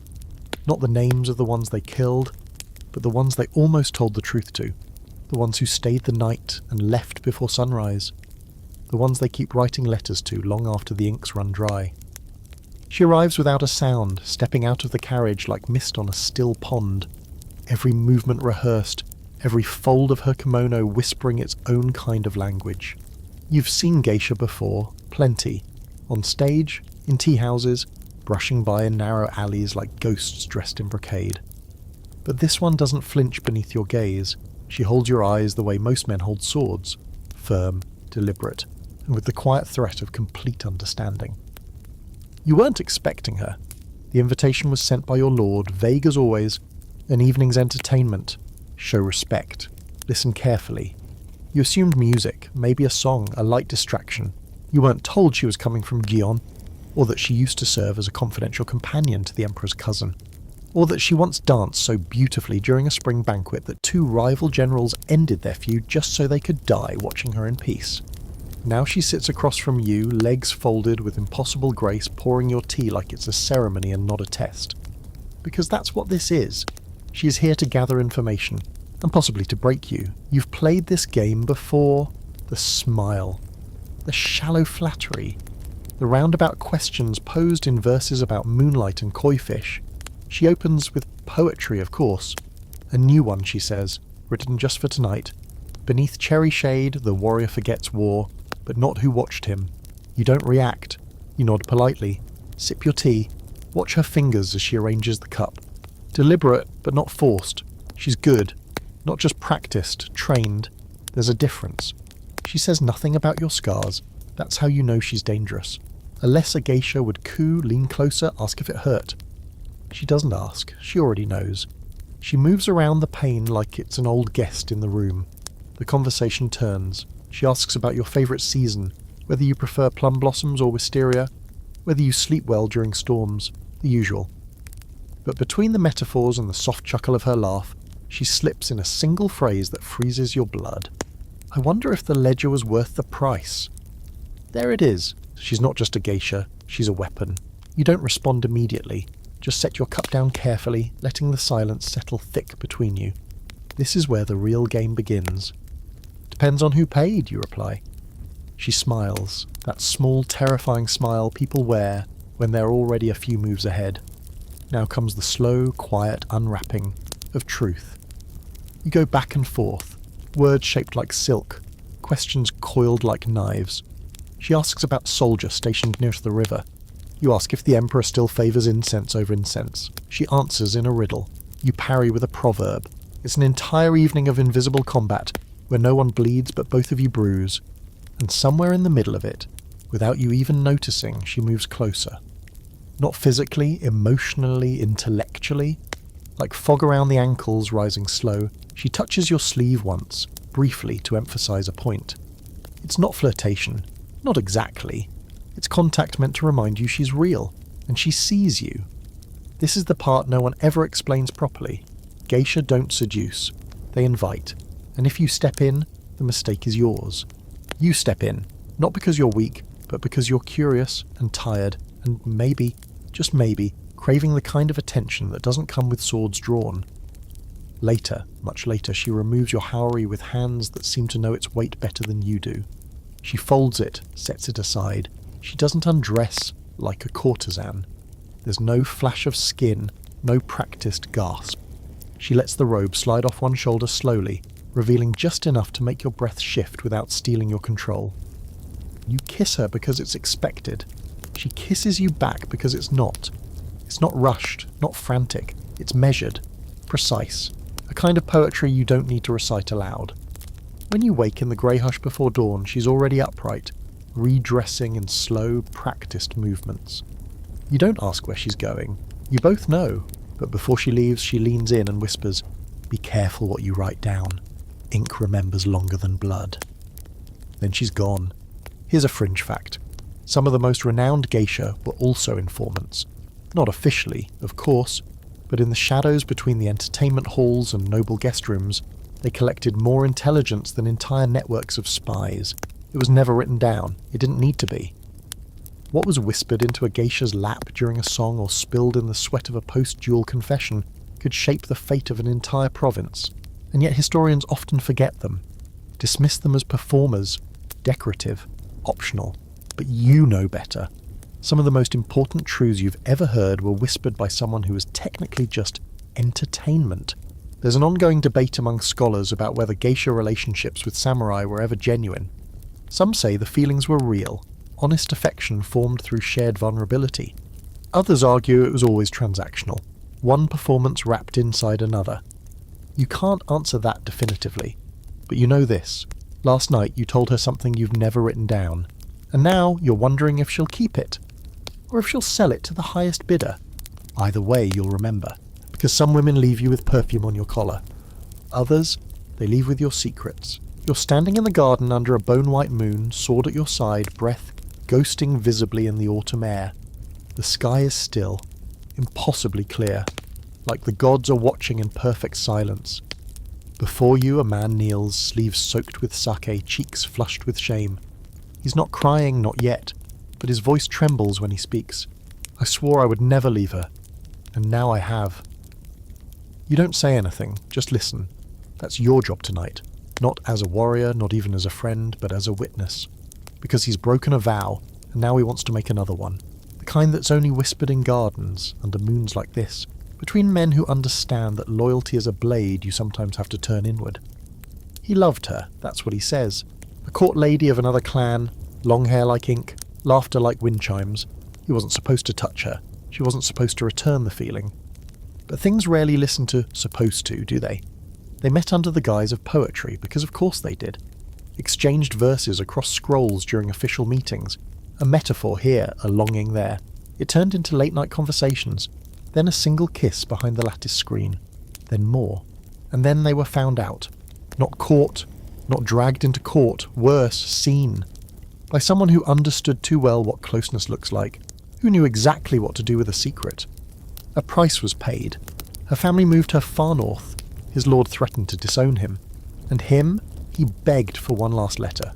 Not the names of the ones they killed, but the ones they almost told the truth to. The ones who stayed the night and left before sunrise. The ones they keep writing letters to long after the inks run dry. She arrives without a sound, stepping out of the carriage like mist on a still pond. Every movement rehearsed, every fold of her kimono whispering its own kind of language. You've seen geisha before, plenty. On stage, in tea houses, brushing by in narrow alleys like ghosts dressed in brocade. But this one doesn't flinch beneath your gaze. She holds your eyes the way most men hold swords, firm, deliberate, and with the quiet threat of complete understanding. You weren't expecting her. The invitation was sent by your lord, vague as always, an evening's entertainment. Show respect. Listen carefully. You assumed music, maybe a song, a light distraction. You weren't told she was coming from Gion, or that she used to serve as a confidential companion to the Emperor's cousin, or that she once danced so beautifully during a spring banquet that two rival generals ended their feud just so they could die watching her in peace. Now she sits across from you, legs folded with impossible grace, pouring your tea like it's a ceremony and not a test. Because that's what this is. She is here to gather information, and possibly to break you. You've played this game before. The smile. The shallow flattery. The roundabout questions posed in verses about moonlight and koi fish. She opens with poetry, of course. A new one, she says, written just for tonight. Beneath cherry shade, the warrior forgets war, but not who watched him. You don't react. You nod politely. Sip your tea. Watch her fingers as she arranges the cup. Deliberate, but not forced. She's good. Not just practiced, trained. There's a difference. She says nothing about your scars. That's how you know she's dangerous. A lesser geisha would coo, lean closer, ask if it hurt. She doesn't ask. She already knows. She moves around the pane like it's an old guest in the room. The conversation turns. She asks about your favourite season, whether you prefer plum blossoms or wisteria, whether you sleep well during storms, the usual. But between the metaphors and the soft chuckle of her laugh, she slips in a single phrase that freezes your blood. I wonder if the ledger was worth the price. There it is. She's not just a geisha, she's a weapon. You don't respond immediately. Just set your cup down carefully, letting the silence settle thick between you. This is where the real game begins. Depends on who paid, you reply. She smiles, that small, terrifying smile people wear when they're already a few moves ahead. Now comes the slow, quiet unwrapping of truth. You go back and forth, words shaped like silk, questions coiled like knives. She asks about soldier stationed near to the river. You ask if the Emperor still favours incense over incense. She answers in a riddle. You parry with a proverb. It's an entire evening of invisible combat, where no one bleeds but both of you bruise. And somewhere in the middle of it, without you even noticing, she moves closer. Not physically, emotionally, intellectually. Like fog around the ankles rising slow, she touches your sleeve once, briefly to emphasise a point. It's not flirtation. Not exactly. It's contact meant to remind you she's real, and she sees you. This is the part no one ever explains properly. Geisha don't seduce. They invite. And if you step in, the mistake is yours. You step in, not because you're weak, but because you're curious and tired, and maybe, just maybe, craving the kind of attention that doesn't come with swords drawn. Later, much later, she removes your haori with hands that seem to know its weight better than you do. She folds it, sets it aside. She doesn't undress like a courtesan. There's no flash of skin, no practiced gasp. She lets the robe slide off one shoulder slowly, revealing just enough to make your breath shift without stealing your control. You kiss her because it's expected. She kisses you back because it's not. It's not rushed, not frantic. It's measured, precise. A kind of poetry you don't need to recite aloud. When you wake in the grey hush before dawn, she's already upright, redressing in slow, practiced movements. You don't ask where she's going. You both know, but before she leaves, she leans in and whispers, "Be careful what you write down. Ink remembers longer than blood." Then she's gone. Here's a fringe fact. Some of the most renowned geisha were also informants. Not officially, of course, but in the shadows between the entertainment halls and noble guest rooms, they collected more intelligence than entire networks of spies. It was never written down. It didn't need to be. What was whispered into a geisha's lap during a song or spilled in the sweat of a post-duel confession could shape the fate of an entire province, and yet historians often forget them, dismiss them as performers, decorative, optional. But you know better. Some of the most important truths you've ever heard were whispered by someone who was technically just entertainment. There's an ongoing debate among scholars about whether geisha relationships with samurai were ever genuine. Some say the feelings were real, honest affection formed through shared vulnerability. Others argue it was always transactional, one performance wrapped inside another. You can't answer that definitively, but you know this. Last night you told her something you've never written down, and now you're wondering if she'll keep it, or if she'll sell it to the highest bidder. Either way, you'll remember, because some women leave you with perfume on your collar. Others, they leave with your secrets. You're standing in the garden under a bone-white moon, sword at your side, breath ghosting visibly in the autumn air. The sky is still, impossibly clear, like the gods are watching in perfect silence. Before you, a man kneels, sleeves soaked with sake, cheeks flushed with shame. He's not crying, not yet, but his voice trembles when he speaks. I swore I would never leave her, and now I have. You don't say anything, just listen. That's your job tonight, not as a warrior, not even as a friend, but as a witness. Because he's broken a vow, and now he wants to make another one. The kind that's only whispered in gardens, under moons like this, between men who understand that loyalty is a blade you sometimes have to turn inward. He loved her, that's what he says. A court lady of another clan, long hair like ink, laughter like wind chimes. He wasn't supposed to touch her. She wasn't supposed to return the feeling. But things rarely listen to supposed to, do they? They met under the guise of poetry, because of course they did. Exchanged verses across scrolls during official meetings. A metaphor here, a longing there. It turned into late-night conversations, then a single kiss behind the lattice screen, then more. And then they were found out. Not caught, not dragged into court, worse, seen. By someone who understood too well what closeness looks like, who knew exactly what to do with a secret. A price was paid. Her family moved her far north. His lord threatened to disown him. And him, he begged for one last letter.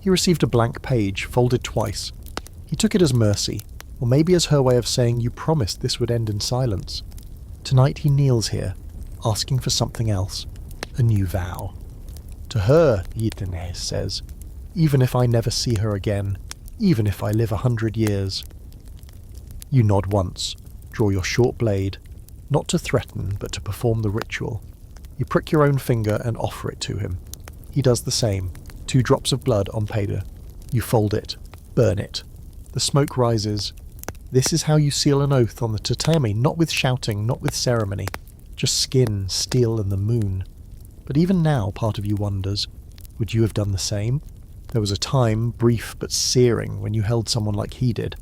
He received a blank page, folded twice. He took it as mercy, or maybe as her way of saying you promised this would end in silence. Tonight he kneels here, asking for something else, a new vow. To her, Yitene says, even if I never see her again, even if I live 100 years. You nod once, draw your short blade, not to threaten but to perform the ritual. You prick your own finger and offer it to him. He does the same, 2 drops of blood on paper. You fold it, burn it. The smoke rises. This is how you seal an oath on the tatami, not with shouting, not with ceremony. Just skin, steel and the moon. But even now part of you wonders, would you have done the same? There was a time, brief but searing, when you held someone like he did.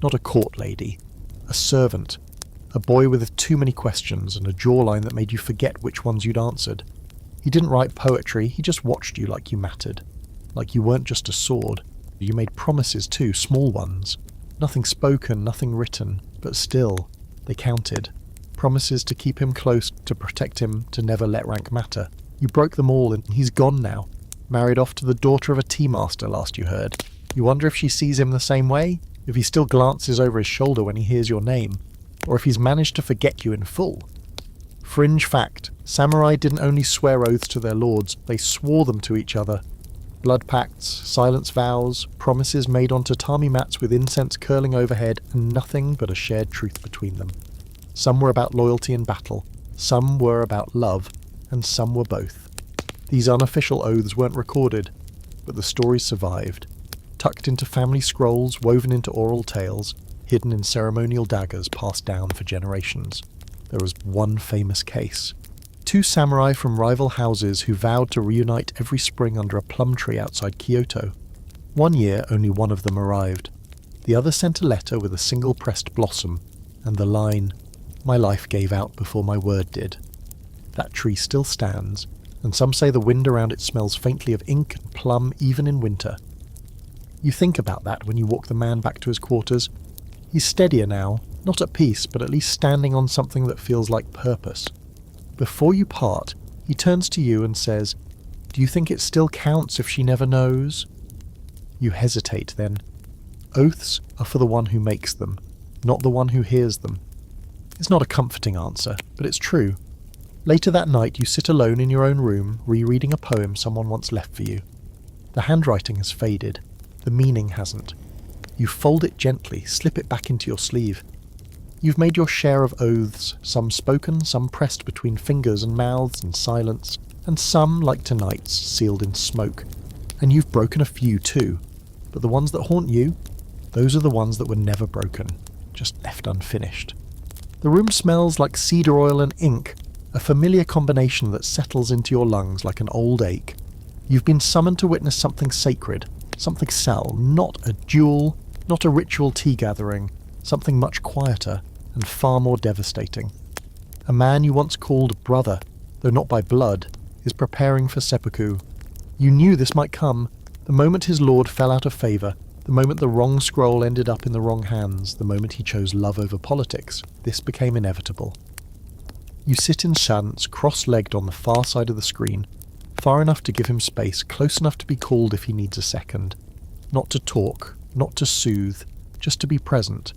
Not a court lady, a servant, a boy with too many questions and a jawline that made you forget which ones you'd answered. He didn't write poetry, he just watched you like you mattered. Like you weren't just a sword. You made promises too, small ones. Nothing spoken, nothing written, but still, they counted. Promises to keep him close, to protect him, to never let rank matter. You broke them all and he's gone now. Married off to the daughter of a tea master, last you heard. You wonder if she sees him the same way? If he still glances over his shoulder when he hears your name? Or if he's managed to forget you in full? Fringe fact, samurai didn't only swear oaths to their lords, they swore them to each other. Blood pacts, silence vows, promises made on tatami mats with incense curling overhead, and nothing but a shared truth between them. Some were about loyalty in battle, some were about love, and some were both. These unofficial oaths weren't recorded, but the stories survived. Tucked into family scrolls, woven into oral tales, hidden in ceremonial daggers passed down for generations. There was one famous case. 2 samurai from rival houses who vowed to reunite every spring under a plum tree outside Kyoto. One year, only one of them arrived. The other sent a letter with a single pressed blossom, and the line, "My life gave out before my word did." That tree still stands, and some say the wind around it smells faintly of ink and plum even in winter. You think about that when you walk the man back to his quarters. He's steadier now, not at peace, but at least standing on something that feels like purpose. Before you part, he turns to you and says, "Do you think it still counts if she never knows?" You hesitate then. Oaths are for the one who makes them, not the one who hears them. It's not a comforting answer, but it's true. Later that night you sit alone in your own room, rereading a poem someone once left for you. The handwriting has faded. The meaning hasn't. You fold it gently, slip it back into your sleeve. You've made your share of oaths, some spoken, some pressed between fingers and mouths in silence, and some, like tonight's, sealed in smoke. And you've broken a few too, but the ones that haunt you, those are the ones that were never broken, just left unfinished. The room smells like cedar oil and ink, a familiar combination that settles into your lungs like an old ache. You've been summoned to witness something sacred, something Sal, not a duel, not a ritual tea gathering, something much quieter and far more devastating. A man you once called brother, though not by blood, is preparing for seppuku. You knew this might come, the moment his lord fell out of favour, the moment the wrong scroll ended up in the wrong hands, the moment he chose love over politics. This became inevitable. You sit in silence, cross-legged on the far side of the screen, far enough to give him space, close enough to be called if he needs a second. Not to talk, not to soothe, just to be present.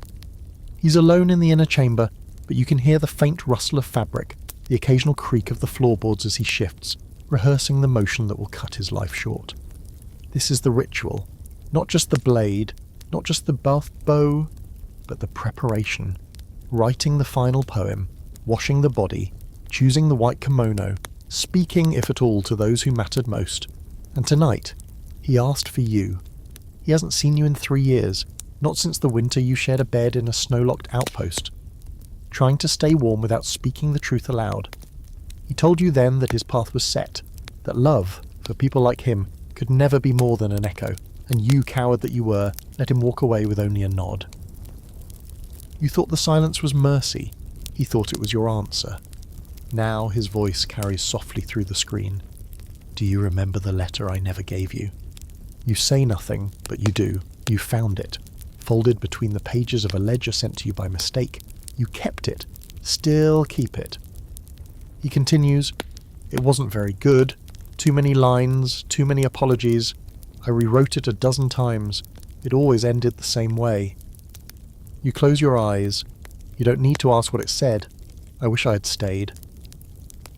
He's alone in the inner chamber, but you can hear the faint rustle of fabric, the occasional creak of the floorboards as he shifts, rehearsing the motion that will cut his life short. This is the ritual. Not just the blade, not just the bow, but the preparation. Writing the final poem, washing the body, choosing the white kimono, speaking, if at all, to those who mattered most. And tonight, he asked for you. He hasn't seen you in 3 years, not since the winter you shared a bed in a snow-locked outpost. Trying to stay warm without speaking the truth aloud. He told you then that his path was set, that love, for people like him, could never be more than an echo, and you, coward that you were, let him walk away with only a nod. You thought the silence was mercy. He thought it was your answer. Now his voice carries softly through the screen. Do you remember the letter I never gave you? You say nothing, but you do. You found it, folded between the pages of a ledger sent to you by mistake. You kept it, still keep it. He continues, it wasn't very good. Too many lines, too many apologies. I rewrote it a dozen times. It always ended the same way. You close your eyes. You don't need to ask what it said. I wish I had stayed.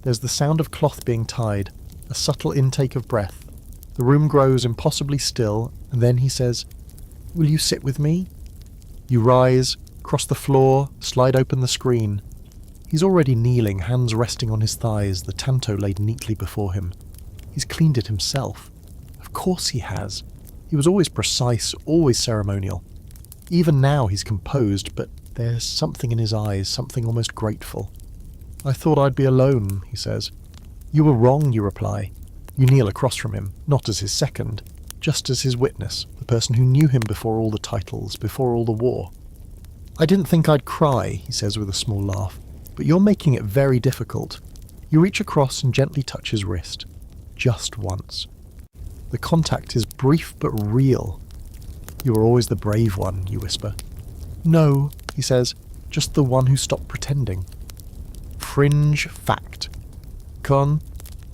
There's the sound of cloth being tied, a subtle intake of breath. The room grows impossibly still, and then he says, will you sit with me? You rise, cross the floor, slide open the screen. He's already kneeling, hands resting on his thighs, the tanto laid neatly before him. He's cleaned it himself. Of course he has. He was always precise, always ceremonial. Even now he's composed, but there's something in his eyes, something almost grateful. I thought I'd be alone, he says. You were wrong, you reply. You kneel across from him, not as his second, just as his witness, the person who knew him before all the titles, before all the war. I didn't think I'd cry, he says with a small laugh, but you're making it very difficult. You reach across and gently touch his wrist. Just once. The contact is brief but real. You were always the brave one, you whisper. No, he says, just the one who stopped pretending. Fringe fact. Kon,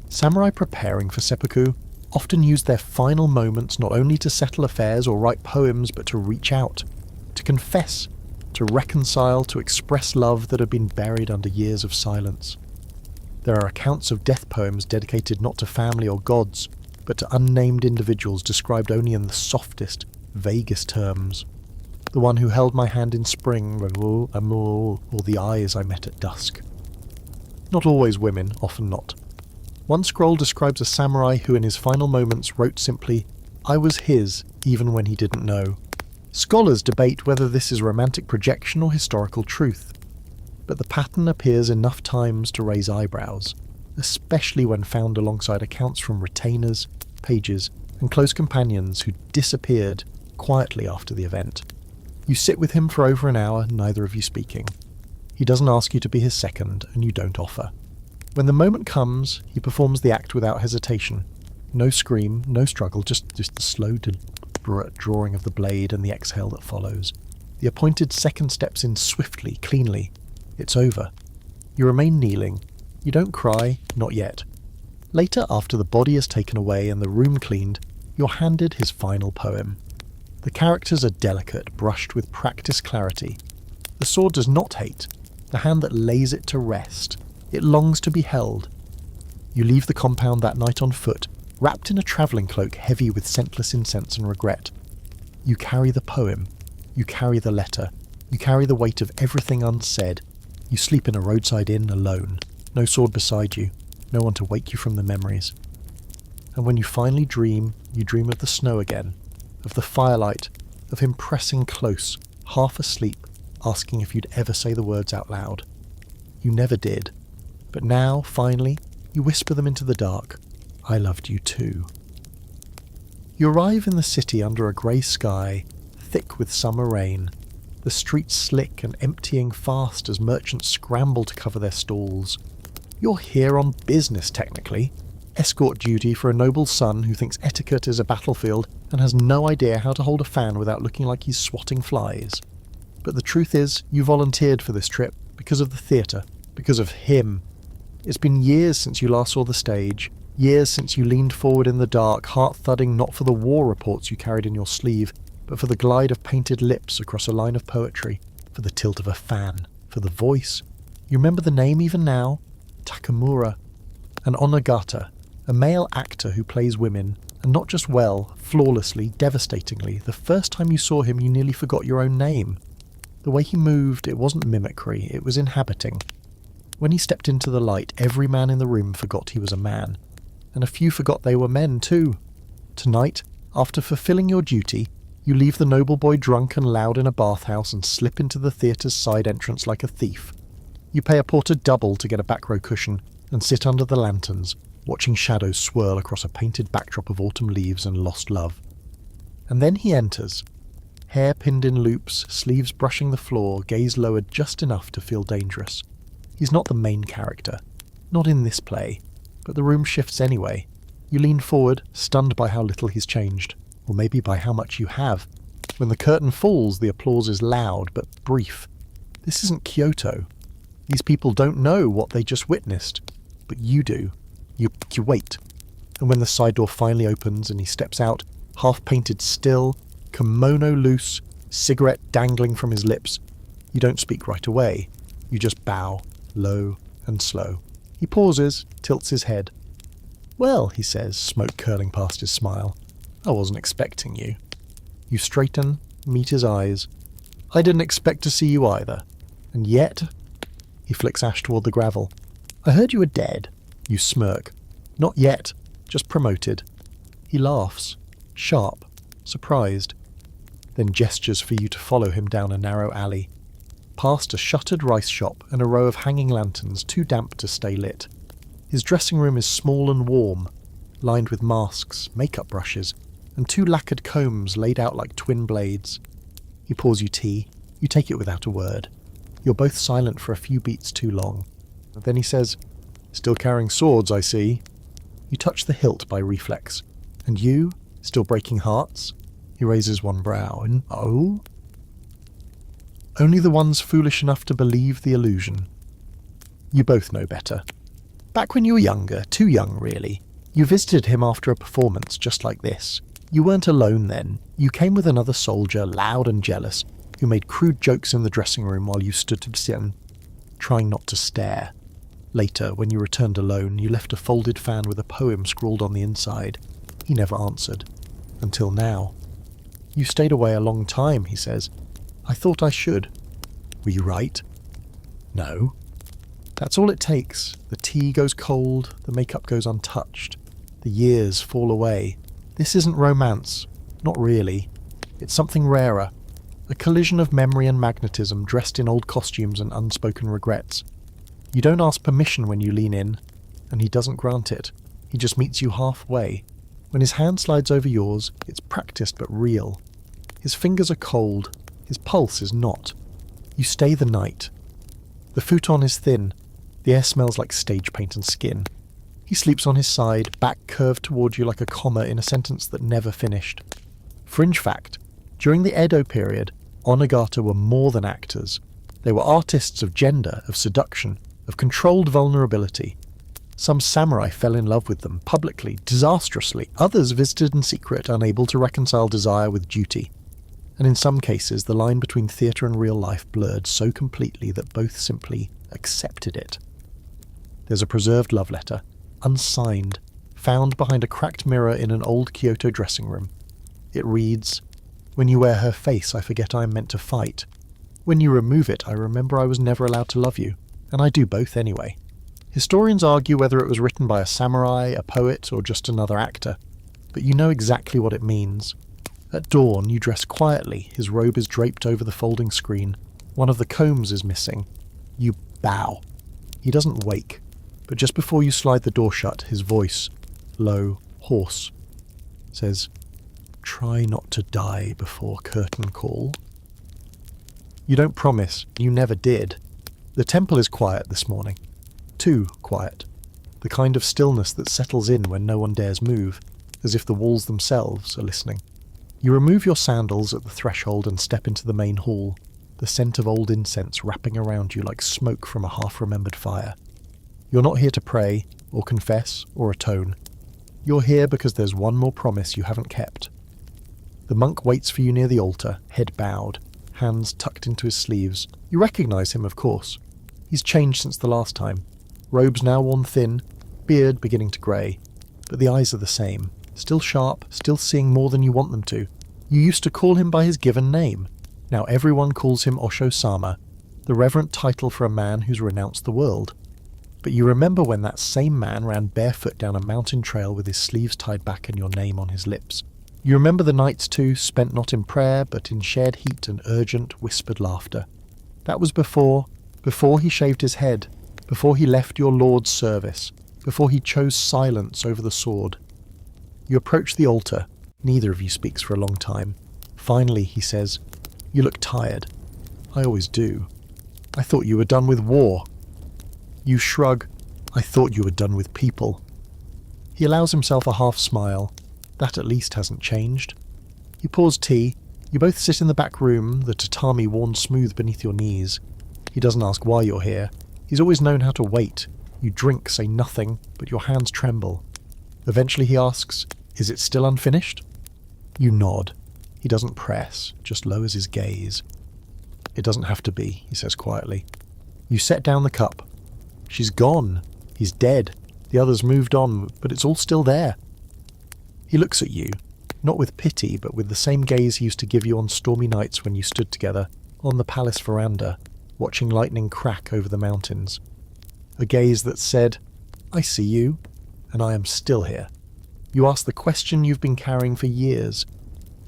samurai preparing for seppuku often use their final moments not only to settle affairs or write poems, but to reach out, to confess, to reconcile, to express love that had been buried under years of silence. There are accounts of death poems dedicated not to family or gods, but to unnamed individuals described only in the softest, vaguest terms. The one who held my hand in spring, or the eyes I met at dusk. Not always women, often not. One scroll describes a samurai who in his final moments wrote simply, I was his, even when he didn't know. Scholars debate whether this is romantic projection or historical truth, but the pattern appears enough times to raise eyebrows, especially when found alongside accounts from retainers, pages, and close companions who disappeared quietly after the event. You sit with him for over an hour, neither of you speaking. He doesn't ask you to be his second, and you don't offer. When the moment comes, he performs the act without hesitation. No scream, no struggle, just the slow drawing of the blade and the exhale that follows. The appointed second steps in swiftly, cleanly. It's over. You remain kneeling. You don't cry, not yet. Later, after the body is taken away and the room cleaned, you're handed his final poem. The characters are delicate, brushed with practiced clarity. The sword does not hate, the hand that lays it to rest. It longs to be held. You leave the compound that night on foot, wrapped in a travelling cloak heavy with scentless incense and regret. You carry the poem, you carry the letter, You carry the weight of everything unsaid. You sleep in a roadside inn alone. No sword beside you. No one to wake you from the memories. And when you finally dream, you dream of the snow again. Of the firelight. Of him pressing close, half asleep, asking if you'd ever say the words out loud. You never did. But now, finally, you whisper them into the dark. I loved you too. You arrive in the city under a grey sky, thick with summer rain. The streets slick and emptying fast as merchants scramble to cover their stalls. You're here on business, technically. Escort duty for a noble son who thinks etiquette is a battlefield and has no idea how to hold a fan without looking like he's swatting flies. But the truth is, you volunteered for this trip because of the theatre, because of him. It's been years since you last saw the stage, years since you leaned forward in the dark, heart-thudding not for the war reports you carried in your sleeve, but for the glide of painted lips across a line of poetry, for the tilt of a fan, for the voice. You remember the name even now? Takamura. An onagata, a male actor who plays women, and not just well, flawlessly, devastatingly. The first time you saw him, you nearly forgot your own name. The way he moved, it wasn't mimicry, it was inhabiting. When he stepped into the light, every man in the room forgot he was a man. And a few forgot they were men too. Tonight, after fulfilling your duty, you leave the noble boy drunk and loud in a bathhouse and slip into the theatre's side entrance like a thief. You pay a porter double to get a back row cushion and sit under the lanterns, watching shadows swirl across a painted backdrop of autumn leaves and lost love. And then he enters. Hair pinned in loops, sleeves brushing the floor, gaze lowered just enough to feel dangerous. He's not the main character. Not in this play. But the room shifts anyway. You lean forward, stunned by how little he's changed. Or maybe by how much you have. When the curtain falls, the applause is loud but brief. This isn't Kyoto. These people don't know what they just witnessed. But you do. You wait. And when the side door finally opens and he steps out, half-painted still, kimono loose, cigarette dangling from his lips, you don't speak right away. You just bow, low and slow. He pauses, tilts his head. Well, he says, smoke curling past his smile. I wasn't expecting you. You straighten, meet his eyes. I didn't expect to see you either. And yet... He flicks ash toward the gravel. I heard you were dead. You smirk. Not yet, just promoted. He laughs, sharp, surprised, then gestures for you to follow him down a narrow alley, past a shuttered rice shop and a row of hanging lanterns too damp to stay lit. His dressing room is small and warm, lined with masks, makeup brushes, and two lacquered combs laid out like twin blades. He pours you tea. You take it without a word. You're both silent for a few beats too long. Then he says, Still carrying swords, I see. You touch the hilt by reflex. And you, still breaking hearts? He raises one brow, and oh? Only the ones foolish enough to believe the illusion. You both know better. Back when you were younger, too young really, you visited him after a performance just like this. You weren't alone then. You came with another soldier, loud and jealous, who made crude jokes in the dressing room while you stood to sit, trying not to stare. Later, when you returned alone, you left a folded fan with a poem scrawled on the inside. He never answered. Until now. You stayed away a long time, he says. I thought I should. Were you right? No. That's all it takes. The tea goes cold, the makeup goes untouched. The years fall away. This isn't romance. Not really. It's something rarer. A collision of memory and magnetism dressed in old costumes and unspoken regrets. You don't ask permission when you lean in, and he doesn't grant it. He just meets you halfway. When his hand slides over yours, it's practiced but real. His fingers are cold. His pulse is not. You stay the night. The futon is thin. The air smells like stage paint and skin. He sleeps on his side, back curved toward you like a comma in a sentence that never finished. Fringe fact, during the Edo period, onagata were more than actors. They were artists of gender, of seduction, of controlled vulnerability. Some samurai fell in love with them, publicly, disastrously. Others visited in secret, unable to reconcile desire with duty. And in some cases, the line between theatre and real life blurred so completely that both simply accepted it. There's a preserved love letter, unsigned, found behind a cracked mirror in an old Kyoto dressing room. It reads, "When you wear her face, I forget I am meant to fight. When you remove it, I remember I was never allowed to love you, and I do both anyway. Historians argue whether it was written by a samurai, a poet, or just another actor, but you know exactly what it means. At dawn, you dress quietly, his robe is draped over the folding screen, one of the combs is missing. You bow. He doesn't wake, but just before you slide the door shut, his voice, low, hoarse, says, "Try not to die before curtain call." You don't promise, you never did. The temple is quiet this morning. Too quiet. The kind of stillness that settles in when no one dares move, as if the walls themselves are listening. You remove your sandals at the threshold and step into the main hall, the scent of old incense wrapping around you like smoke from a half-remembered fire. You're not here to pray, or confess, or atone. You're here because there's one more promise you haven't kept. The monk waits for you near the altar, head bowed, hands tucked into his sleeves. You recognize him, of course. He's changed since the last time. Robes now worn thin, beard beginning to grey, but the eyes are the same. Still sharp, still seeing more than you want them to. You used to call him by his given name. Now everyone calls him Osho-sama, the reverent title for a man who's renounced the world. But you remember when that same man ran barefoot down a mountain trail with his sleeves tied back and your name on his lips. You remember the nights too, spent not in prayer, but in shared heat and urgent, whispered laughter. That was before he shaved his head, before he left your Lord's service, before he chose silence over the sword. You approach the altar. Neither of you speaks for a long time. Finally, he says, "You look tired." "I always do." "I thought you were done with war." You shrug. "I thought you were done with people." He allows himself a half smile. That at least hasn't changed. You pours tea. You both sit in the back room, the tatami worn smooth beneath your knees. He doesn't ask why you're here. He's always known how to wait. You drink, say nothing, but your hands tremble. Eventually he asks, "Is it still unfinished?" You nod. He doesn't press, just lowers his gaze. "It doesn't have to be," he says quietly. You set down the cup. "She's gone. He's dead. The others moved on, but it's all still there." He looks at you, not with pity, but with the same gaze he used to give you on stormy nights when you stood together, on the palace veranda, watching lightning crack over the mountains. A gaze that said, "I see you, and I am still here." You ask the question you've been carrying for years.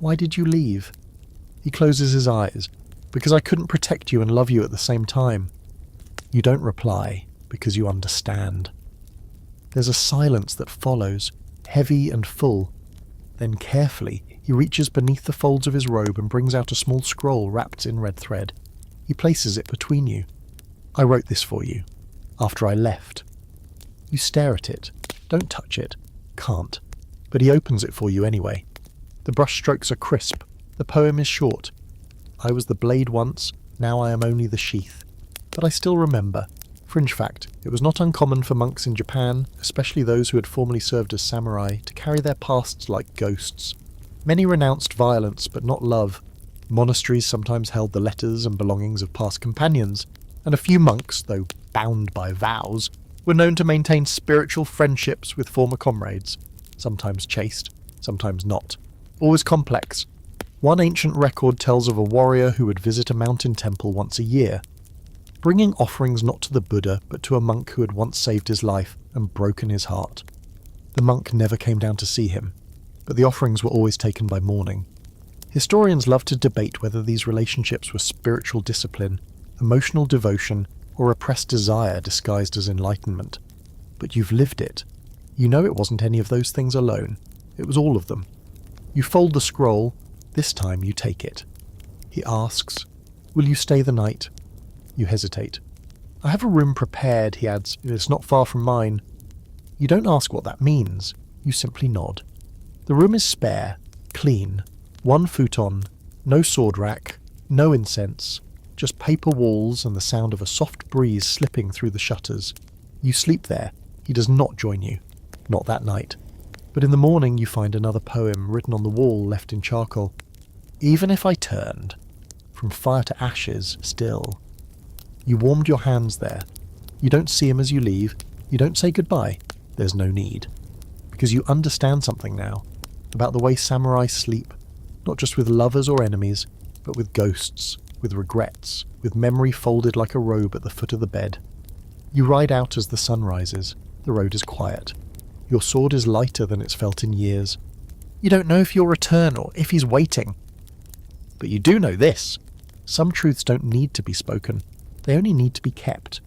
"Why did you leave?" He closes his eyes. "Because I couldn't protect you and love you at the same time." You don't reply, because you understand. There's a silence that follows, heavy and full. Then carefully, he reaches beneath the folds of his robe and brings out a small scroll wrapped in red thread. He places it between you. "I wrote this for you, after I left." You stare at it. Don't touch it. Can't. But he opens it for you anyway. The brushstrokes are crisp. The poem is short. "I was the blade once, now I am only the sheath. But I still remember." Fringe fact, it was not uncommon for monks in Japan, especially those who had formerly served as samurai, to carry their pasts like ghosts. Many renounced violence, but not love. Monasteries sometimes held the letters and belongings of past companions, and a few monks, though bound by vows, were known to maintain spiritual friendships with former comrades, sometimes chaste, sometimes not. Always complex. One ancient record tells of a warrior who would visit a mountain temple once a year, bringing offerings not to the Buddha, but to a monk who had once saved his life and broken his heart. The monk never came down to see him, but the offerings were always taken by morning. Historians love to debate whether these relationships were spiritual discipline, emotional devotion, or repressed desire disguised as enlightenment. But you've lived it. You know it wasn't any of those things alone. It was all of them. You fold the scroll. This time you take it. He asks, "Will you stay the night?" You hesitate. "I have a room prepared," he adds. "It's not far from mine." You don't ask what that means. You simply nod. The room is spare, clean. One futon, no sword rack, no incense, just paper walls and the sound of a soft breeze slipping through the shutters. You sleep there. He does not join you. Not that night. But in the morning you find another poem written on the wall left in charcoal. "Even if I turned, from fire to ashes, still." You warmed your hands there. You don't see him as you leave. You don't say goodbye. There's no need. Because you understand something now, about the way samurai sleep, not just with lovers or enemies, but with ghosts, with regrets, with memory folded like a robe at the foot of the bed. You ride out as the sun rises. The road is quiet. Your sword is lighter than it's felt in years. You don't know if you'll return or if he's waiting. But you do know this. Some truths don't need to be spoken. They only need to be kept.